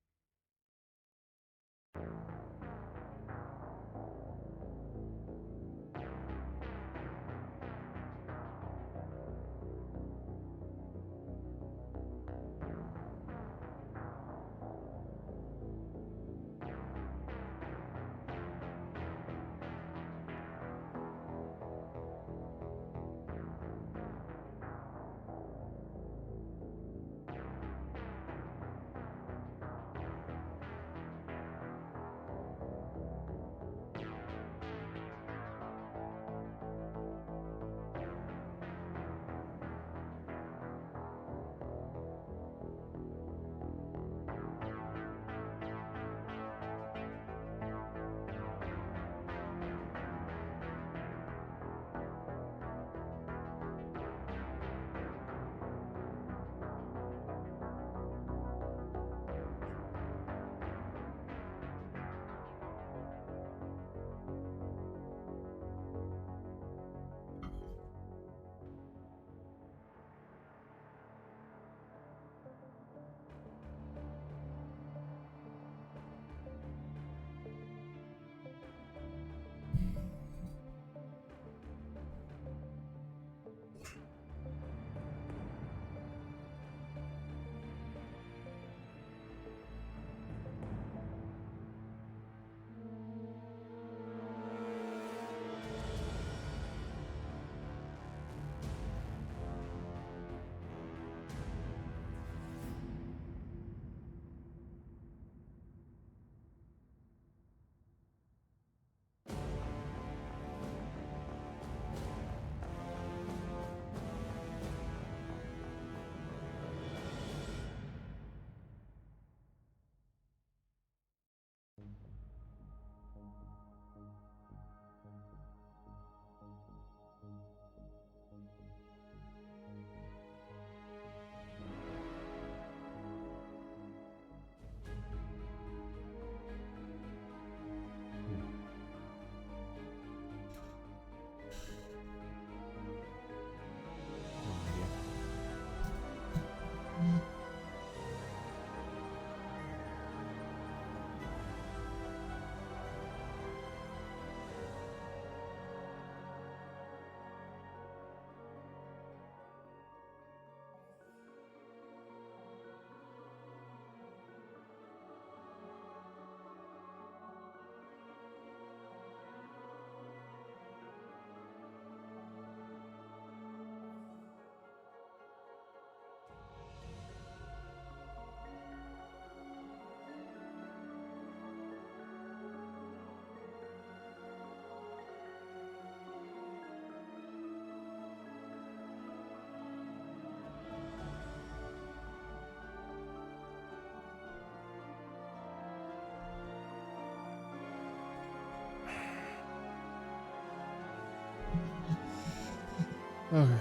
Okay.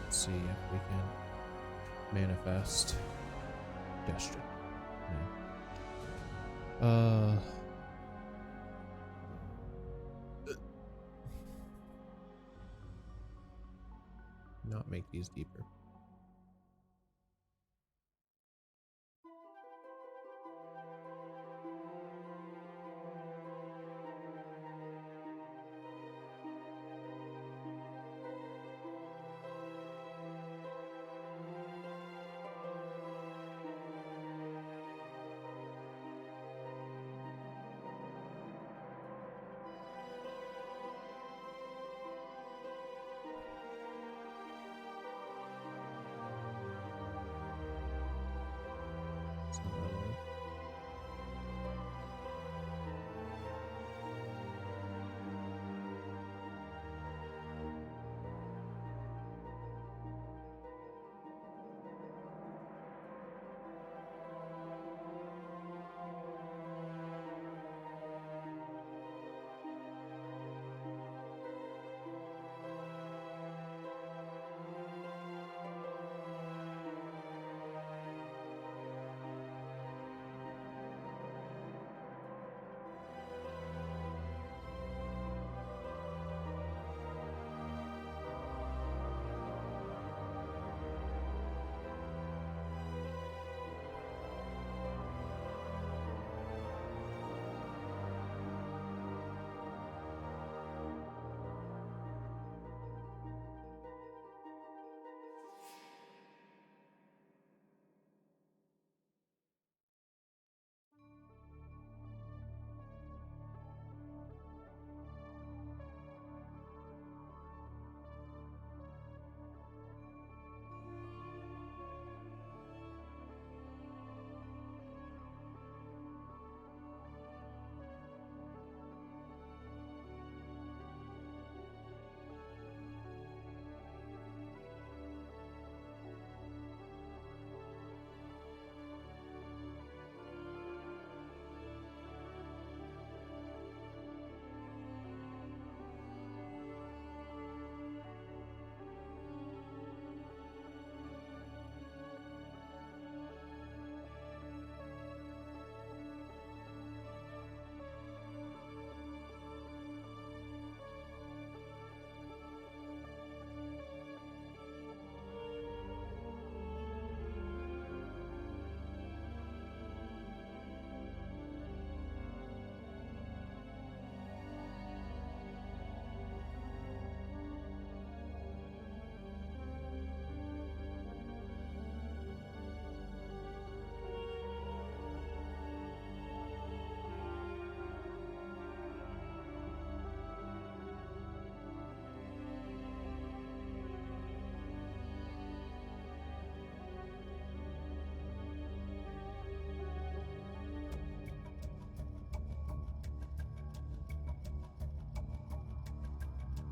Let's see if we can manifest gesture. No. Not make these deeper.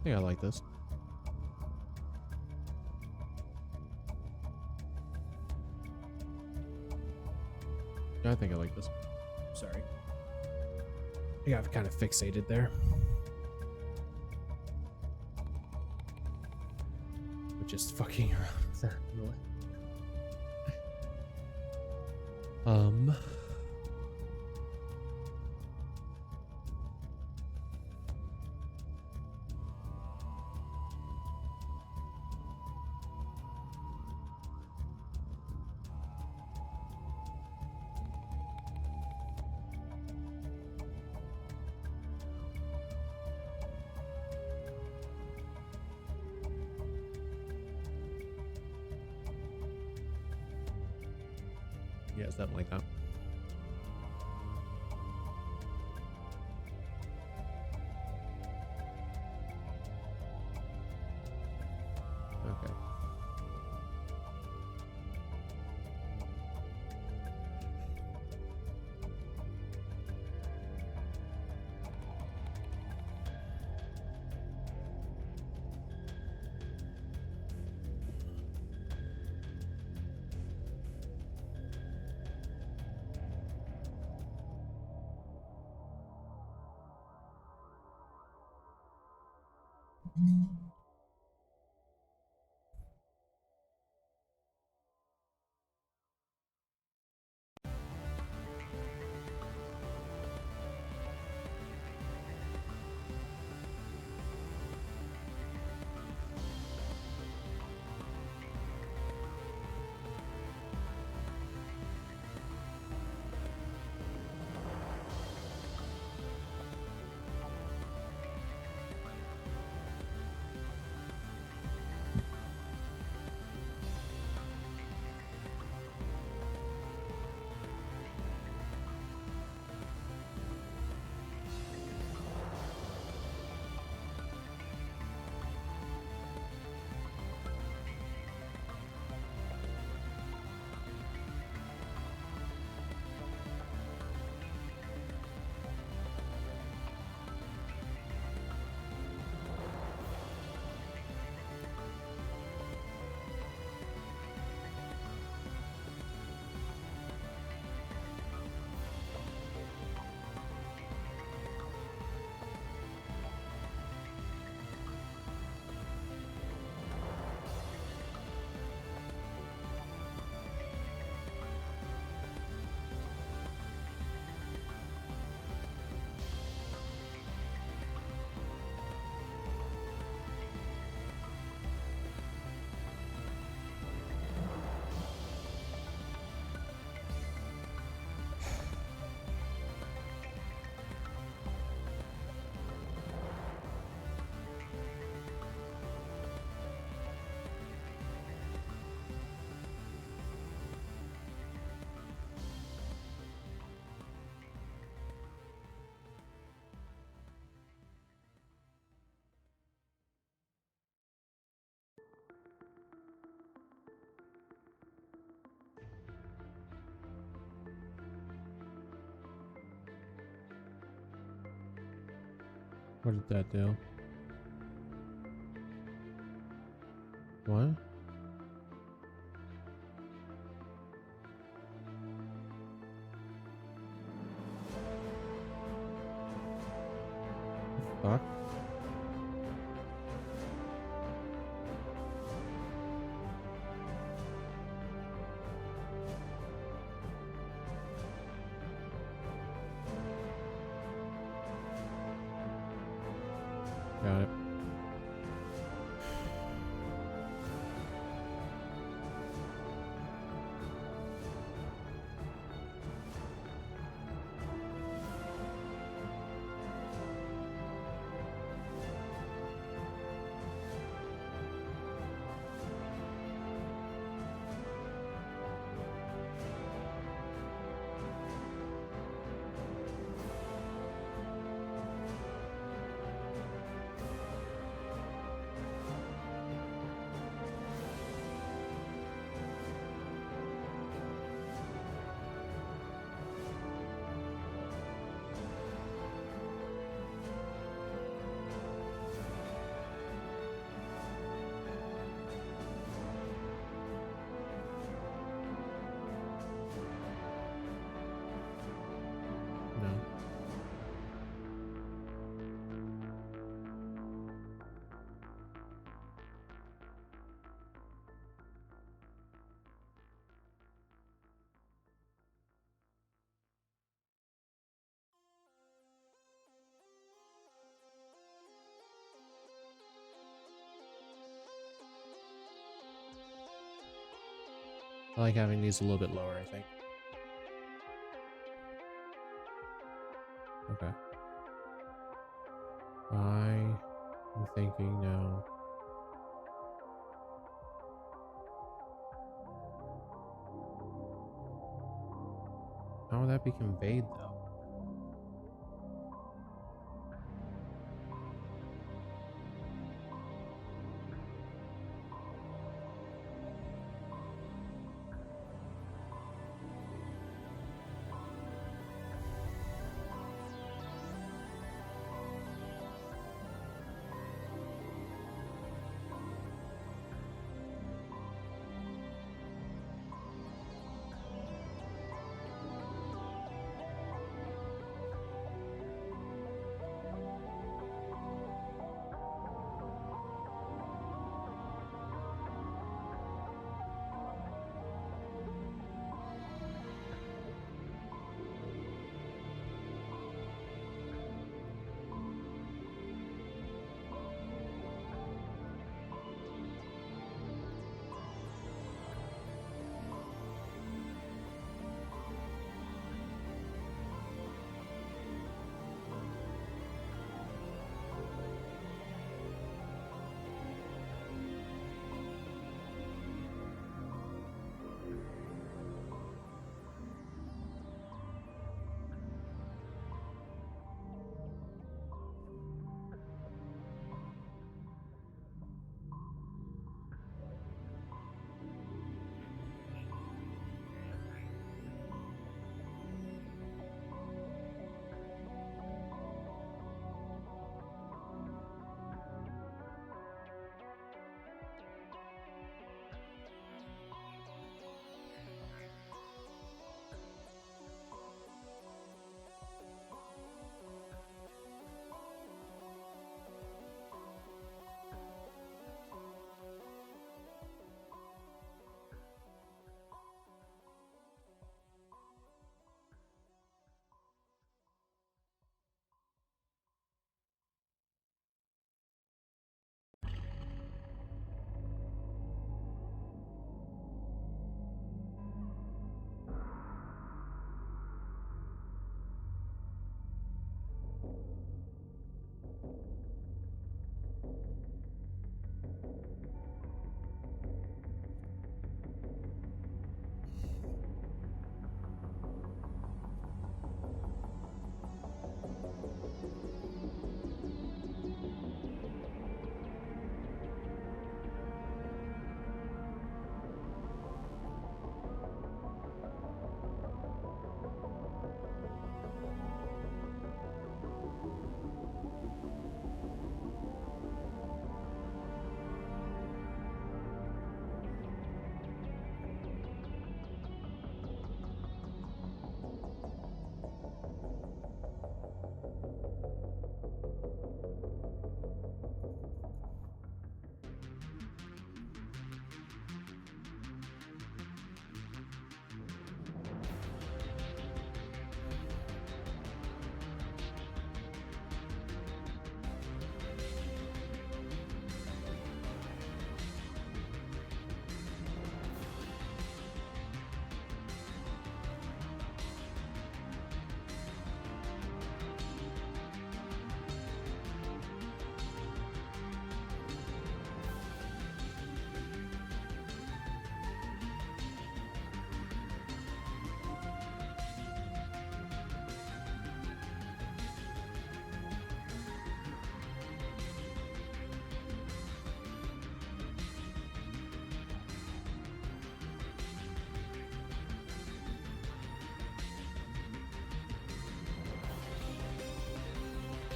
I think I like this. Yeah, I think I like this. Sorry. I got kind of fixated there. But just fucking around with that noise. Yeah, something like that. Okay. What did that do? What? Fuck. Got it. No. I like having these a little bit lower, I think. Okay. I am thinking now. How will that be conveyed though?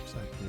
Exactly.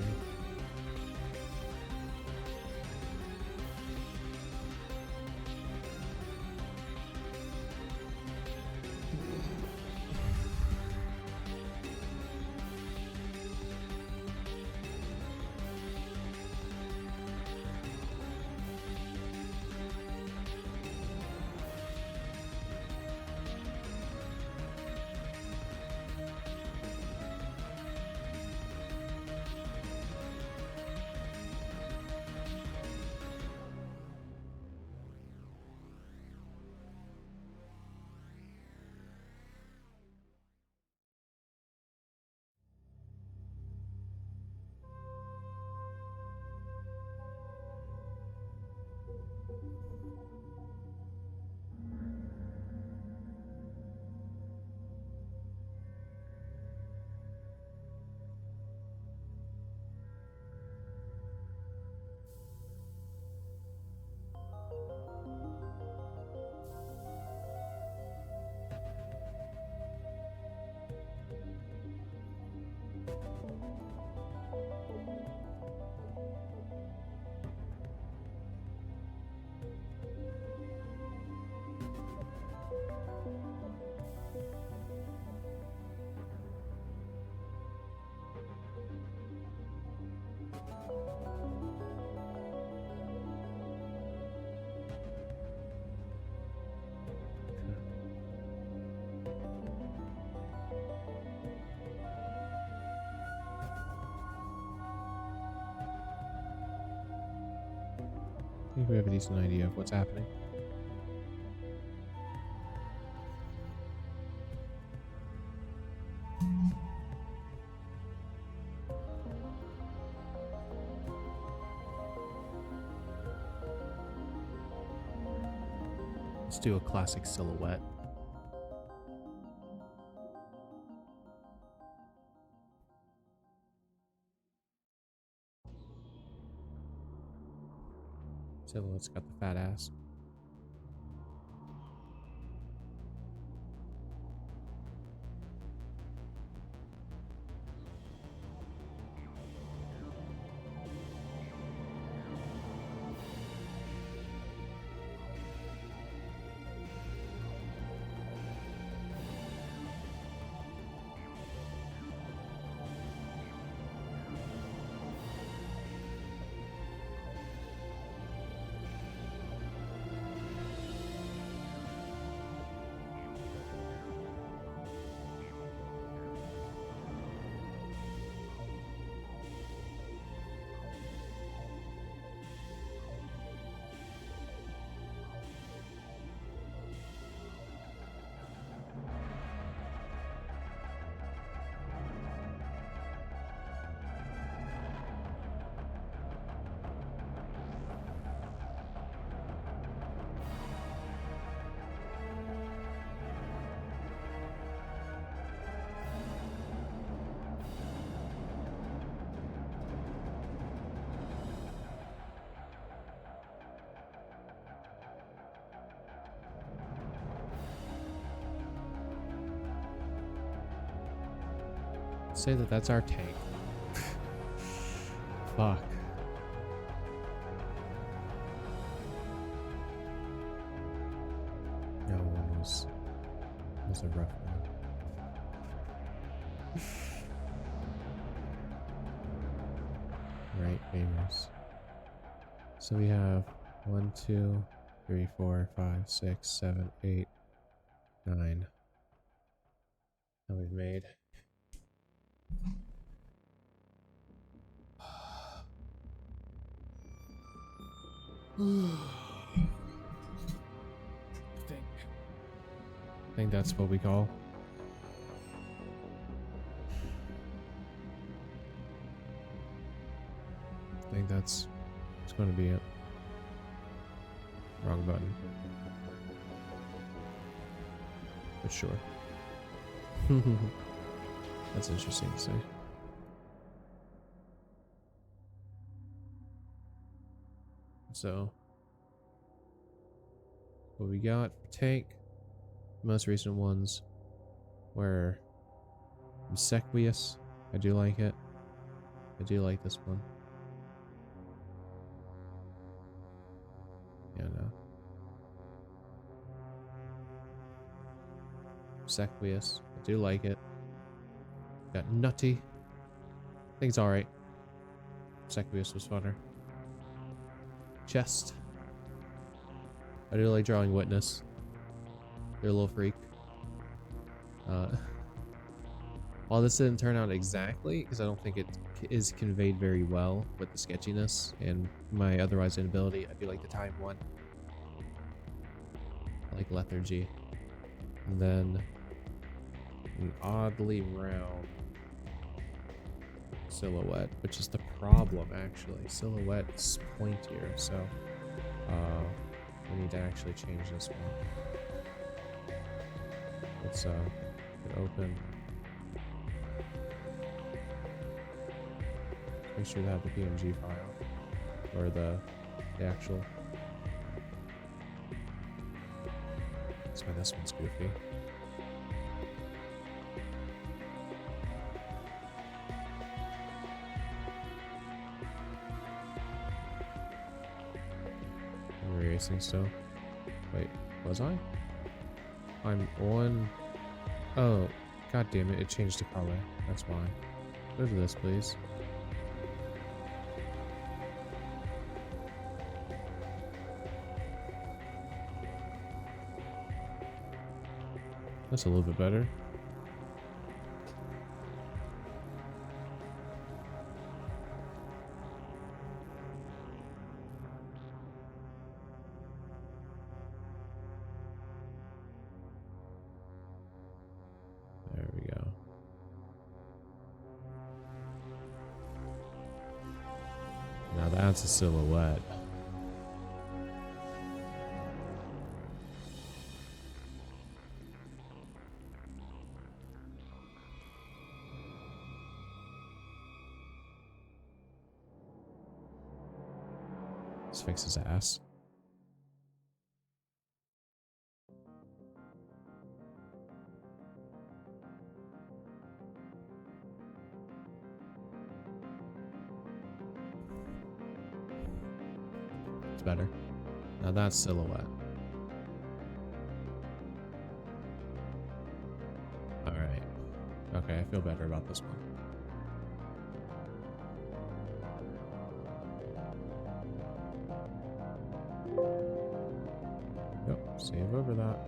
I think we have a decent idea of what's happening. Let's do a classic silhouette. Silhouette's got the fat ass. Say that that's our tank. Fuck. No one was a rough one. Right, gamers. So we have 1, 2, 3, 4, 5, 6, 7, 8, 9. That we've made. I think that's what we call. I think that's going to be it. Wrong button. But sure. That's interesting to say. So, what we got for tank, the most recent ones were Obsequious. I do like it. I do like this one. Yeah, no. Sequious. I do like it. Got Nutty. I think it's alright. Sequious was funner. Chest. I do like drawing Witness. You're a little freak. While this didn't turn out exactly, because I don't think it is conveyed very well with the sketchiness and my otherwise inability, I do like the time one. I like Lethargy. And then an oddly round silhouette, which is the problem actually. Silhouette is pointier, so we need to actually change this one. Let's get open. Make sure to have the PNG file or the actual. That's why this one's goofy. I'm erasing still. Wait, was I? I'm on. Oh, god damn it! It changed the color. That's why. Go to this, please. That's a little bit better. There we go. Now that's a silhouette. Let's fix his ass. It's better. Now that's silhouette. Alright. Okay, I feel better about this one. Yep, save over that.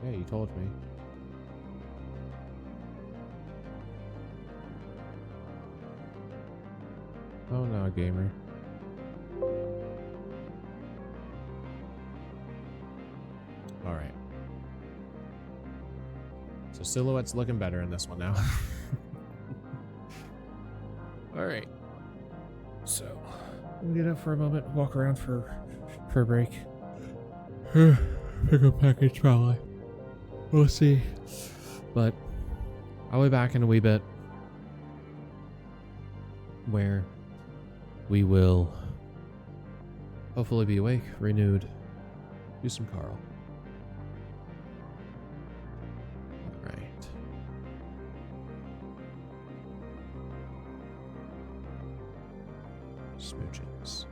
Yeah, you told me. Oh no, gamer. Alright. So silhouette's looking better in this one now. Alright. So we'll get up for a moment, walk around for a break. Pick up package probably. We'll see. But I'll be back in a wee bit where we will hopefully be awake, renewed, do some Carl. Alright. Smooches.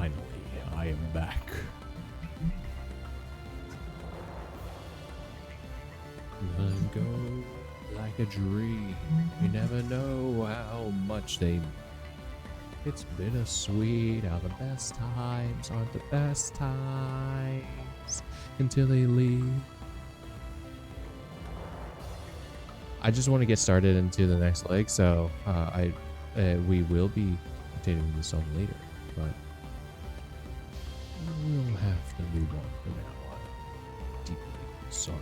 Finally, I am back. Let go like a dream. You never know how much they. It's bittersweet how the best times aren't the best times until they leave. I just want to get started into the next leg, so we will be continuing this on later, but we'll have to move on for now. I'm deeply sorry.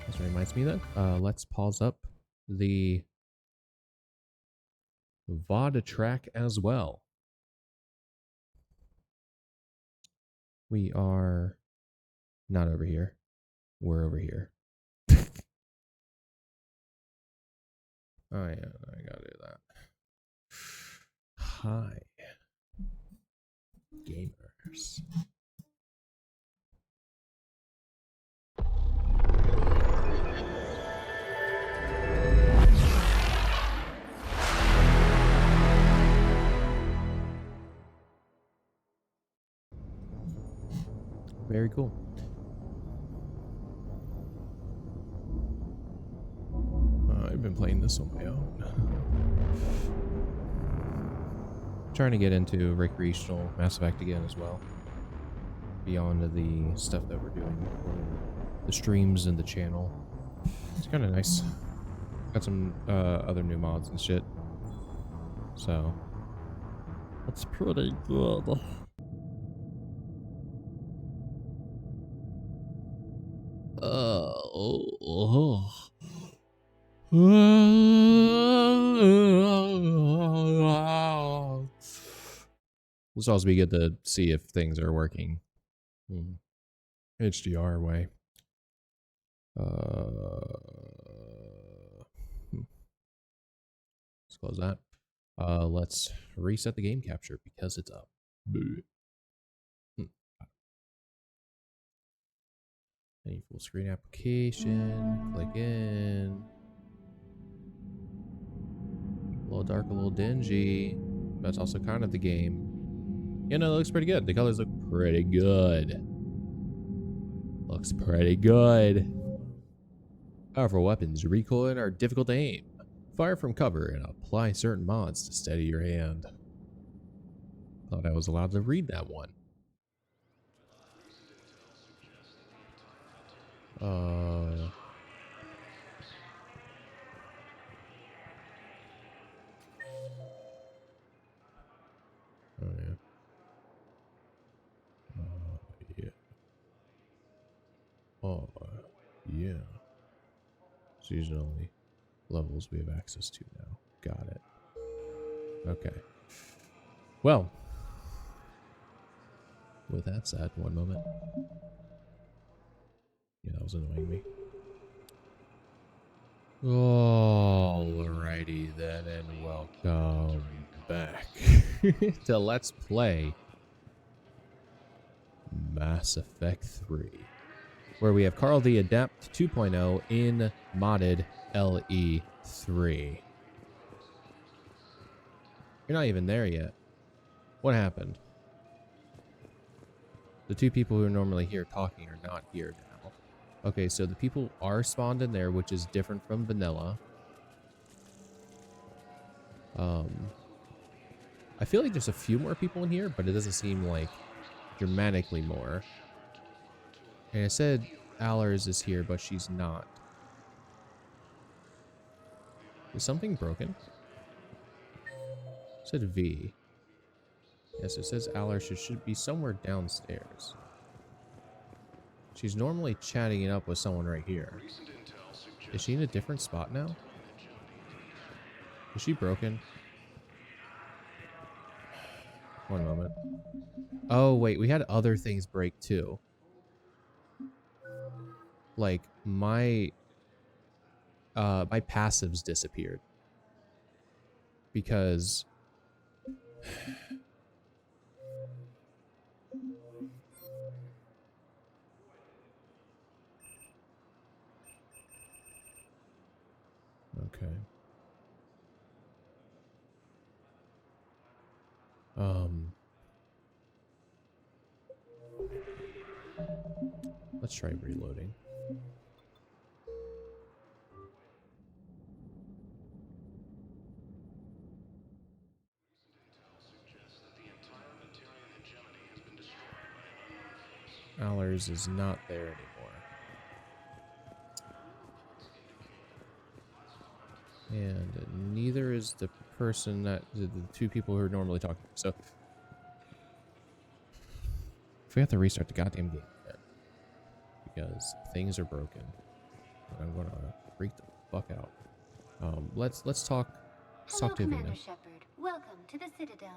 This reminds me then, let's pause up the VOD track as well. We are not over here. We're over here. Oh yeah, I gotta do that. Hi, gamers. Very cool. I've been playing this on my own. Trying to get into recreational Mass Effect again as well. Beyond the stuff that we're doing for the streams and the channel. It's kind of nice. Got some other new mods and shit. So that's pretty good. This will also be good to see if things are working. HDR way. Let's close that. Let's reset the game capture because it's up. Any full screen application. Click in. A little dark, a little dingy. That's also kind of the game. You know, it looks pretty good. The colors look pretty good. Looks pretty good. Powerful weapons, recoil, and are difficult to aim. Fire from cover and apply certain mods to steady your hand. Thought I was allowed to read that one. Oh yeah. Yeah. Oh yeah. Seasonally levels we have access to now. Got it. Okay. Well, with that said, one moment. Yeah, that was annoying me. Alrighty then, and welcome back to Let's Play Mass Effect 3, where we have Carl the Adept 2.0 in Modded LE3. You're not even there yet. What happened? The two people who are normally here talking are not here now. Okay, so the people are spawned in there, which is different from vanilla. I feel like there's a few more people in here, but it doesn't seem like dramatically more. And I said Allers is here, but she's not. Is something broken? It said V. Yes, it says Allers should be somewhere downstairs. She's normally chatting it up with someone right here. Is she in a different spot now? Is she broken? One moment. Oh, wait, we had other things break too. Like, my passives disappeared. Because... Okay. Let's try reloading. Allers is not there anymore. And neither is the person that the two people who are normally talking. So if we have to restart the goddamn game again because things are broken, I'm gonna freak the fuck out. Let's talk. Hello, Talk to Commander Venus. Shepard. Welcome to the Citadel.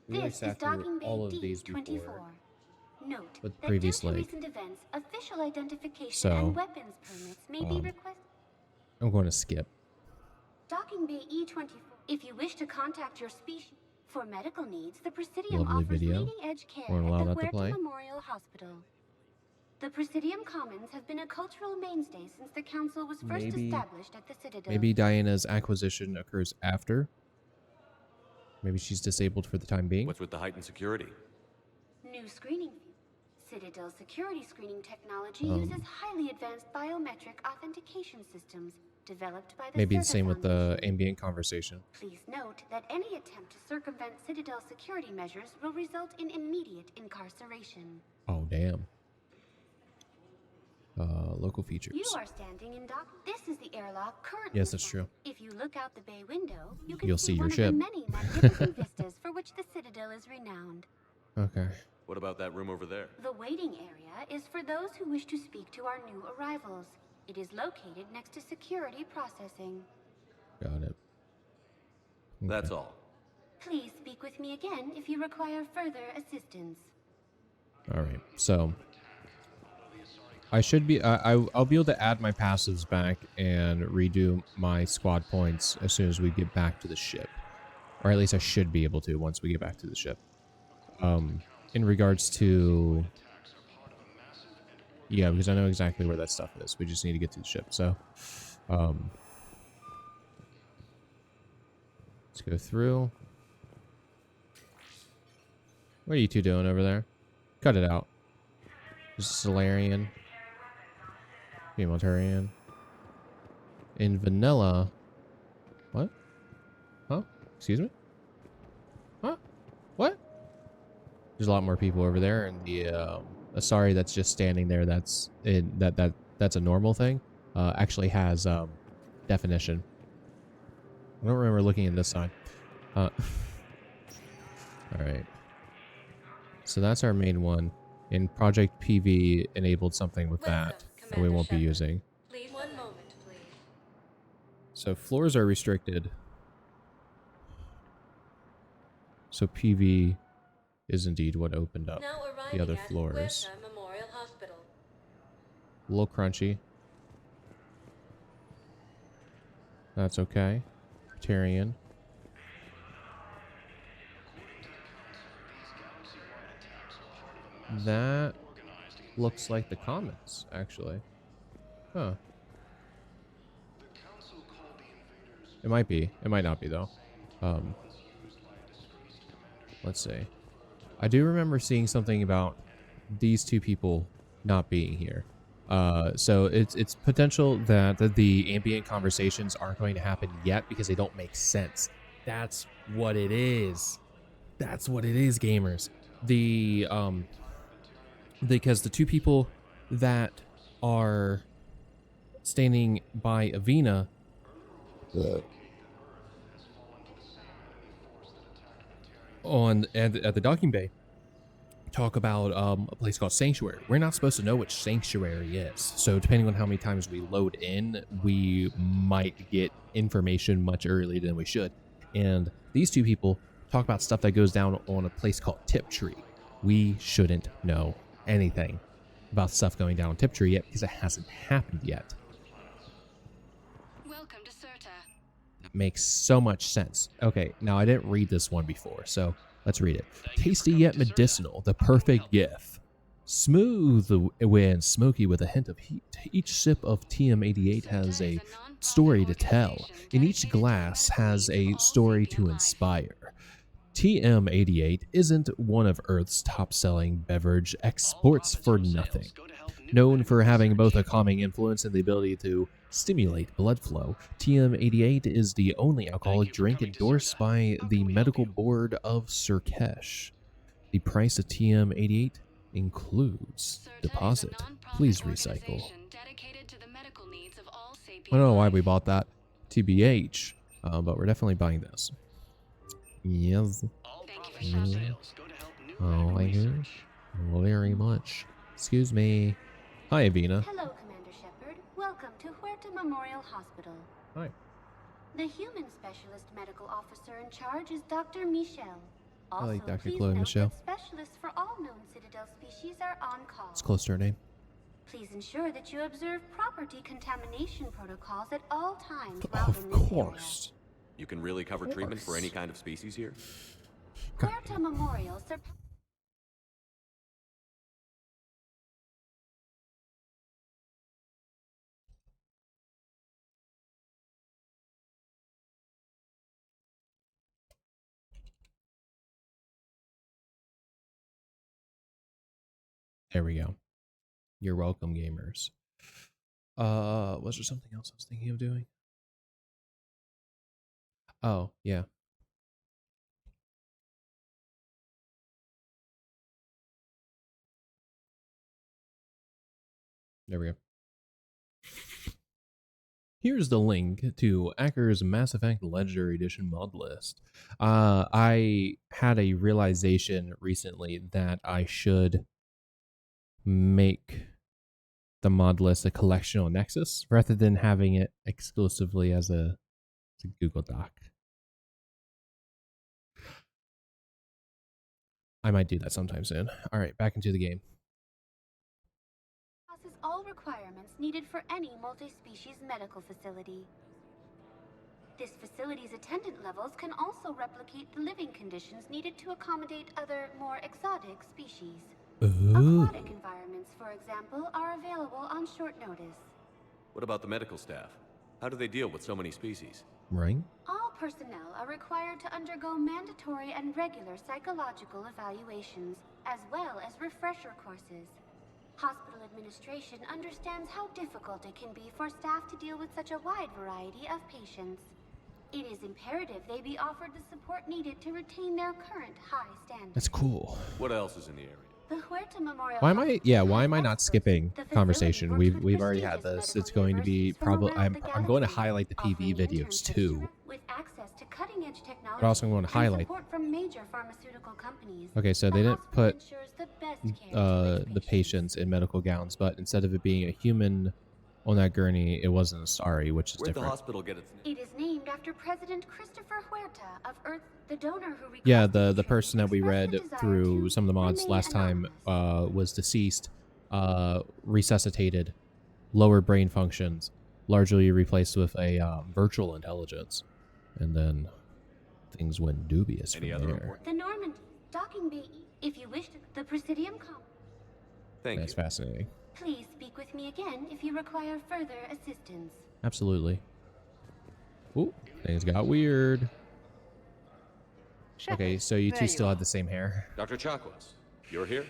We already This sat is through Docking Bay all of these before. D24. Note with that previous due to leg. recent events, official identification So, and weapons permits may be requested. I'm going to skip. Docking Bay E24. If you wish to contact your species for medical needs, the Presidium Lovely offers video. leading-edge care Won't allow at the that to play. Huerta Memorial Hospital. The Presidium Commons have been a cultural mainstay since the Council was first established at the Citadel. Maybe Diana's acquisition occurs after. Maybe she's disabled for the time being. What's with the heightened security? New screening. Citadel security screening technology uses highly advanced biometric authentication systems developed by the Maybe the Certa same with the Foundation. ambient conversation. Please note that any attempt to circumvent Citadel security measures will result in immediate incarceration. Oh, damn. Local features. You are standing in dock. This is the airlock currently. Yes, that's true. If you look out the bay window, you can You'll see see your one ship. of the many magnificent vistas for which the Citadel is renowned. Okay. What about that room over there? The waiting area is for those who wish to speak to our new arrivals. It is located next to security processing. Got it. That's all. Please speak with me again if you require further assistance. All right. So I should be. I'll be able to add my passives back and redo my squad points as soon as we get back to the ship, or at least I should be able to once we get back to the ship. In regards to, yeah, because I know exactly where that stuff is. We just need to get to the ship. So, let's go through. What are you two doing over there? Cut it out. Solarian. Female Turian. In vanilla. What? Huh? Excuse me? Huh? What? There's a lot more people over there, and the Asari that's just standing there. That's a normal thing. Actually has definition. I don't remember looking at this side. All right. So that's our main one. And Project PV enabled something with that we won't be using. Please, 1 moment, please. So floors are restricted. So PV is indeed what opened up Now the other arriving at floors. Huerta Memorial Hospital. A little crunchy. That's okay. Criterion. That looks like the comments, actually. Huh. It might be. It might not be, though. Let's see. I do remember seeing something about these two people not being here. So it's potential that the ambient conversations aren't going to happen yet because they don't make sense. That's what it is. That's what it is, gamers. Because the two people that are standing by Avina at the docking bay talk about a place called Sanctuary. We're not supposed to know which Sanctuary is. So depending on how many times we load in, we might get information much earlier than we should. And these two people talk about stuff that goes down on a place called Tiptree. We shouldn't know anything about stuff going down on Tiptree yet because it hasn't happened yet. Welcome to Huerta. Makes so much sense. Okay, now I didn't read this one before, so let's read it. Tasty yet medicinal, the perfect gift. Smooth and smoky with a hint of heat. Each sip of TM88 has a story to tell, and each glass has a story to inspire. TM88 isn't one of Earth's top-selling beverage exports for nothing. Known for having both a calming influence and the ability to stimulate blood flow, TM88 is the only alcoholic drink endorsed by the Medical Board of Surkesh. The price of TM88 includes deposit. Please recycle. I don't know why we bought that, TBH, but we're definitely buying this. Yes. Oh, thank you very much. Excuse me. Hi, Avina. Hello, Commander Shepard. Welcome to Huerta Memorial Hospital. Hi. The human specialist medical officer in charge is Dr. Michel. I Also, like Dr. please Chloe note Michel. that specialists for all known Citadel species are on call. It's close to her name. Please ensure that you observe proper decontamination protocols at all times while Of in this course. You can really cover treatment for any kind of species here? area. Huerta Memorial There we go. You're welcome, gamers. Was there something else I was thinking of doing? Oh, yeah. There we go. Here's the link to aqEr's Mass Effect Legendary Edition mod list. I had a realization recently that I should make the mod list a collection on Nexus rather than having it exclusively as a Google Doc. I might do that sometime soon. All right, back into the game. passes all requirements needed for any multi-species medical facility. This facility's attendant levels can also replicate the living conditions needed to accommodate other, more exotic species. Ooh. Aquatic environments, for example, are available on short notice. What about the medical staff? How do they deal with so many species? Right? All personnel are required to undergo mandatory and regular psychological evaluations, as well as refresher courses. Hospital administration understands how difficult it can be for staff to deal with such a wide variety of patients. It is imperative they be offered the support needed to retain their current high standards. That's cool. What else is in the area? The Huerta Memorial Why am I? Hospital Yeah. Why am I has not experts. skipping The facility conversation? works with We've already had prestigious this. It's medical going to be universities from probably. around the I'm going to galaxy, highlight the PV offering videos internships too. with access to cutting-edge technology But also I'm going to and highlight. support from major pharmaceutical companies. Okay, so The they didn't hospital put ensures the best care to its the patients in medical gowns, but instead of it being a human on that gurney, it was an Asari, which is Where'd the different. hospital get its name? It is named after President Christopher Huerta of Earth, the donor who Yeah, requested the treatment person that we expressed read the desire through to some of the mods remain last time anonymous. was deceased, resuscitated, lower brain functions, largely replaced with a virtual intelligence, and then things went dubious Any from other there. important? The Normandy, docking bay, if you wish to, the Presidium Thank That's you. fascinating. Please speak with me again if you require further assistance. Absolutely. Ooh, things got weird. Okay, so you there two you still are. have the same hair. Dr. Chakwas, you're here?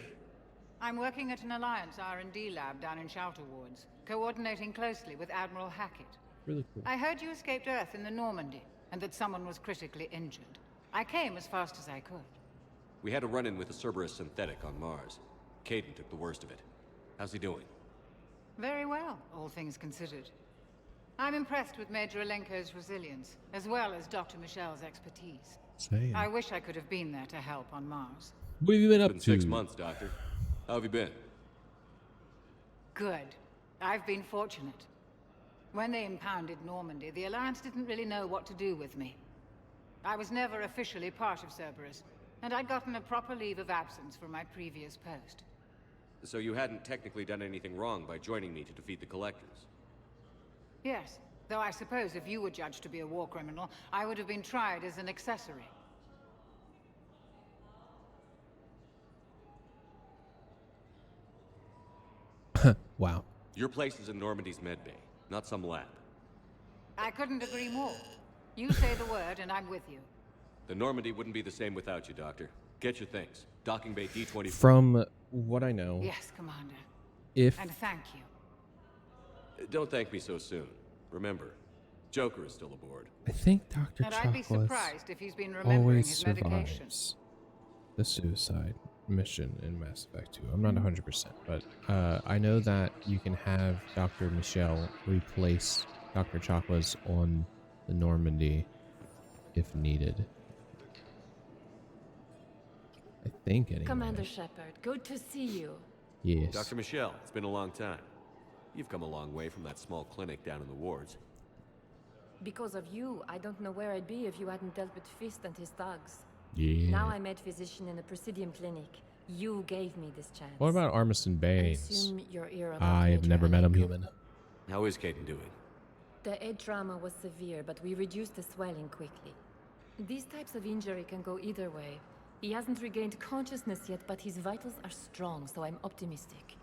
I'm working at an Alliance R&D lab down in Shelter Wards, coordinating closely with Admiral Hackett. Really cool. I heard you escaped Earth in the Normandy, and that someone was critically injured. I came as fast as I could. We had a run-in with a Cerberus synthetic on Mars. Caden took the worst of it. How's he doing? Very well, all things considered. I'm impressed with Major Alenko's resilience, as well as Dr. Michel's expertise. Same. I wish I could have been there to help on Mars. What have you been It's up been to? 6 months, Doctor. How have you been? Good. I've been fortunate. When they impounded Normandy, the Alliance didn't really know what to do with me. I was never officially part of Cerberus, and I'd gotten a proper leave of absence from my previous post. So you hadn't technically done anything wrong by joining me to defeat the Collectors? Yes, though I suppose if you were judged to be a war criminal, I would have been tried as an accessory. Wow. Your place is in Normandy's medbay, not some lab. I couldn't agree more. You say the word and I'm with you. The Normandy wouldn't be the same without you, Doctor. Get your things. Docking Bay D24. From what I know, Yes, Commander. if And thank you. Don't thank me so soon. Remember, Joker is still aboard. I think Dr. And I'd be Chocolates surprised if he's been remembering always his medication. survives the suicide mission in Mass Effect 2. I'm not 100%, but I know that you can have Dr. Michelle replace Dr. Chocolates on the Normandy if needed. I think anyway. Commander Shepard, good to see you. Yes. Dr. Michelle, it's been a long time. You've come a long way from that small clinic down in the wards. Because of you, I don't know where I'd be if you hadn't dealt with Fist and his thugs. Yeah. Now I'm head physician in the Presidium Clinic. You gave me this chance. What about Armiston I Baines? assume you're here about I have Major never met him Hackett. human. How is Caden doing? The head trauma was severe, but we reduced the swelling quickly. These types of injury can go either way. He hasn't regained consciousness yet, but his vitals are strong, so I'm optimistic.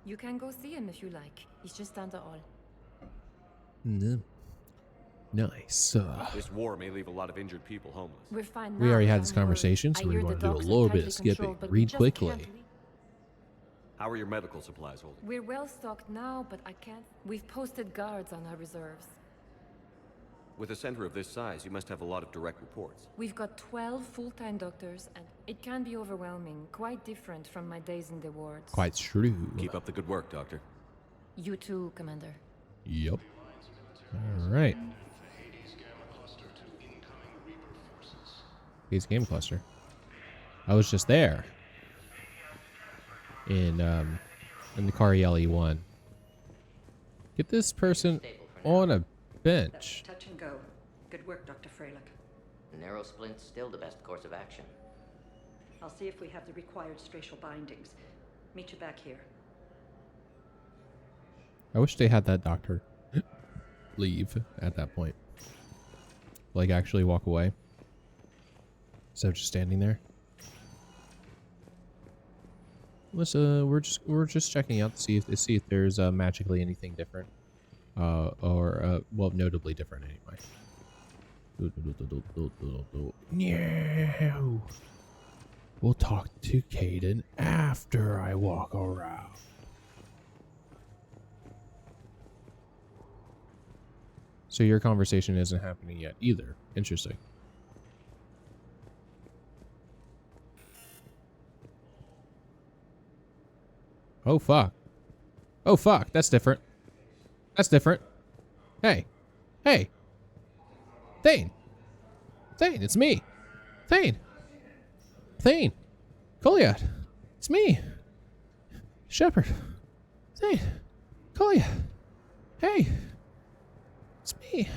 You can go see him if you like. He's just down the hall. Nice. This war may leave a lot of injured people homeless. We're fine We now, already but had I'm this worried. conversation, so I we hear want the to do a docks are little bit tightly of skipping. controlled, but Read we just quickly. can't leave. How are your medical supplies holding? We're well stocked now, but I can't. We've posted guards on our reserves. With a center of this size, you must have a lot of direct reports. We've got 12 full-time doctors, and it can be overwhelming, quite different from my days in the wards. Quite true. Keep up the good work, Doctor. You too, Commander. Yep. All right. Hades Game Cluster. I was just there. In the Kari LE1. Get this person on a bench. Touch and go. Good work, Dr. Freilich. Narrow splint's still the best course of action. I'll see if we have the required stracial bindings. Meet you back here. I wish they had that doctor leave at that point. Like actually walk away. Instead of just standing there. Let's we're just checking out to see if there's magically anything different. Well, notably different anyway. No. We'll talk to Caden after I walk around. So your conversation isn't happening yet either. Interesting. Oh fuck. Oh fuck, that's different. That's different. Hey. Hey. Thane. Thane, it's me. Thane. Thane. Goliath. It's me. Shepard. Thane. Goliath. Hey. It's me.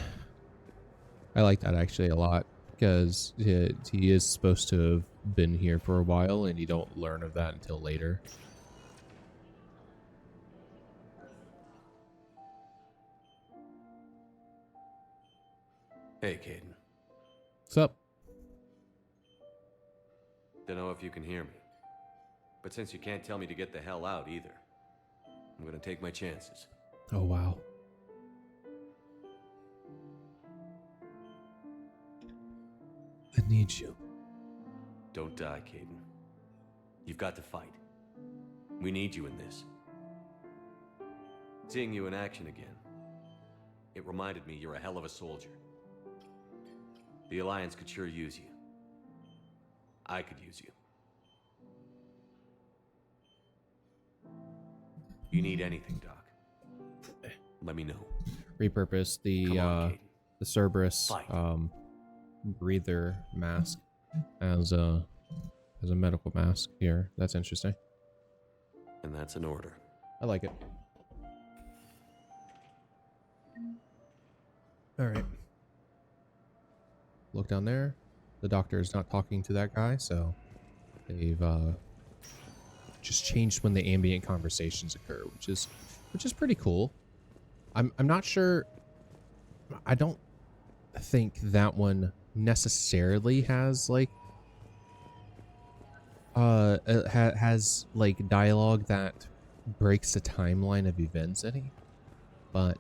I like that actually a lot because he is supposed to have been here for a while and you don't learn of that until later. Hey, Caden. What's up? Don't know if you can hear me. But since you can't tell me to get the hell out either, I'm gonna take my chances. Oh, wow. I need you. Don't die, Caden. You've got to fight. We need you in this. Seeing you in action again, it reminded me you're a hell of a soldier. The Alliance could sure use you. I could use you. You need anything, Doc. Let me know. Repurpose the Come on, Caden. the Cerberus Fight. breather mask as a medical mask here. That's interesting. And that's an order. I like it. All right. Look down there. The doctor is not talking to that guy, so they've just changed when the ambient conversations occur, which is pretty cool. I'm not sure. I don't think that one necessarily has like has like dialogue that breaks the timeline of events any, but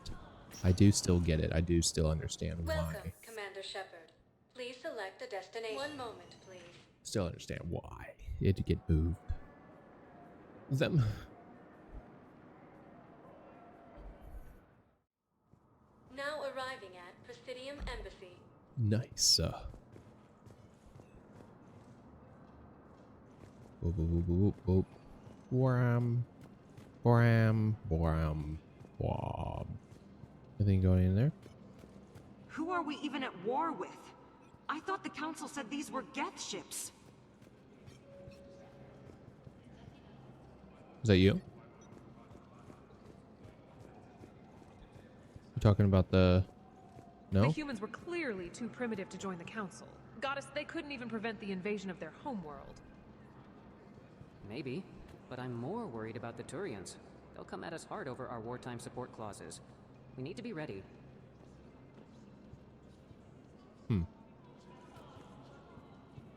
I do still get it. I do still understand Welcome, why. Commander Shepard. Please select a destination. One moment, please. Still understand why it had to get moved. Is that... Now arriving at Citadel Embassy. Nice. Boop, boop, boop, boop, boop. Wham. Wham. Wham. Wham. Anything going in there? Who are we even at war with? I thought the council said these were Geth ships. Is that you? You talking about the... No? The humans were clearly too primitive to join the council. Goddess, they couldn't even prevent the invasion of their homeworld. Maybe, but I'm more worried about the Turians. They'll come at us hard over our wartime support clauses. We need to be ready.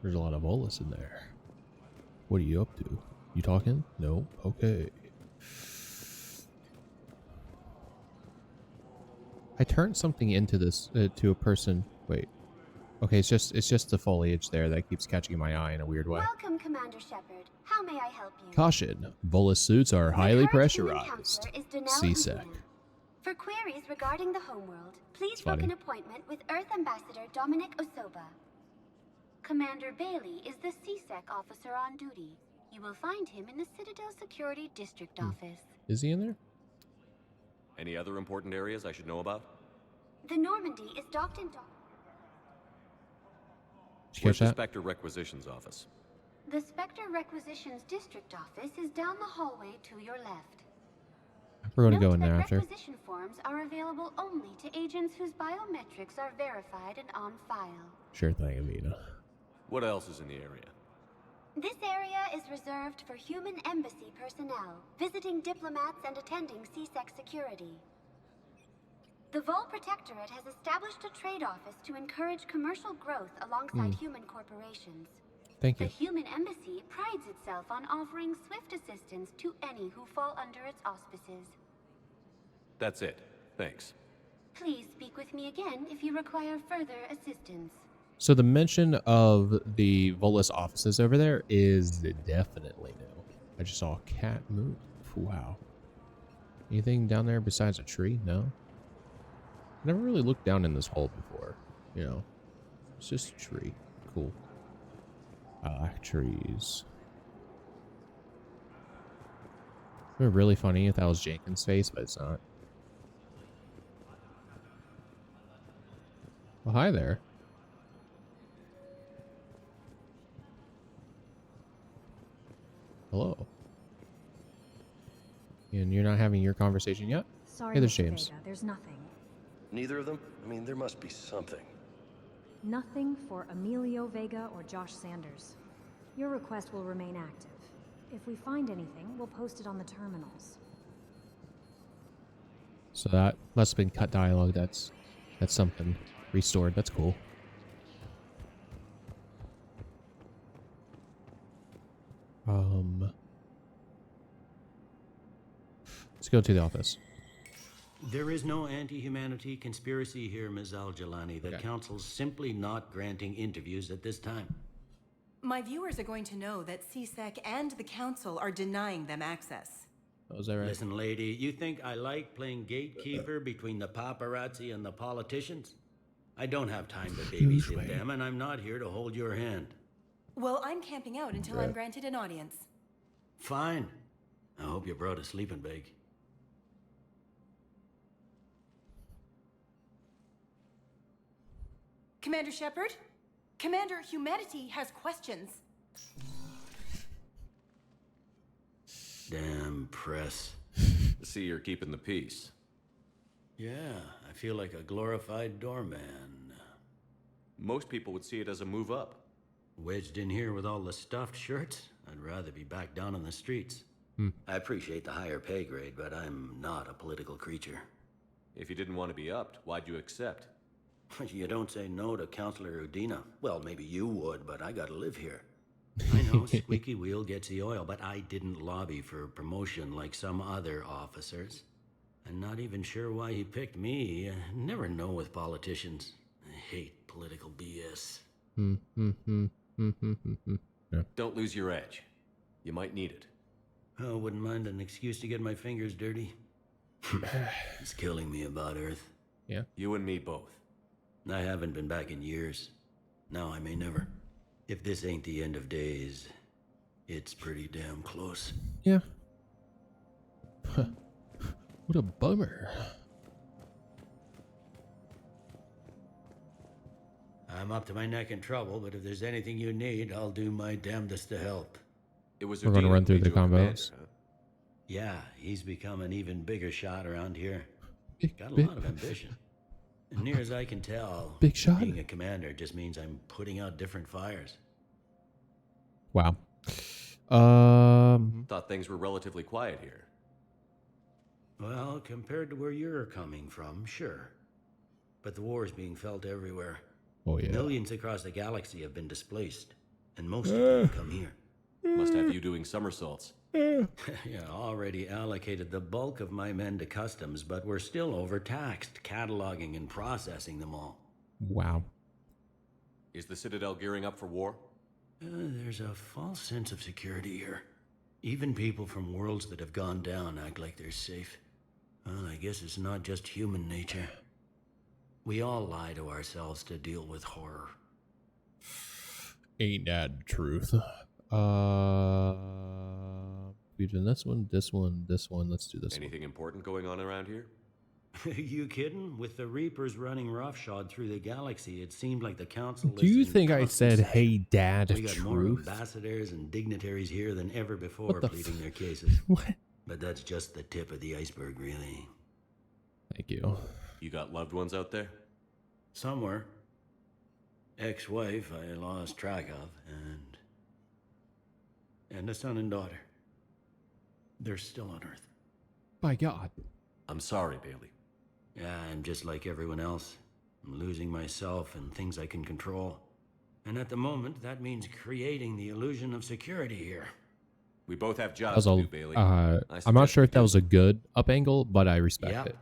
There's a lot of Volus in there. What are you up to? You talking? No? Okay. I turned something into this to a person. Wait. Okay, it's just the foliage there that keeps catching my eye in a weird way. Welcome, Commander Shepard. How may I help you? Caution. Volus suits are highly pressurized. CSEC. For queries regarding the homeworld, please book an appointment with Earth Ambassador Dominic Osoba. Commander Bailey is the CSEC officer on duty. You will find him in the Citadel Security District office. Is he in there? Any other important areas I should know about? The Normandy is docked in... Where's the Spectre Requisitions office? The Spectre Requisitions District office is down the hallway to your left. We're going to go in there after. Requisition forms are available only to agents whose biometrics are verified and on file. Sure thing, Amina. What else is in the area? This area is reserved for human embassy personnel, visiting diplomats and attending CSEC security. The Vol Protectorate has established a trade office to encourage commercial growth alongside human corporations. Thank you. The human embassy prides itself on offering swift assistance to any who fall under its auspices. That's it. Thanks. Please speak with me again if you require further assistance. So the mention of the Volus offices over there is definitely new. I just saw a cat move. Wow. Anything down there besides a tree? No. Never really looked down in this hole before. You know, it's just a tree. Cool. I like trees. It would be really funny if that was Jenkins' face, but it's not. Well, hi there. Hello. And you're not having your conversation yet? Sorry, hey, there's Mr. James. Vega, there's nothing. Neither of them? I mean, there must be something. Nothing for Emilio Vega or Josh Sanders. Your request will remain active. If we find anything, we'll post it on the terminals. So that must have been cut dialogue. That's something restored. That's cool. Let's go to the office. There is no anti-humanity conspiracy here, Ms. Al-Jalani. The Council's simply not granting interviews at this time. My viewers are going to know that CSEC and the Council are denying them access. Oh, is that right? Listen, lady, you think I like playing gatekeeper between the paparazzi and the politicians? I don't have time to babysit them, and I'm not here to hold your hand. Well, I'm camping out until I'm granted an audience. Fine. I hope you brought a sleeping bag. Commander Shepard? Commander, humanity has questions. Damn press. See, you're keeping the peace. Yeah, I feel like a glorified doorman. Most people would see it as a move up. Wedged in here with all the stuffed shirts, I'd rather be back down on the streets. I appreciate the higher pay grade, but I'm not a political creature. If you didn't want to be upped, why'd you accept? You don't say no to Counselor Udina. Well, maybe you would, but I gotta live here. I know, squeaky wheel gets the oil, but I didn't lobby for promotion like some other officers. I'm not even sure why he picked me. Never know with politicians. hate political BS. Yeah. Don't lose your edge. You might need it. Oh, wouldn't mind an excuse to get my fingers dirty. It's killing me about Earth. Yeah. You and me both. I haven't been back in years. Now I may never. If this ain't the end of days, it's pretty damn close. Yeah. What a bummer. I'm up to my neck in trouble, but if there's anything you need, I'll do my damnedest to help. It was We're going to run through the combos. Yeah, he's become an even bigger shot around here. Got a big- lot of ambition. And near as I can tell, Big shot? being a commander just means I'm putting out different fires. Wow. Thought things were relatively quiet here. Well, compared to where you're coming from, sure. But the war is being felt everywhere. Oh, yeah. Millions across the galaxy have been displaced, and most of them come here. Must have you doing somersaults. Yeah, already allocated the bulk of my men to customs, but we're still overtaxed, cataloging and processing them all. Wow. Is the Citadel gearing up for war? There's a false sense of security here. Even people from worlds that have gone down act like they're safe. Well, I guess it's not just human nature. We all lie to ourselves to deal with horror. Ain't that the truth? We doing this one, this one, this one. Let's do this one. Anything important going on around here? You kidding? With the Reapers running roughshod through the galaxy, it seemed like the council. Do you think I said, "Hey, Dad"? We got more Truth? ambassadors and dignitaries here than ever before the pleading their cases. What? But that's just the tip of the iceberg, really. Thank you. You got loved ones out there? Somewhere. Ex-wife I lost track of, and a son and daughter. They're still on Earth. By God. I'm sorry, Bailey. Yeah, I'm just like everyone else. I'm losing myself and things I can control. And at the moment, that means creating the illusion of security here. We both have That jobs was to a, do, Bailey. I'm not sure if that was a good up angle, but I respect Yep. it.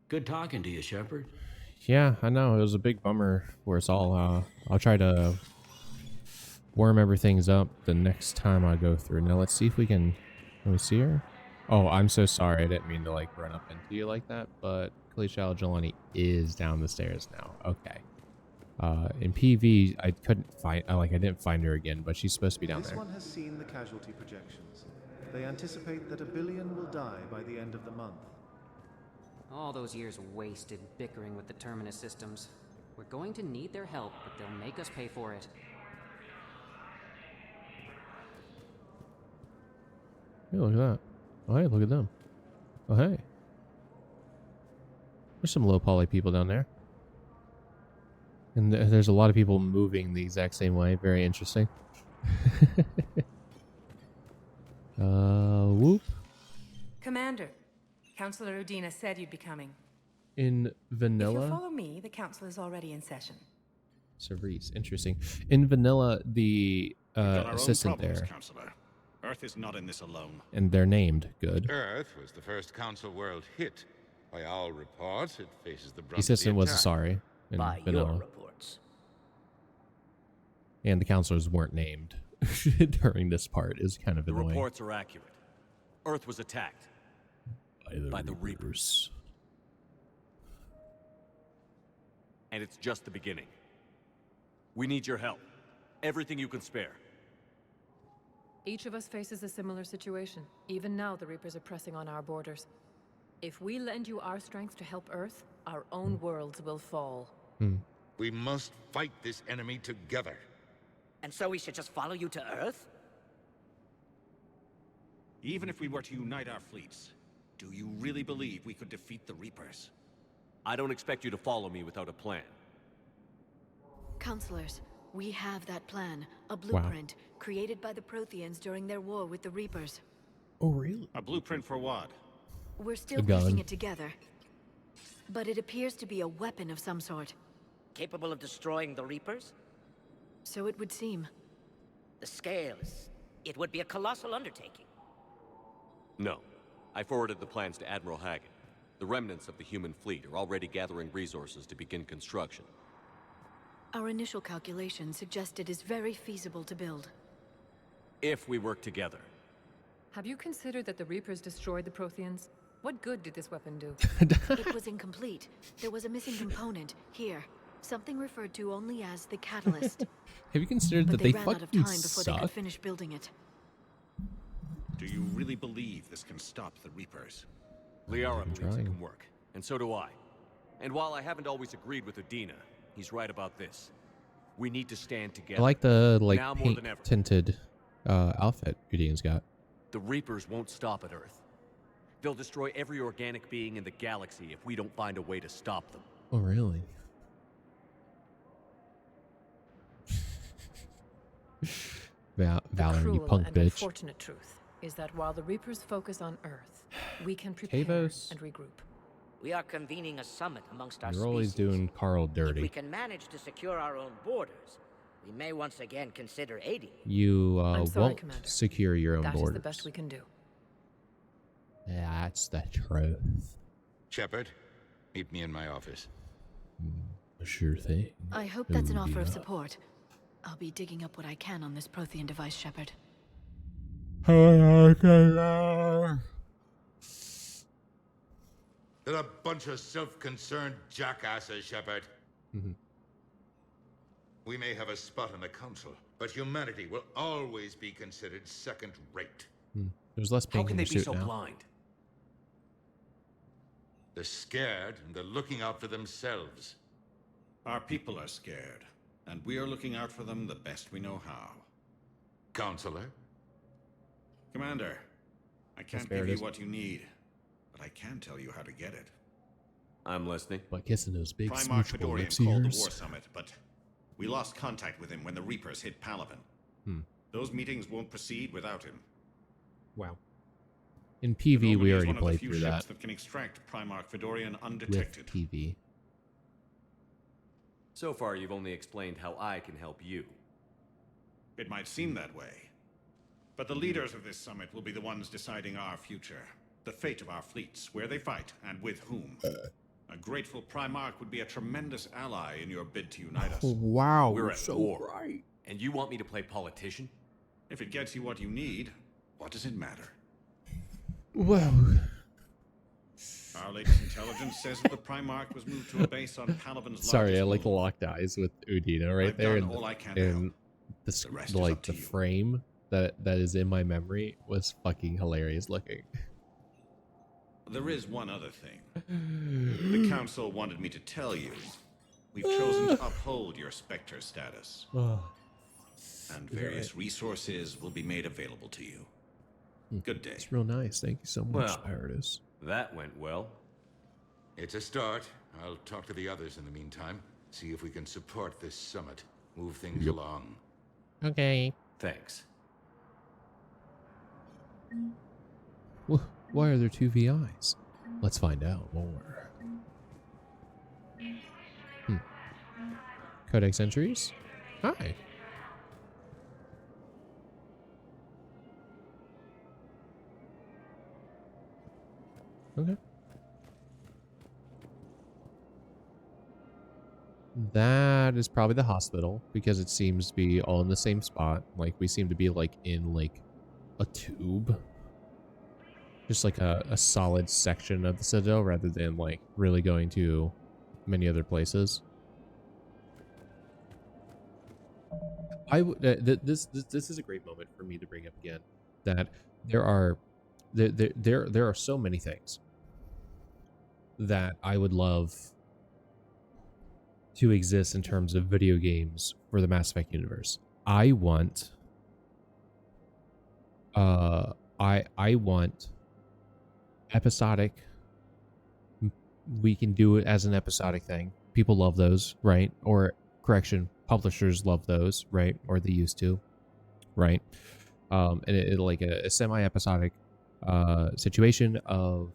Good talking to you, Shepard. Yeah, I know. It was a big bummer for us all. I'll try to warm everything up the next time I go through. Now, let's see if we can... Can we see her? Oh, I'm so sorry. I didn't mean to, like, run up into you like that, but Kalisha Jelani is down the stairs now. Okay. In PV, I couldn't find... I didn't find her again, but she's supposed to be down This there. one has seen the casualty projections. They anticipate that 1 billion will die by the end of the month. All those years wasted bickering with the Terminus systems. We're going to need their help, but they'll make us pay for it. Hey, look at that. Oh, hey, look at them. Oh, hey. There's some low poly people down there. And there's a lot of people moving the exact same way. Very interesting. Whoop. Commander, Councilor Udina said you'd be coming. In If vanilla... you'll follow me, the council is already in session. Cerise, interesting. In vanilla, the We've got our own assistant problems, there, Counselor. Earth is not in this alone. and they're named good. Earth was the first Council world hit. By all reports, it faces the brunt The assistant of the was attack. sorry in By vanilla, your reports. and the counselors weren't named during this part. Is kind of The annoying. reports are accurate. Earth was attacked. By the Reapers. And it's just the beginning. We need your help. Everything you can spare. Each of us faces a similar situation. Even now, the Reapers are pressing on our borders. If we lend you our strength to help Earth, our own worlds will fall. We must fight this enemy together. And so we should just follow you to Earth? Even if we were to unite our fleets, do you really believe we could defeat the Reapers? I don't expect you to follow me without a plan. Counselors, we have that plan. A blueprint created by the Protheans during their war with the Reapers. Oh, really? A blueprint for what? We're still A gun. piecing it together. But it appears to be a weapon of some sort. Capable of destroying the Reapers? So it would seem. The scales. It would be a colossal undertaking. No. I forwarded the plans to Admiral Hackett. The remnants of the human fleet are already gathering resources to begin construction. Our initial calculations suggest it is very feasible to build. If we work together. Have you considered that the Reapers destroyed the Protheans? What good did this weapon do? It was incomplete. There was a missing component here. Something referred to only as the catalyst. Have you considered But that they ran out of fucking time before they could suck? finish building it. Do you really believe this can stop the Reapers? Liara believes trying. it can work, and so do I. And while I haven't always agreed with Udina, he's right about this. We need to stand together. I like the now more paint than ever. tinted outfit Udina's got. The Reapers won't stop at Earth. They'll destroy every organic being in the galaxy if we don't find a way to stop them. Oh, really? Valor, you Cruel punk and bitch. unfortunate truth is that while the Reapers focus on Earth, we can prepare AuGhost. and regroup. We are convening a summit amongst our You're always species. doing Carl If we dirty. can manage to secure our own borders, we may once again consider aiding. You I'm sorry, won't Commander. secure your own That is borders. the best we can do. That's the truth. Shepard, meet me in my office. Sure thing. I hope that's an offer of Udina. support. I'll be digging up what I can on this Prothean device, Shepard. They're a bunch of self-concerned jackasses, Shepard. We may have a spot on the council, but humanity will always be considered second-rate. There's less How pink can in they your be suit so now. blind? They're scared, and they're looking out for themselves. Our people are scared, and we are looking out for them the best we know how. Counselor? Commander, I can't fair, give it you is. what you need, but I can tell you how to get it. I'm listening. By kissing those big Primarch smoochable Fedorian lips called the ears. War Summit, but we lost contact with him when the Reapers hit Palaven. Hmm. Those meetings won't proceed without him. Wow. In PV, we Normandy is already one of the played few through ships that that can extract Primarch Fedorian with undetected. PV. So far, you've only explained how I can help you. It might seem that way. But the leaders of this summit will be the ones deciding our future. The fate of our fleets, where they fight, and with whom. A grateful Primarch would be a tremendous ally in your bid to unite us. Wow, We're at war. And you want me to play politician? If it gets you what you need, what does it matter? Well, Our latest intelligence says that the Primarch was moved to a base on Palaven's sorry, I largest like locked eyes with Udina right I've there, done and, all I can to and the rest is like up to the you. frame that is in my memory was fucking hilarious looking. There is one other thing. The Council wanted me to tell you. We've chosen to uphold your Spectre status. And various resources will be made available to you. Good day. It's real nice. Thank you so much, Well, Piratus. that went well. It's a start. I'll talk to the others in the meantime. See if we can support this summit. Move things along. Okay. Thanks. Why are there two VIs? Let's find out more. Codex entries? Hi. Okay. That is probably the hospital because it seems to be all in the same spot. Like we seem to be like in like a tube. Just like a solid section of the Citadel rather than like really going to many other places. This is a great moment for me to bring up again that there are so many things that I would love to exist in terms of video games for the Mass Effect universe. I want episodic. We can do it as an episodic thing. People love those, right? Or correction, publishers love those, right? Or they used to, right? And it like a semi-episodic situation of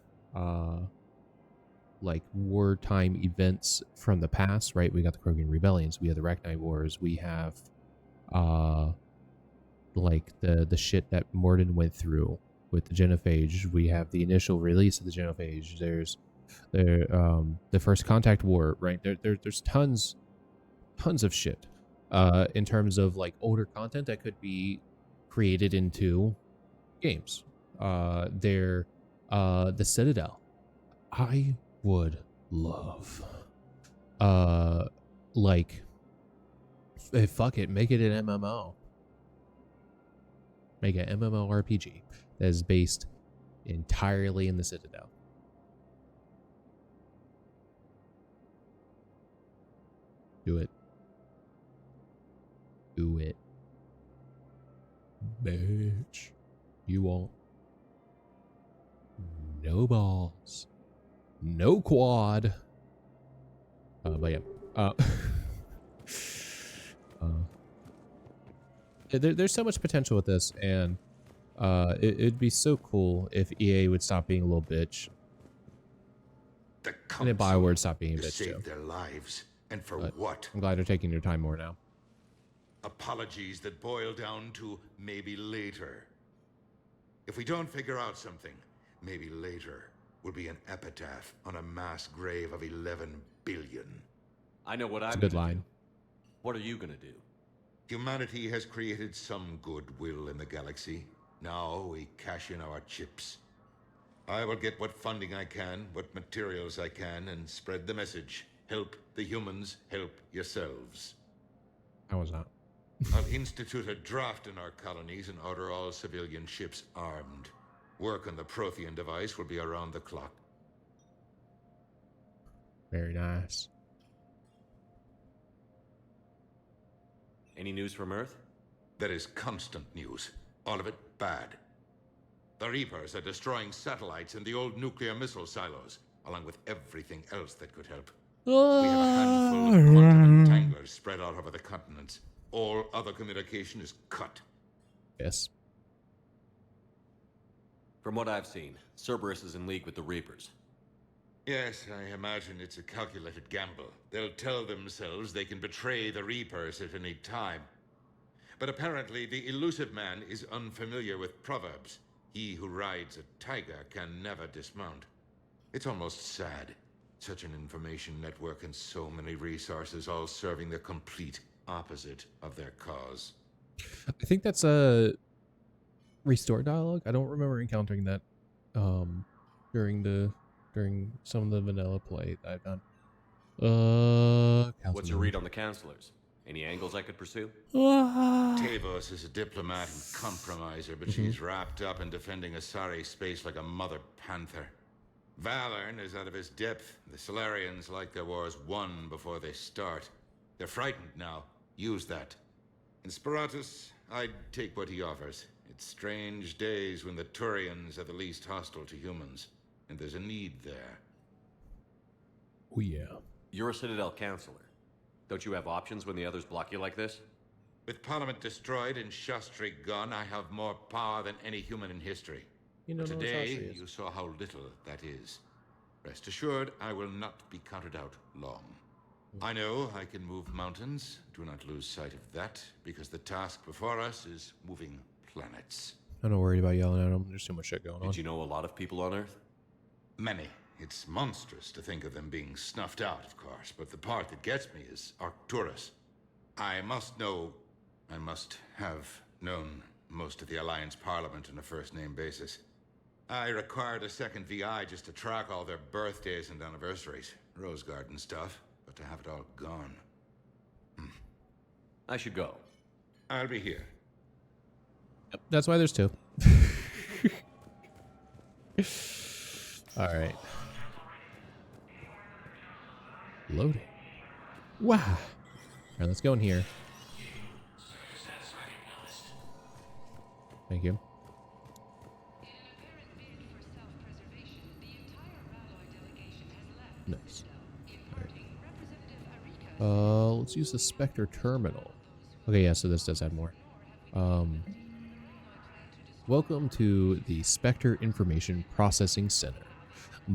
like wartime events from the past, right? We got the Krogan rebellions, we have the Rachni Wars, we have like the shit that Mordin went through with the Genophage. We have the initial release of the Genophage. There's the First Contact War, right? There's tons tons of shit in terms of like older content that could be created into games. The Citadel. I would love like fuck it, make it an MMO. Make an MMORPG that is based entirely in the Citadel. Do it. Do it. Bitch. You won't. No balls. No quad. But yeah. There's so much potential with this, and it'd be so cool if EA would stop being a little bitch. And if BioWare stop being a bitch too. Their lives, and for But what? I'm glad they're taking their time more now. Apologies that boil down to maybe later. If we don't figure out something, maybe later will be an epitaph on a mass grave of 11 billion. I know what It's I'm a good gonna line. do. What are you gonna do? Humanity has created some goodwill in the galaxy. Now we cash in our chips. I will get what funding I can, what materials I can, and spread the message. Help the humans, help yourselves. How was that? I'll institute a draft in our colonies and order all civilian ships armed. Work on the Prothean device will be around the clock. Very nice. Any news from Earth? There is constant news. All of it bad. The Reapers are destroying satellites and the old nuclear missile silos, along with everything else that could help. We have a handful of quantum entanglers spread out over the continents. All other communication is cut. Yes. From what I've seen, Cerberus is in league with the Reapers. Yes, I imagine it's a calculated gamble. They'll tell themselves they can betray the Reapers at any time. But apparently the elusive man is unfamiliar with proverbs. He who rides a tiger can never dismount. It's almost sad. Such an information network and so many resources all serving the complete opposite of their cause. I think that's a restore dialogue. I don't remember encountering that during some of the vanilla play that I've done. What's your read on the counselors? Any angles I could pursue? Tavos is a diplomat and compromiser, but she's wrapped up in defending Asari space like a mother panther. Valorn is out of his depth. The Solarians like their wars won before they start. They're frightened now. Use that. In Sparatus, I'd take what he offers. It's strange days when the Turians are the least hostile to humans, and there's a need there. Oh yeah. You're a Citadel counselor. Don't you have options when the others block you like this? With Parliament destroyed and Shastri gone, I have more power than any human in history. You But don't know what today, Shastri is. you saw how little that is. Rest assured, I will not be counted out long. I know I can move mountains. Do not lose sight of that, because the task before us is moving planets. I'm not worried about yelling at them. There's too much shit going on. Did you know a lot of people on Earth? Many. It's monstrous to think of them being snuffed out, of course, but the part that gets me is Arcturus. I must have known most of the Alliance Parliament on a first-name basis. I required a second VI just to track all their birthdays and anniversaries. Rose Garden stuff, but to have it all gone. I should go. I'll be here. Yep, that's why there's two. All right. Loading. Wow. All right, let's go in here. Thank you. Nice. All right. Let's use the Spectre terminal. Okay, yeah, so this does have more. Welcome to the Spectre Information Processing Center.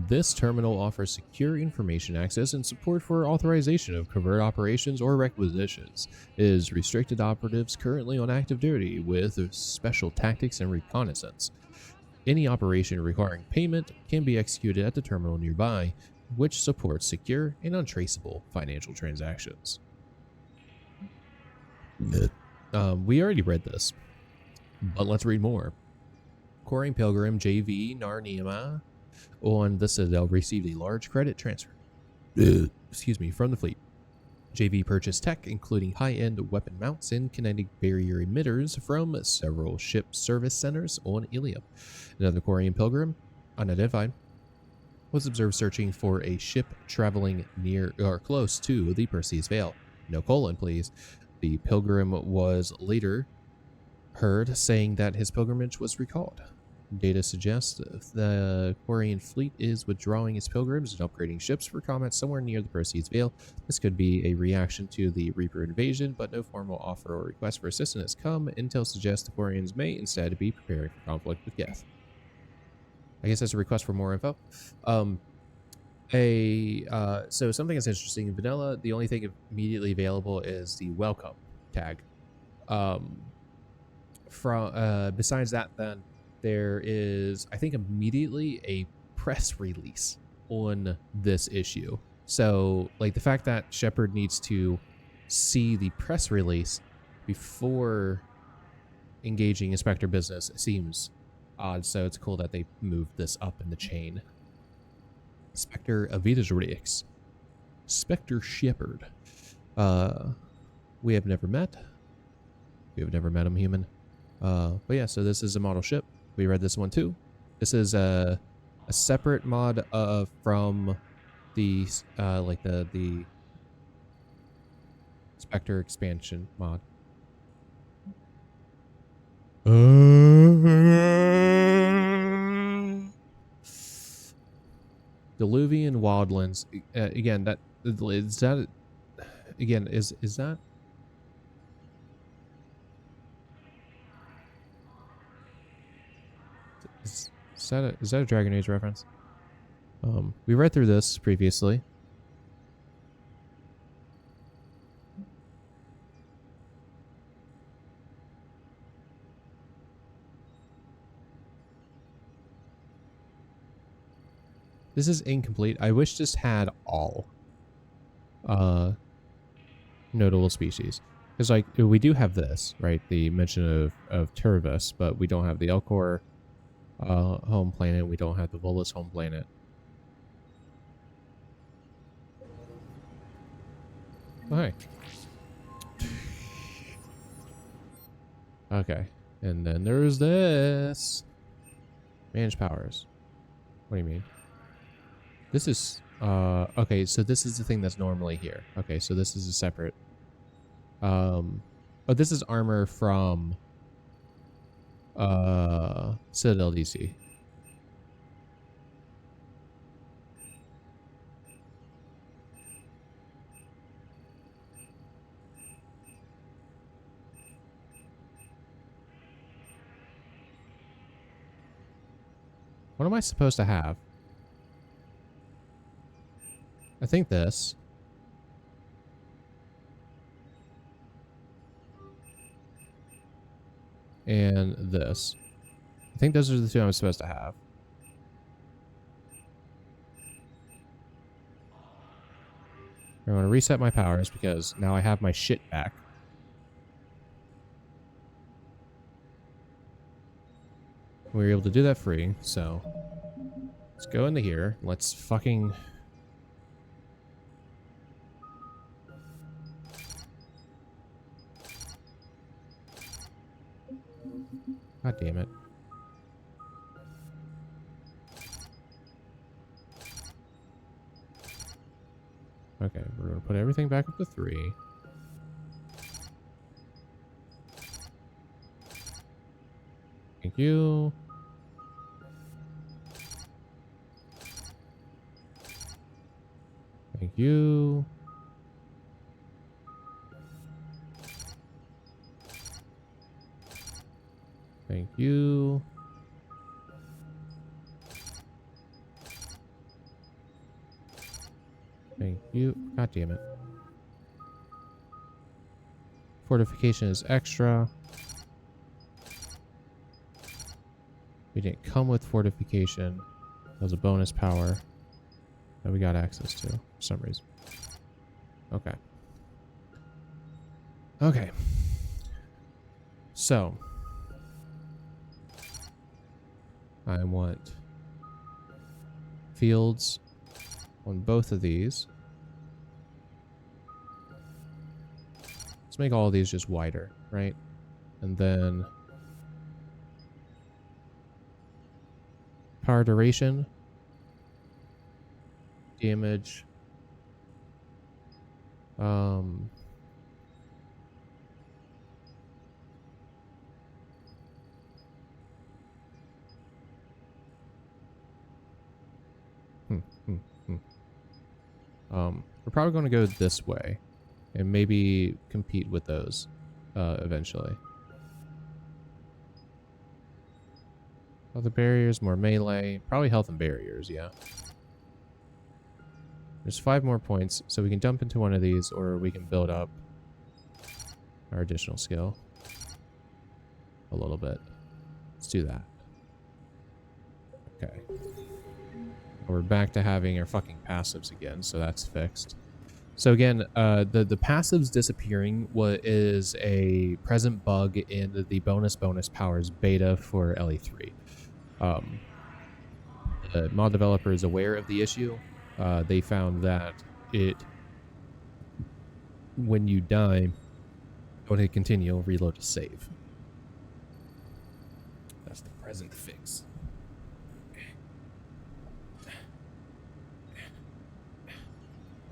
This terminal offers secure information access and support for authorization of covert operations or requisitions. It is restricted to operatives currently on active duty with special tactics and reconnaissance. Any operation requiring payment can be executed at the terminal nearby, which supports secure and untraceable financial transactions. We already read this, but let's read more. Quarrying Pilgrim JV Narnima on the Citadel received a large credit transfer. Excuse me, from the fleet. JV purchased tech, including high-end weapon mounts and kinetic barrier emitters from several ship service centers on Ilium. Another Quarrying Pilgrim, unidentified, was observed searching for a ship traveling near or close to the Perseus Vale. No colon, please. The pilgrim was later heard saying that his pilgrimage was recalled. Data suggests the Quarian fleet is withdrawing its pilgrims and upgrading ships for combat somewhere near the Perseus Vale. This could be a reaction to the Reaper invasion, but no formal offer or request for assistance has come. Intel suggests the Quarians may instead be preparing for conflict with Geth. I guess that's a request for more info. So something that's interesting in vanilla, the only thing immediately available is the welcome tag. Besides that, then there is, I think, immediately a press release on this issue. So, like, the fact that Shepard needs to see the press release before engaging Inspector business seems odd. So it's cool that they moved this up in the chain. Spectre Avidas, Spectre Shepard. We have never met. We have never met him, human. But yeah, so this is a model ship. We read this one too. This is a separate mod from the the Spectre expansion mod. Diluvian Wildlands. Again, that is that. Again, is that? Is that a Dragon Age reference? We read through this previously. This is incomplete. I wish this had all notable species. Because, like, we do have this, right? The mention of Turvis, but we don't have the Elcor home planet. We don't have the Volus home planet. Oh, hey. Okay. And then there's this. Manage powers. What do you mean? This is, okay, so this is the thing that's normally here. Okay, so this is a separate, oh, this is armor from, Citadel DC. What am I supposed to have? I think this. And this. I think those are the two I'm supposed to have. I'm going to reset my powers because now I have my shit back. We were able to do that free, so let's go into here. Let's fucking... God damn it. Okay, we're going to put everything back up to 3. Thank you. Thank you. Thank you. Thank you. God damn it. Fortification is extra. We didn't come with fortification. That was a bonus power that we got access to for some reason. Okay. Okay. So I want fields on both of these. Let's make all of these just wider, right? And then power duration, damage, we're probably going to go this way and maybe compete with those eventually. Other barriers, more melee, probably health and barriers, yeah. There's 5 more points, so we can dump into one of these, or we can build up our additional skill a little bit. Let's do that. Okay. We're back to having our fucking passives again, so that's fixed. So again, the passives disappearing is a present bug in the bonus powers beta for LE3. The mod developer is aware of the issue. They found that when you die, go ahead and continue, reload to save. That's the present fix.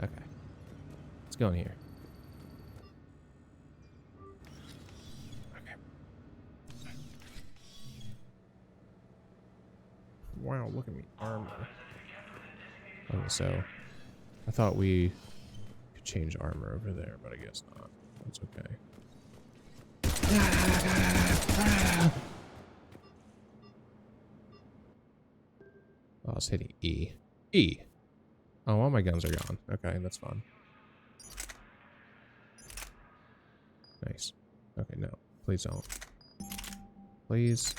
Okay. Let's go in here. Okay. Wow, look at me. Armor. Okay, so I thought we could change armor over there, but I guess not. That's okay. Oh, I was hitting E. E! Oh, all my guns are gone. Okay, that's fun. Nice. Okay, no. Please don't. Please.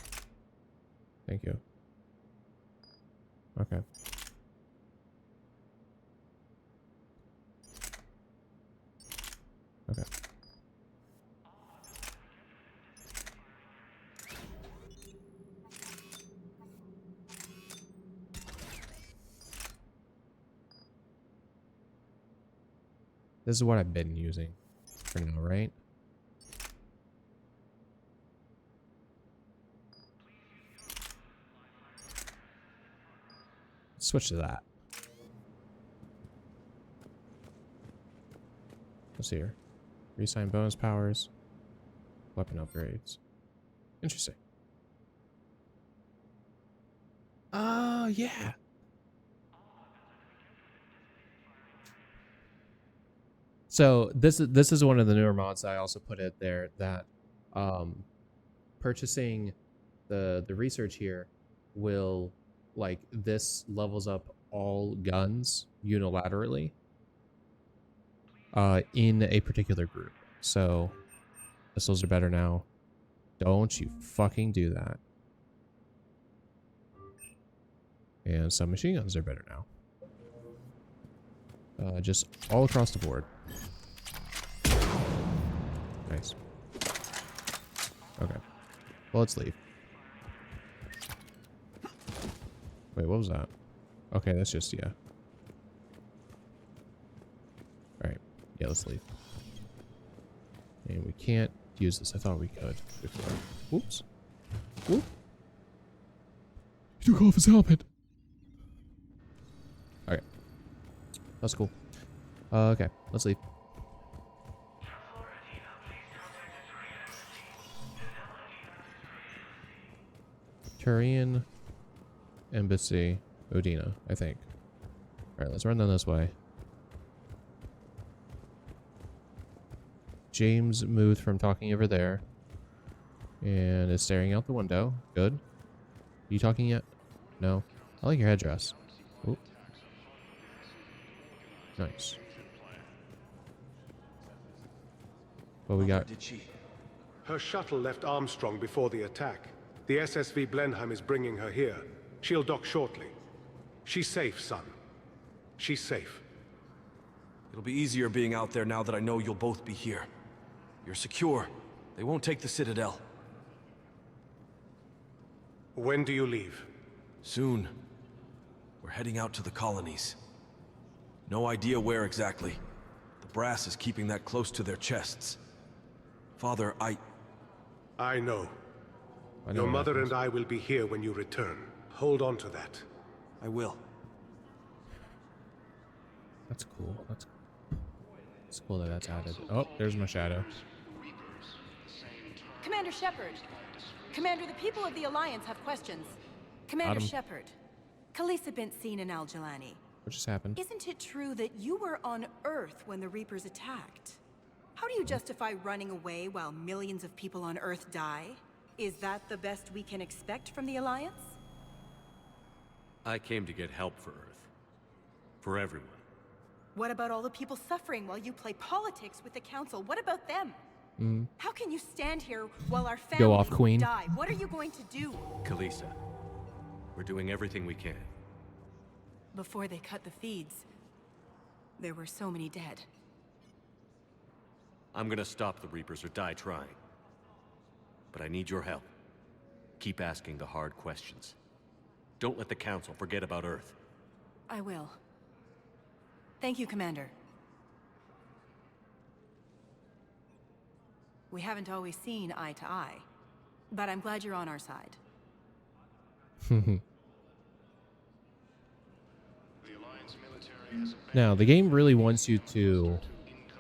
Thank you. Okay. Okay. This is what I've been using for now, right? Switch to that. What's here? Reassign bonus powers. Weapon upgrades. Interesting. Oh, yeah. So this is one of the newer mods I also put it there that purchasing the research here will, like, this levels up all guns unilaterally in a particular group. So pistols are better now. Don't you fucking do that. And some machine guns are better now. Just all across the board. Nice. Okay. Well, let's leave. Wait, what was that? Okay, that's just, yeah. Alright. Yeah, let's leave. And we can't use this. I thought we could before. Whoops. Whoop. He took off his helmet. Okay. That's cool. Okay, let's leave. Turian Embassy, Odina, I think. Alright, let's run down this way. James moved from talking over there and is staring out the window. Good. Are you talking yet? No. I like your headdress. Ooh. Nice. What we got? Did she? Her shuttle left Armstrong before the attack. The SSV Blenheim is bringing her here. She'll dock shortly. She's safe, son. She's safe. It'll be easier being out there now that I know you'll both be here. You're secure. They won't take the Citadel. When do you leave? Soon. We're heading out to the colonies. No idea where exactly. The brass is keeping that close to their chests. Father, I know. Your mother and I will be here when you return. Hold on to that. I will. That's cool. It's cool that that's added. Oh, there's my shadow. Commander Shepard. Commander, the people of the Alliance have questions. Commander Shepard. Khaleesi been seen in Al-Jalani. What just happened? Isn't it true that you were on Earth when the Reapers attacked? How do you justify running away while millions of people on Earth die? Is that the best we can expect from the Alliance? I came to get help for Earth. For everyone. What about all the people suffering while you play politics with the Council? What about them? How can you stand here while our families Go off, Queen. die? What are you going to do? Khaleesi, we're doing everything we can. Before they cut the feeds, there were so many dead. I'm gonna stop the Reapers or die trying. But I need your help. Keep asking the hard questions. Don't let the Council forget about Earth. I will. Thank you, Commander. We haven't always seen eye to eye, but I'm glad you're on our side. Now, the game really wants you to,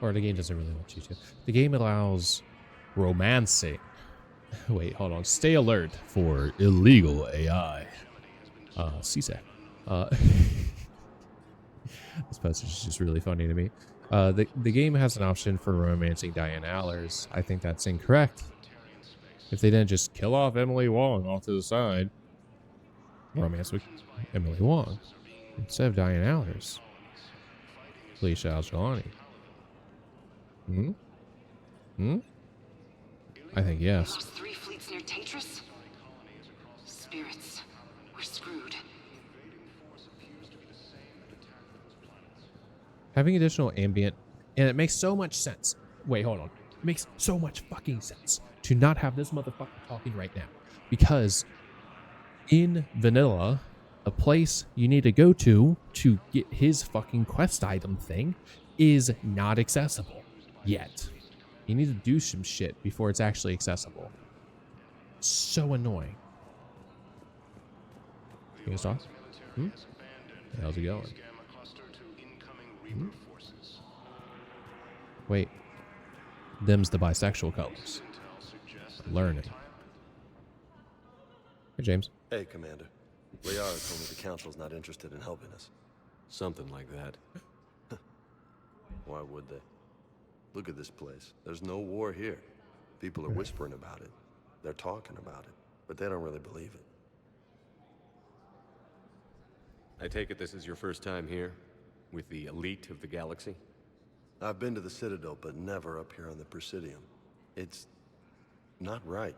or the game doesn't really want you to. The game allows romancing. Wait, hold on. Stay alert for illegal AI. CSEC. This passage is just really funny to me. The game has an option for romancing Diane Allers. I think that's incorrect. If they didn't just kill off Emily Wong off to the side, romance with Emily Wong instead of Diane Allers. Felicia Al-Jalani. I think yes. Lost 3 fleets near Tatris? Spirits. We're screwed. Having additional ambient, and it makes so much sense. Wait, hold on. It makes so much fucking sense to not have this motherfucker talking right now. Because in vanilla, a place you need to go to get his fucking quest item thing is not accessible yet. You need to do some shit before it's actually accessible. So annoying. You guys talk? How's it going? Wait. Them's the bisexual colors. Learning. Hey, James. Hey, Commander. Liara told me the Council's not interested in helping us. Something like that. Why would they? Look at this place. There's no war here. People are whispering about it. They're talking about it, but they don't really believe it. I take it this is your first time here? With the elite of the galaxy? I've been to the Citadel, but never up here on the Presidium. It's not right.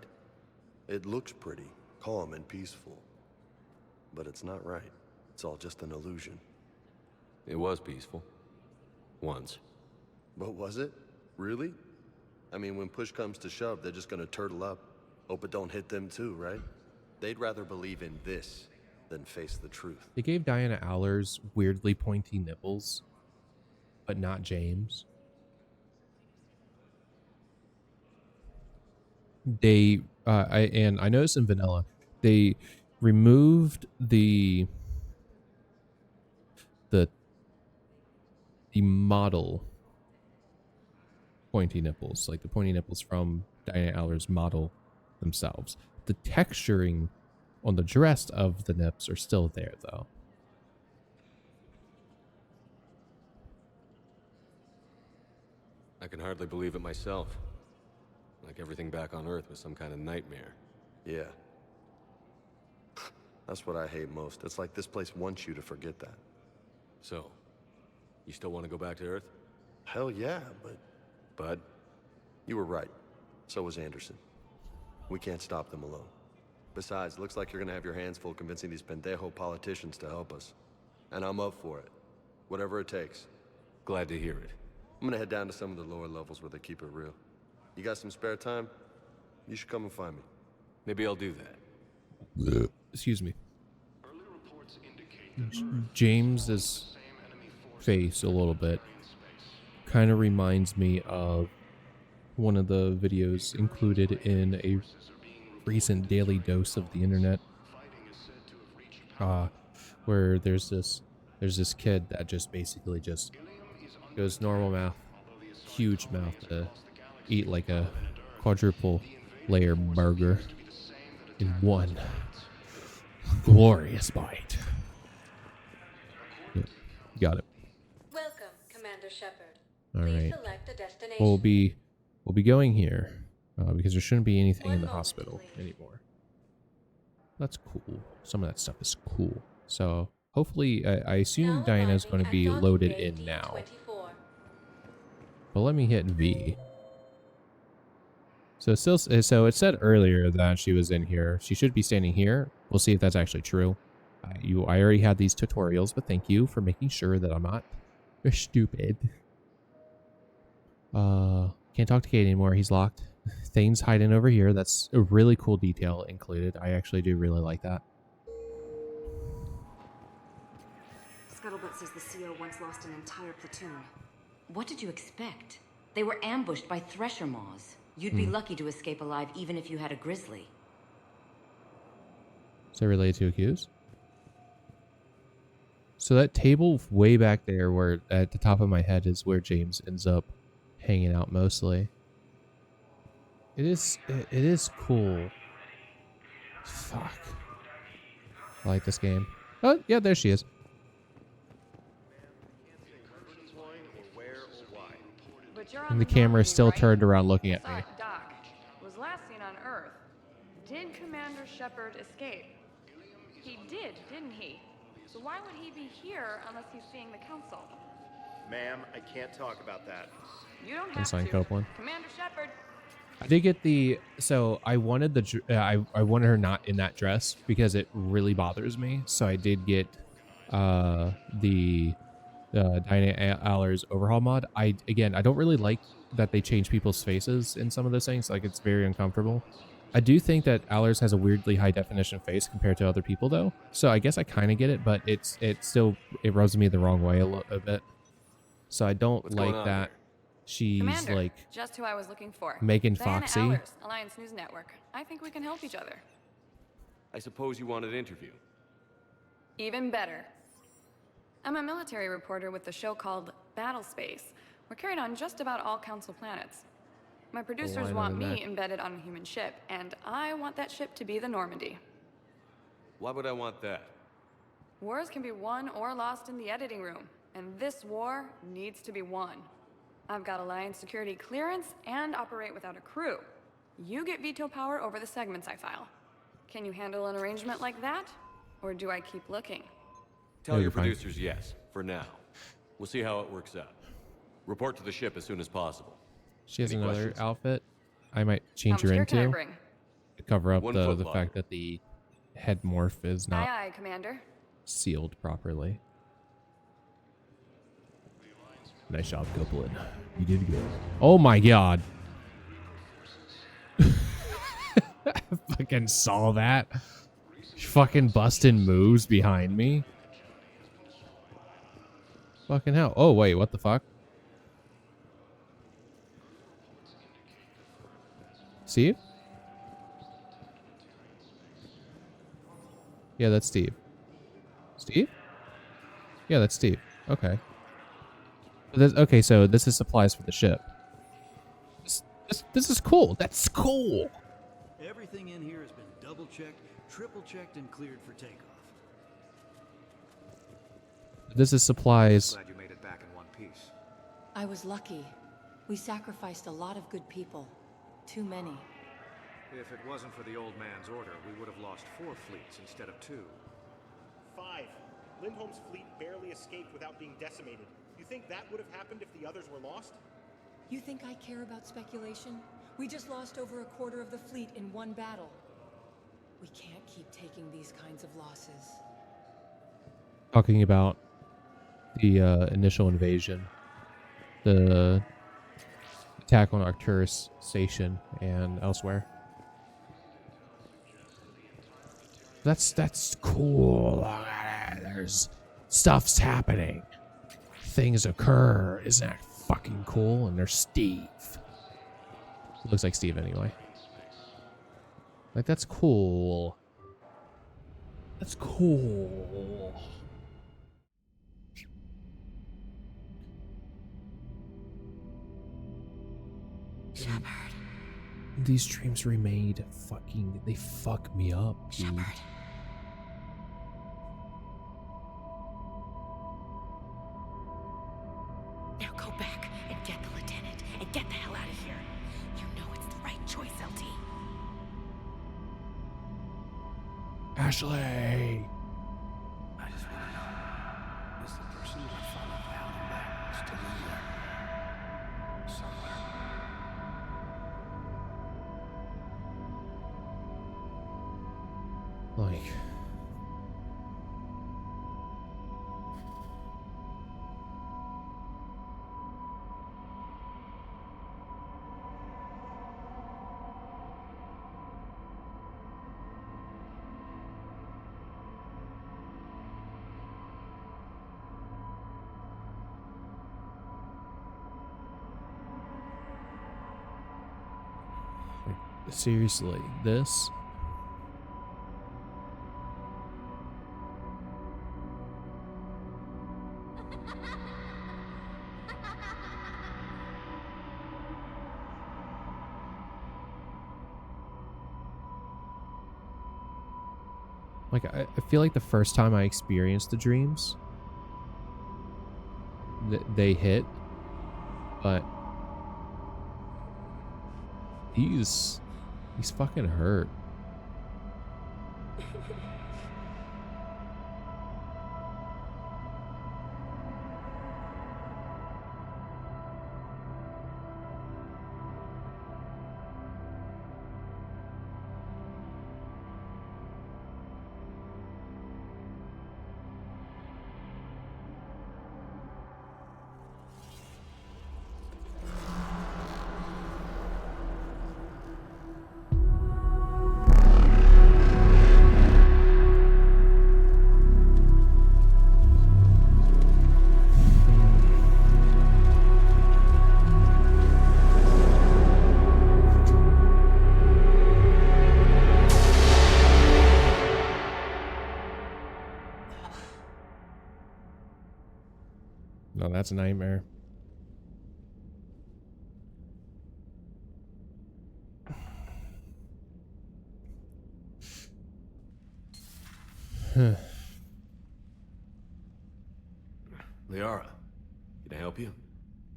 It looks pretty, calm and peaceful. But it's not right. It's all just an illusion. It was peaceful. Once. But was it? Really? I mean, when push comes to shove, they're just gonna turtle up. Hope it don't hit them too, right? They'd rather believe in this than face the truth. They gave Diana Allers weirdly pointy nipples, but not James. They, I noticed in vanilla, they removed the model pointy nipples, like the pointy nipples from Diana Allers' model themselves. The texturing on the dress of the nips are still there, though. I can hardly believe it myself. Like everything back on Earth was some kind of nightmare. Yeah. That's what I hate most. It's like this place wants you to forget that. So, you still want to go back to Earth? Hell yeah, but... But? You were right. So was Anderson. We can't stop them alone. Besides, looks like you're gonna have your hands full convincing these pendejo politicians to help us. And I'm up for it. Whatever it takes. Glad to hear it. I'm gonna head down to some of the lower levels where they keep it real. You got some spare time? You should come and find me. Maybe I'll do that. Excuse me. James's face a little bit kind of reminds me of one of the videos included in a recent daily dose of the internet, where there's this kid that just basically just goes normal mouth, huge mouth to eat like a quadruple layer burger in one glorious bite. Yep, got it. Welcome, Commander Shepard. All Please right. select a destination. We'll be going here because there shouldn't be anything in the hospital anymore. That's cool. Some of that stuff is cool. So hopefully, I assume Diana's going to be loaded in now. But let me hit V. So it said earlier that she was in here. She should be standing here. We'll see if that's actually true. I already had these tutorials, but thank you for making sure that I'm not stupid. Can't talk to Kate anymore. He's locked. Thane's hiding over here. That's a really cool detail included. I actually do really like that. Scuttlebutt says the CO once lost an entire platoon. What did you expect? They were ambushed by thresher maws. You'd be lucky to escape alive even if you had a grizzly. Is that related to accused? So that table way back there, where at the top of my head, is where James ends up hanging out mostly. It is cool. Fuck. I like this game. Oh, yeah, there she is. And the camera is still turned around looking at me. Doc was last seen on Earth. Did Commander Shepard escape? He did, didn't he? So why would he be here unless he's seeing the council? Ma'am, I can't talk about that. You don't have Sign to. Copeland. Commander Shepard. I did get the, so I wanted the I wanted her not in that dress because it really bothers me. So I did get the Diana Aller's overhaul mod. I don't really like that they change people's faces in some of those things. Like, it's very uncomfortable. I do think that Aller's has a weirdly high definition face compared to other people though. So I guess I kind of get it, but it rubs me the wrong way a bit. So I don't like that she's Commander, like just who I was looking for. Megan Diana Foxy. Allers, Alliance News Network. I think we can help each other. I suppose you want an interview. Even better. I'm a military reporter with the show called Battle Space. We're carried on just about all Council planets. My producers want me embedded on a human ship, and I want that ship to be the Normandy. Why would I want that? Wars can be won or lost in the editing room, and this war needs to be won. I've got Alliance security clearance and operate without a crew. You get veto power over the segments I file. Can you handle an arrangement like that? Or do I keep looking? Tell your producers yes, for now. We'll see how it works out. Report to the ship as soon as possible. She has Any another questions? outfit I might change her into to cover up the fact that the head morph is not Aye, aye, Commander. sealed properly. Nice job, Copeland. You did good. Oh my god. I fucking saw that. Fucking busting moves behind me. Fucking hell. Oh wait, what the fuck? Steve? Yeah, that's Steve. Steve? Yeah, that's Steve. Okay. Okay, so this is supplies for the ship. This is cool. That's cool. Everything in here has been double-checked, triple-checked, and cleared for takeoff. This is supplies. Glad you made it back in one piece. I was lucky. We sacrificed a lot of good people. Too many. If it wasn't for the old man's order, we would have lost 4 fleets instead of 2. 5. Lindholm's fleet barely escaped without being decimated. You think that would have happened if the others were lost? You think I care about speculation? We just lost over a quarter of the fleet in one battle. We can't keep taking these kinds of losses. Talking about the initial invasion, the attack on Arcturus Station and elsewhere. That's cool. There's stuff's happening. Things occur. Isn't that fucking cool? And there's Steve. Looks like Steve anyway. Like, that's cool. That's cool. Shepard. These dreams remade they fuck me up, dude. Shepard. Now go back and get the lieutenant and get the hell out of here. You know it's the right choice, LT. Ashley. I just want to know, is the person that followed down in there still in there? Somewhere. Like, seriously, this? Like, I feel like the first time I experienced the dreams, they hit, but he's fucking hurt. No, that's a nightmare. Liara, can I help you?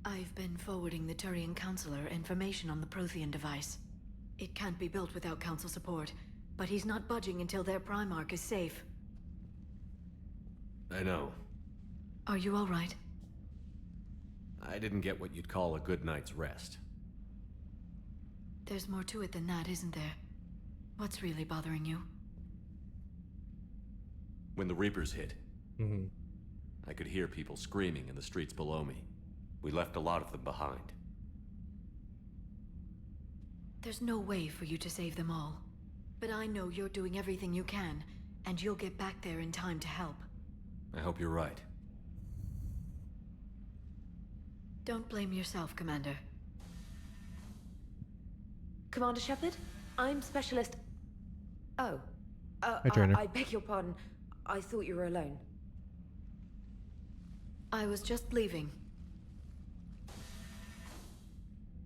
I've been forwarding the Turian Counselor information on the Prothean device. It can't be built without Council support, but he's not budging until their Primarch is safe. I know. Are you all right? I didn't get what you'd call a good night's rest. There's more to it than that, isn't there? What's really bothering you? When the Reapers hit, I could hear people screaming in the streets below me. We left a lot of them behind. There's no way for you to save them all. But I know you're doing everything you can, and you'll get back there in time to help. I hope you're right. Don't blame yourself, Commander. Commander Shepard, I'm Specialist... Oh. Hi, Trainer. I beg your pardon. I thought you were alone. I was just leaving.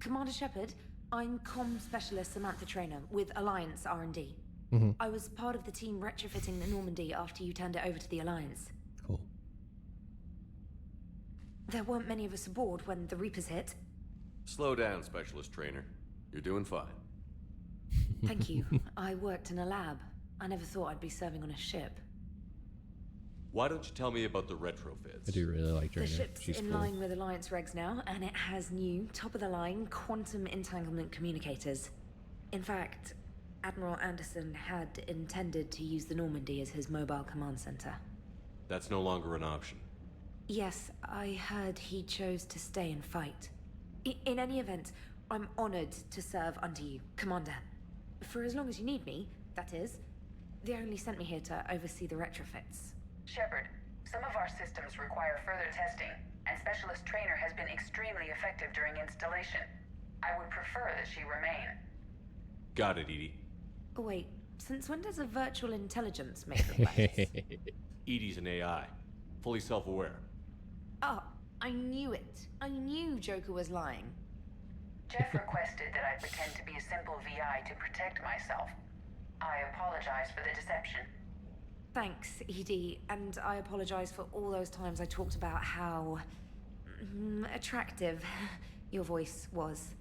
Commander Shepard, I'm Comm Specialist Samantha Trainer with Alliance R&D. I was part of the team retrofitting the Normandy after you turned it over to the Alliance. Cool. There weren't many of us aboard when the Reapers hit. Slow down, Specialist Trainer. You're doing fine. Thank you. I worked in a lab. I never thought I'd be serving on a ship. Why don't you tell me about the retrofits? I do really like Trainer. The ship's She's in cool. line with Alliance regs now, and it has new, top-of-the-line quantum entanglement communicators. In fact, Admiral Anderson had intended to use the Normandy as his mobile command center. That's no longer an option. Yes, I heard he chose to stay and fight. In any event, I'm honored to serve under you, Commander. For as long as you need me, that is. They only sent me here to oversee the retrofits. Shepard, some of our systems require further testing, and Specialist Trainer has been extremely effective during installation. I would prefer that she remain. Got it, EDI. Oh wait, since when does a virtual intelligence make requests? EDI's an AI, fully self-aware. Oh, I knew it. I knew Joker was lying. Jeff requested that I pretend to be a simple VI to protect myself. I apologize for the deception. Thanks, ED, and I apologize for all those times I talked about how attractive your voice was.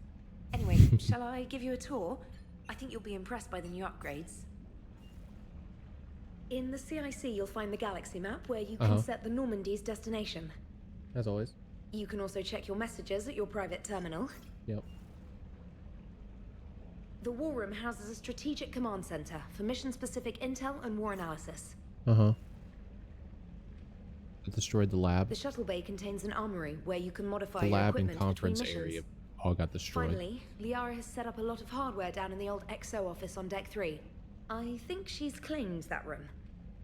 Anyway, shall I give you a tour? I think you'll be impressed by the new upgrades. In the CIC, you'll find the galaxy map where you can set the Normandy's destination. As always. You can also check your messages at your private terminal. Yep. The War Room houses a strategic command center for mission-specific intel and war analysis. It destroyed the lab. The shuttle bay contains an armory where you can modify The your lab and equipment conference between missions. area all got destroyed. Finally, Liara has set up a lot of hardware down in the old XO office on Deck 3. I think she's claimed that room.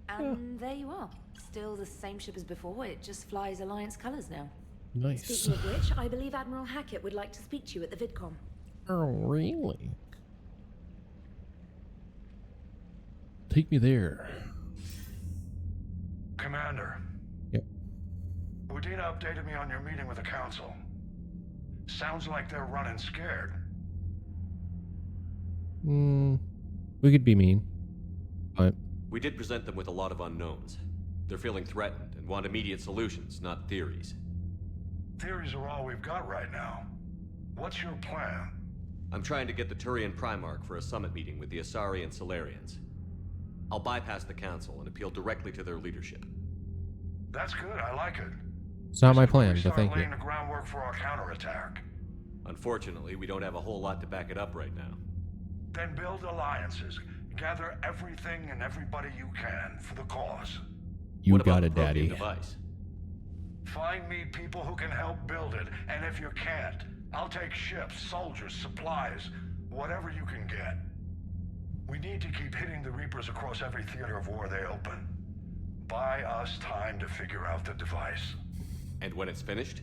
And there you are. Still the same ship as before, it just flies Alliance colors now. Nice. Speaking of which, I believe Admiral Hackett would like to speak to you at the VidCom. Oh, really? Take me there. Commander. Yep. Udina updated me on your meeting with the Council. Sounds like they're running scared. We could be mean, but... We did present them with a lot of unknowns. They're feeling threatened and want immediate solutions, not theories. Theories are all we've got right now. What's your plan? I'm trying to get the Turian Primarch for a summit meeting with the Asari and Solarians. I'll bypass the Council and appeal directly to their leadership. That's good, I like it. It's not my plan, We but start thank you. laying the groundwork for our counterattack. Unfortunately, we don't have a whole lot to back it up right now. Then build alliances. Gather everything and everybody you can for the cause. You got it, Daddy. Device? Find me people who can help build it, and if you can't, I'll take ships, soldiers, supplies, whatever you can get. We need to keep hitting the Reapers across every theater of war they open. Buy us time to figure out the device. And when it's finished?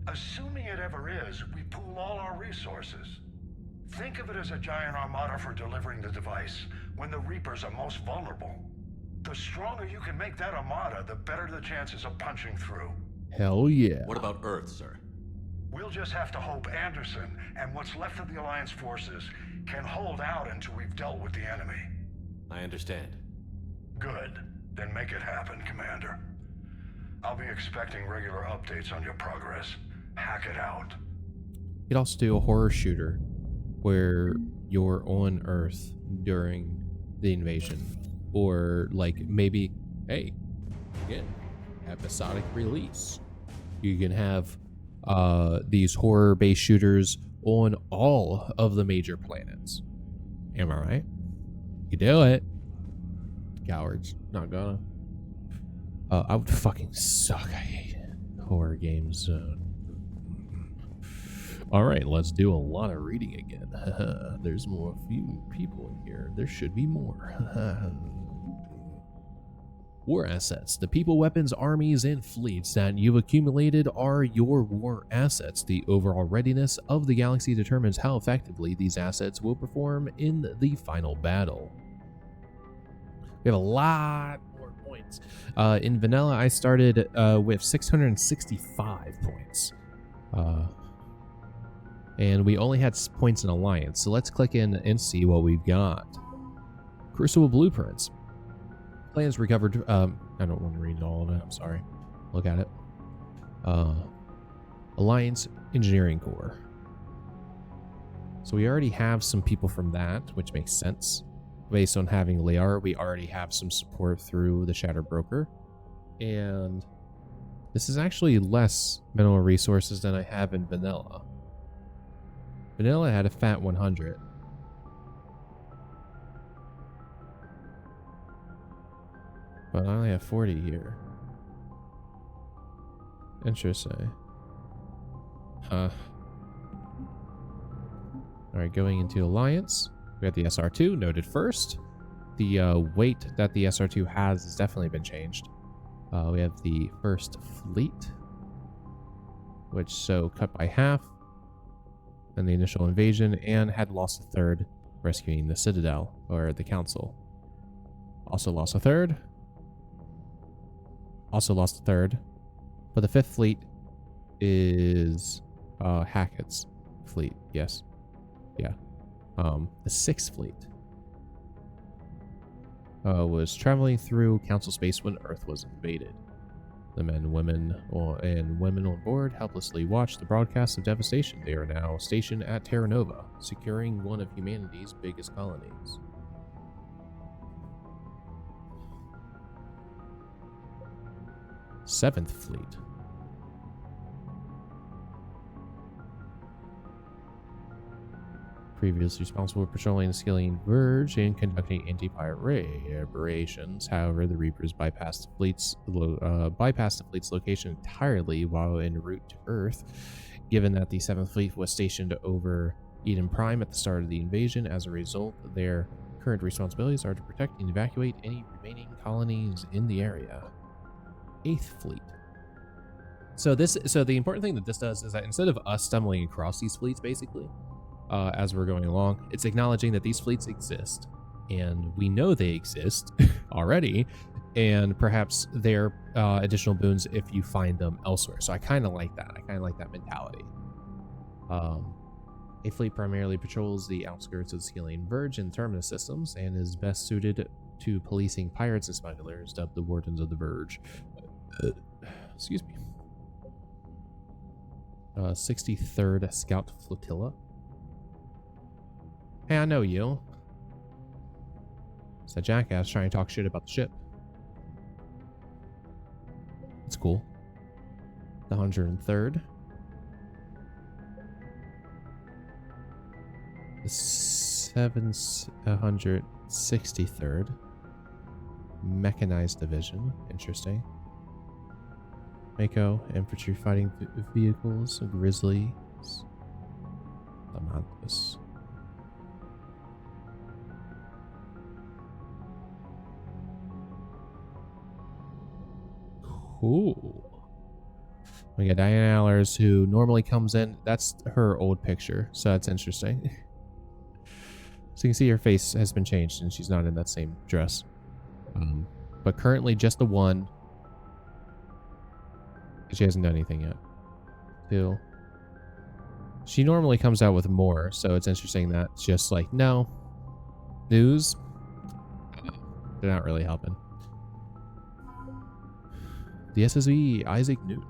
Assuming it ever is, we pool all our resources. Think of it as a giant armada for delivering the device, when the Reapers are most vulnerable. The stronger you can make that armada, the better the chances of punching through. Hell yeah. What about Earth, sir? We'll just have to hope Anderson and what's left of the Alliance forces can hold out until we've dealt with the enemy. I understand. Good. Then make it happen, Commander. I'll be expecting regular updates on your progress. Hackett out. You could also do a horror shooter where you're on Earth during the invasion. Or, like, maybe, hey, again, episodic release. You can have these horror-based shooters on all of the major planets. Am I right? You do it. Cowards. Not gonna. I would fucking suck. I hate horror games. Alright, let's do a lot of reading again. There's more few people in here. There should be more. War assets. The people, weapons, armies, and fleets that you've accumulated are your war assets. The overall readiness of the galaxy determines how effectively these assets will perform in the final battle. We have a lot more points. In vanilla, I started with 665 points. And we only had points in Alliance, so let's click in and see what we've got. Crucible Blueprints. Plans recovered. I don't want to read all of it. I'm sorry. Look at it. Alliance Engineering Corps. So we already have some people from that, which makes sense. Based on having Liara, we already have some support through the Shadow Broker. And this is actually less mineral resources than I have in vanilla. Vanilla had a fat 100. But I only have 40 here. Interesting. Huh. Alright, going into Alliance. We got the SR2 noted first. the weight that the SR2 has definitely been changed. We have the first fleet, which so cut by half in the initial invasion and had lost a third rescuing the Citadel, or the Council. Also lost a third. Also lost a third. But the fifth fleet is Hackett's fleet. Yes. Yeah. The sixth fleet was traveling through Council space when Earth was invaded. The men, women on board helplessly watched the broadcast of devastation. They are now stationed at Terra Nova, securing one of humanity's biggest colonies. Seventh Fleet. Previously responsible for patrolling the Skillian Verge and conducting anti-pirate operations. However, the Reapers bypassed the fleet's location entirely while en route to Earth. Given that the 7th Fleet was stationed over Eden Prime at the start of the invasion, as a result, their current responsibilities are to protect and evacuate any remaining colonies in the area. 8th Fleet. So the important thing that this does is that instead of us stumbling across these fleets, basically, as we're going along, it's acknowledging that these fleets exist, and we know they exist already, and perhaps they're additional boons if you find them elsewhere. So I kind of like that. I kind of like that mentality. A fleet primarily patrols the outskirts of the Skillian Verge and Terminus systems, and is best suited to policing pirates and smugglers, dubbed the Wardens of the Verge. Excuse me. 63rd Scout Flotilla. Hey, I know you. It's that jackass trying to talk shit about the ship. It's cool. The 103rd. The 763rd Mechanized Division. Interesting. Mako Infantry Fighting Vehicles. Grizzlies. Lamantis. Cool. We got Diane Allers, who normally comes in. That's her old picture, so that's interesting. So you can see her face has been changed, and she's not in that same dress. But currently, just the one. She hasn't done anything yet. 2. She normally comes out with more, so it's interesting that it's just like, no. News? They're not really helping. The SSV Isaac Newton,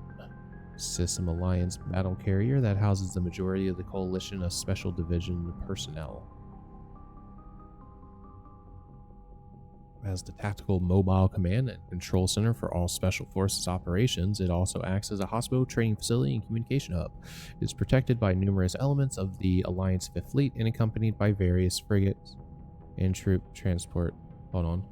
System Alliance battle carrier that houses the majority of the coalition of Special Division personnel. As the tactical mobile command and control center for all Special Forces operations, it also acts as a hospital, training facility, and communication hub. It is protected by numerous elements of the Alliance 5th Fleet and accompanied by various frigates and troop transport. Hold on.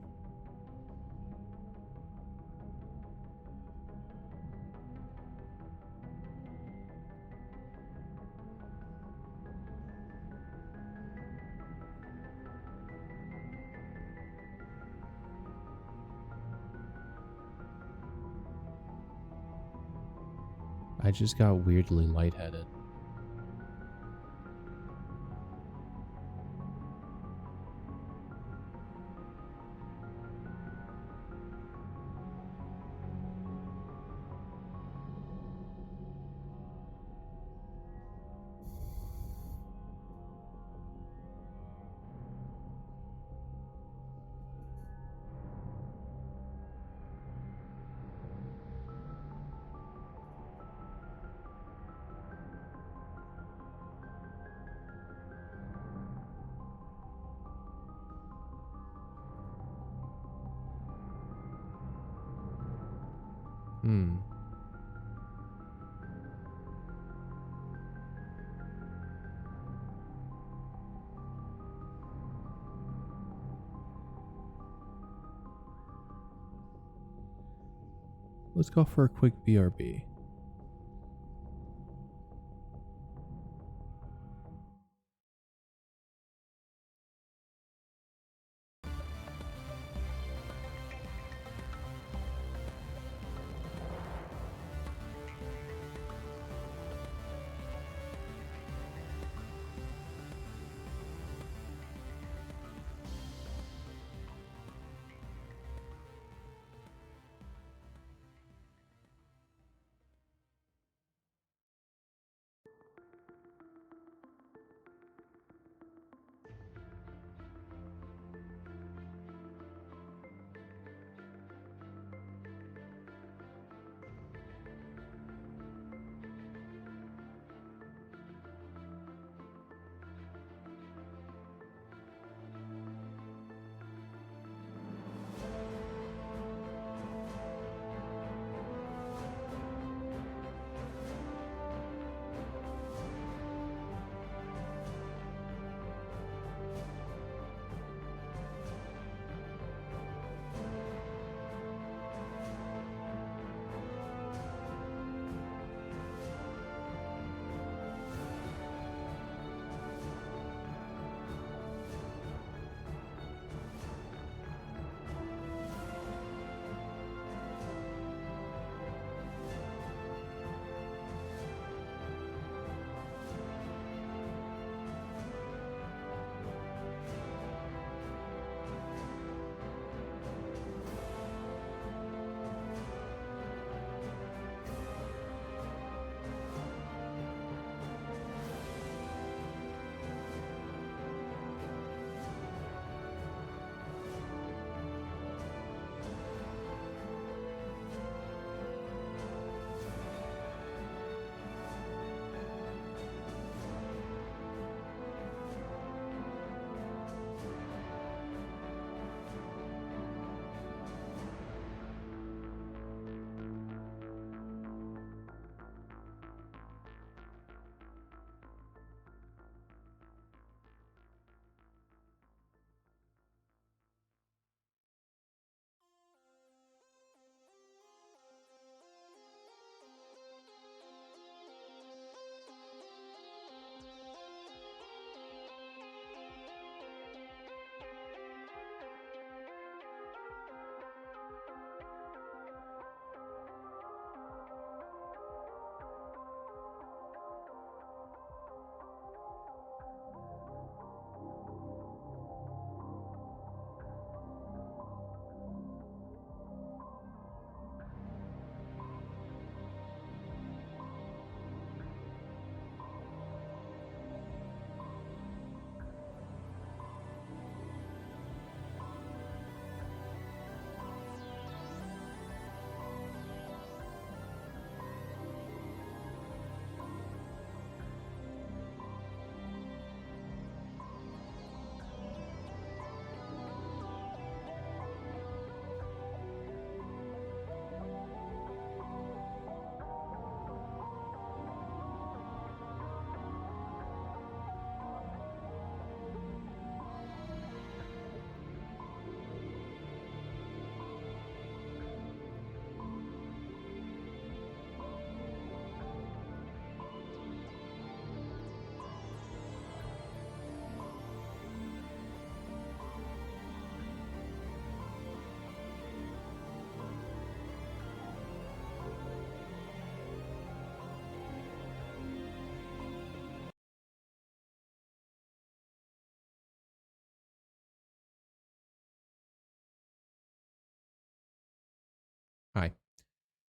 I just got weirdly lightheaded. Let's go for a quick BRB.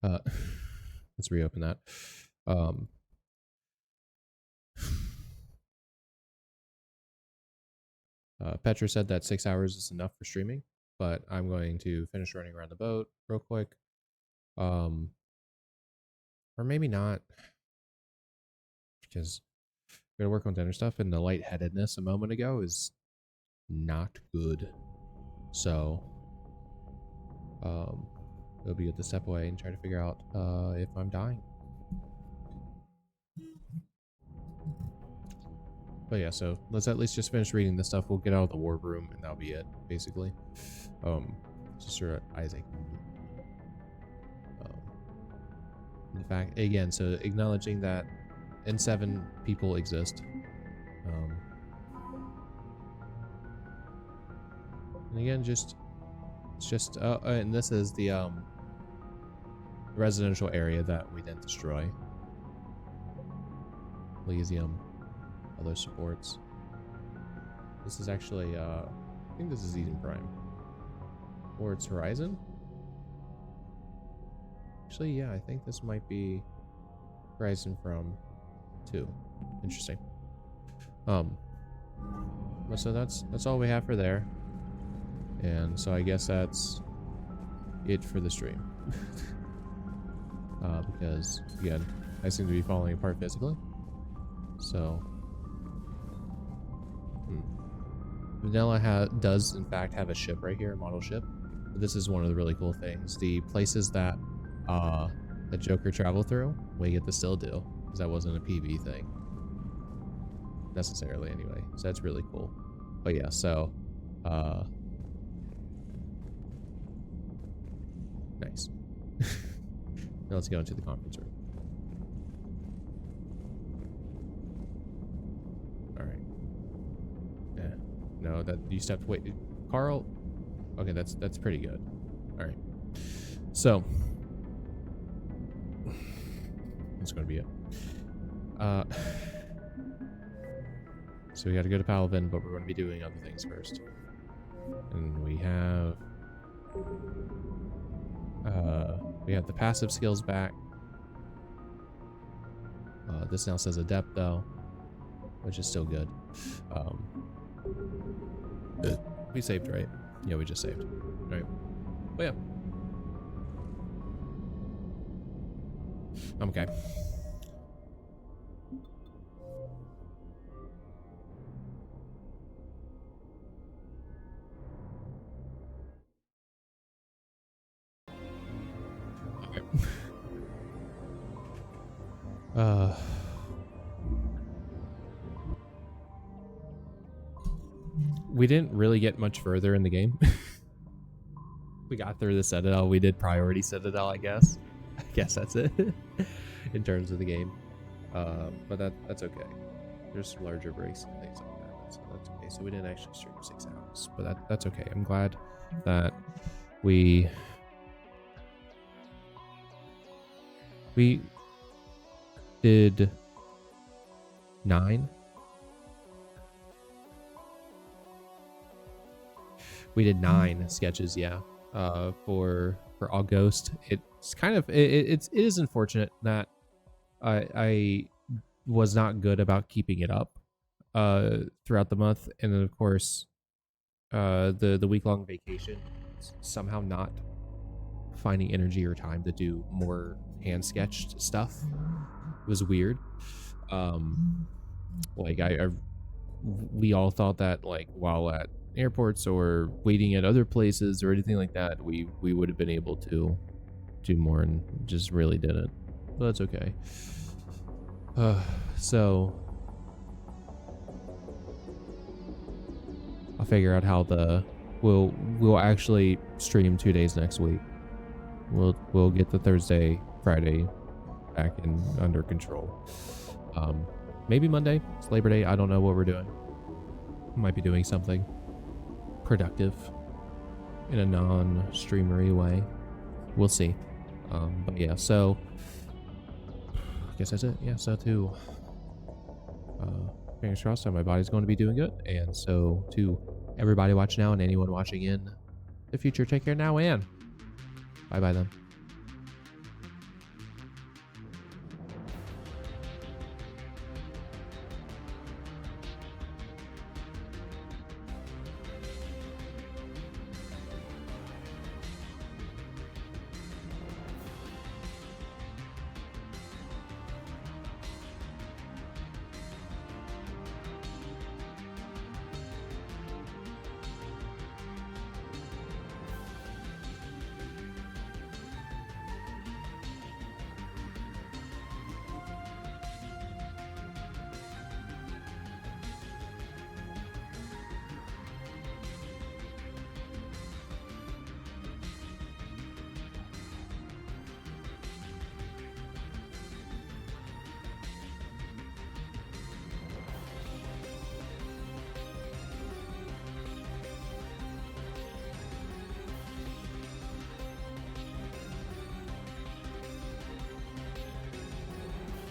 Let's reopen that. Petra said that 6 hours is enough for streaming, but I'm going to finish running around the boat real quick. Or maybe not, because I'm gonna work on dinner stuff, and the lightheadedness a moment ago is not good. So, it'll be good to step away and try to figure out if I'm dying. But yeah, so let's at least just finish reading this stuff. We'll get out of the war room, and that'll be it, basically. Sister Isaac. In fact, again, so acknowledging that N7 people exist. And again, it's just, and this is the residential area that we didn't destroy. Elysium, other supports. This is actually, I think this is Eden Prime. Or it's Horizon? Actually, yeah, I think this might be Horizon from 2. Interesting. So that's all we have for there. And so I guess that's it for the stream. Because, again, I seem to be falling apart physically. So... Vanilla does, in fact, have a ship right here, a model ship. But this is one of the really cool things. The places that the Joker traveled through, we get to still do. Because that wasn't a PV thing. Necessarily, anyway. So that's really cool. But yeah, so... nice. Now let's go into the conference room. Alright. Yeah. No, that you stepped. Wait, Carl. Okay, that's pretty good. All right. So that's going to be it. So we got to go to Palavin, but we're going to be doing other things first. And we have the passive skills back. This now says adept though, which is still good. We saved, right? Yeah, we just saved. All right. But yeah. I'm okay. Okay. We didn't really get much further in the game. We got through the Citadel. We did priority Citadel, I guess. I guess that's it in terms of the game. But that's okay. There's some larger breaks and things like that. So that's okay. So we didn't actually stream 6 hours, but that's okay. I'm glad that we did 9. We did 9 sketches, yeah. For AuGhost, it's kind of it is unfortunate that I was not good about keeping it up throughout the month, and then of course the week-long vacation, somehow not finding energy or time to do more hand sketched stuff. It was weird. Like we all thought that, like, while at airports or waiting at other places or anything like that, we would have been able to do more, and just really didn't. But that's okay. So I'll figure out how we'll actually stream 2 days next week. We'll get the Thursday, Friday back in under control. Maybe Monday. It's Labor Day. I don't know what we're doing. Might be doing something productive in a non-streamery way. We'll see. But yeah, so I guess that's it. Yeah, so too. Fingers crossed that my body's going to be doing good. And so to everybody watching now and anyone watching in the future, take care now and bye-bye then.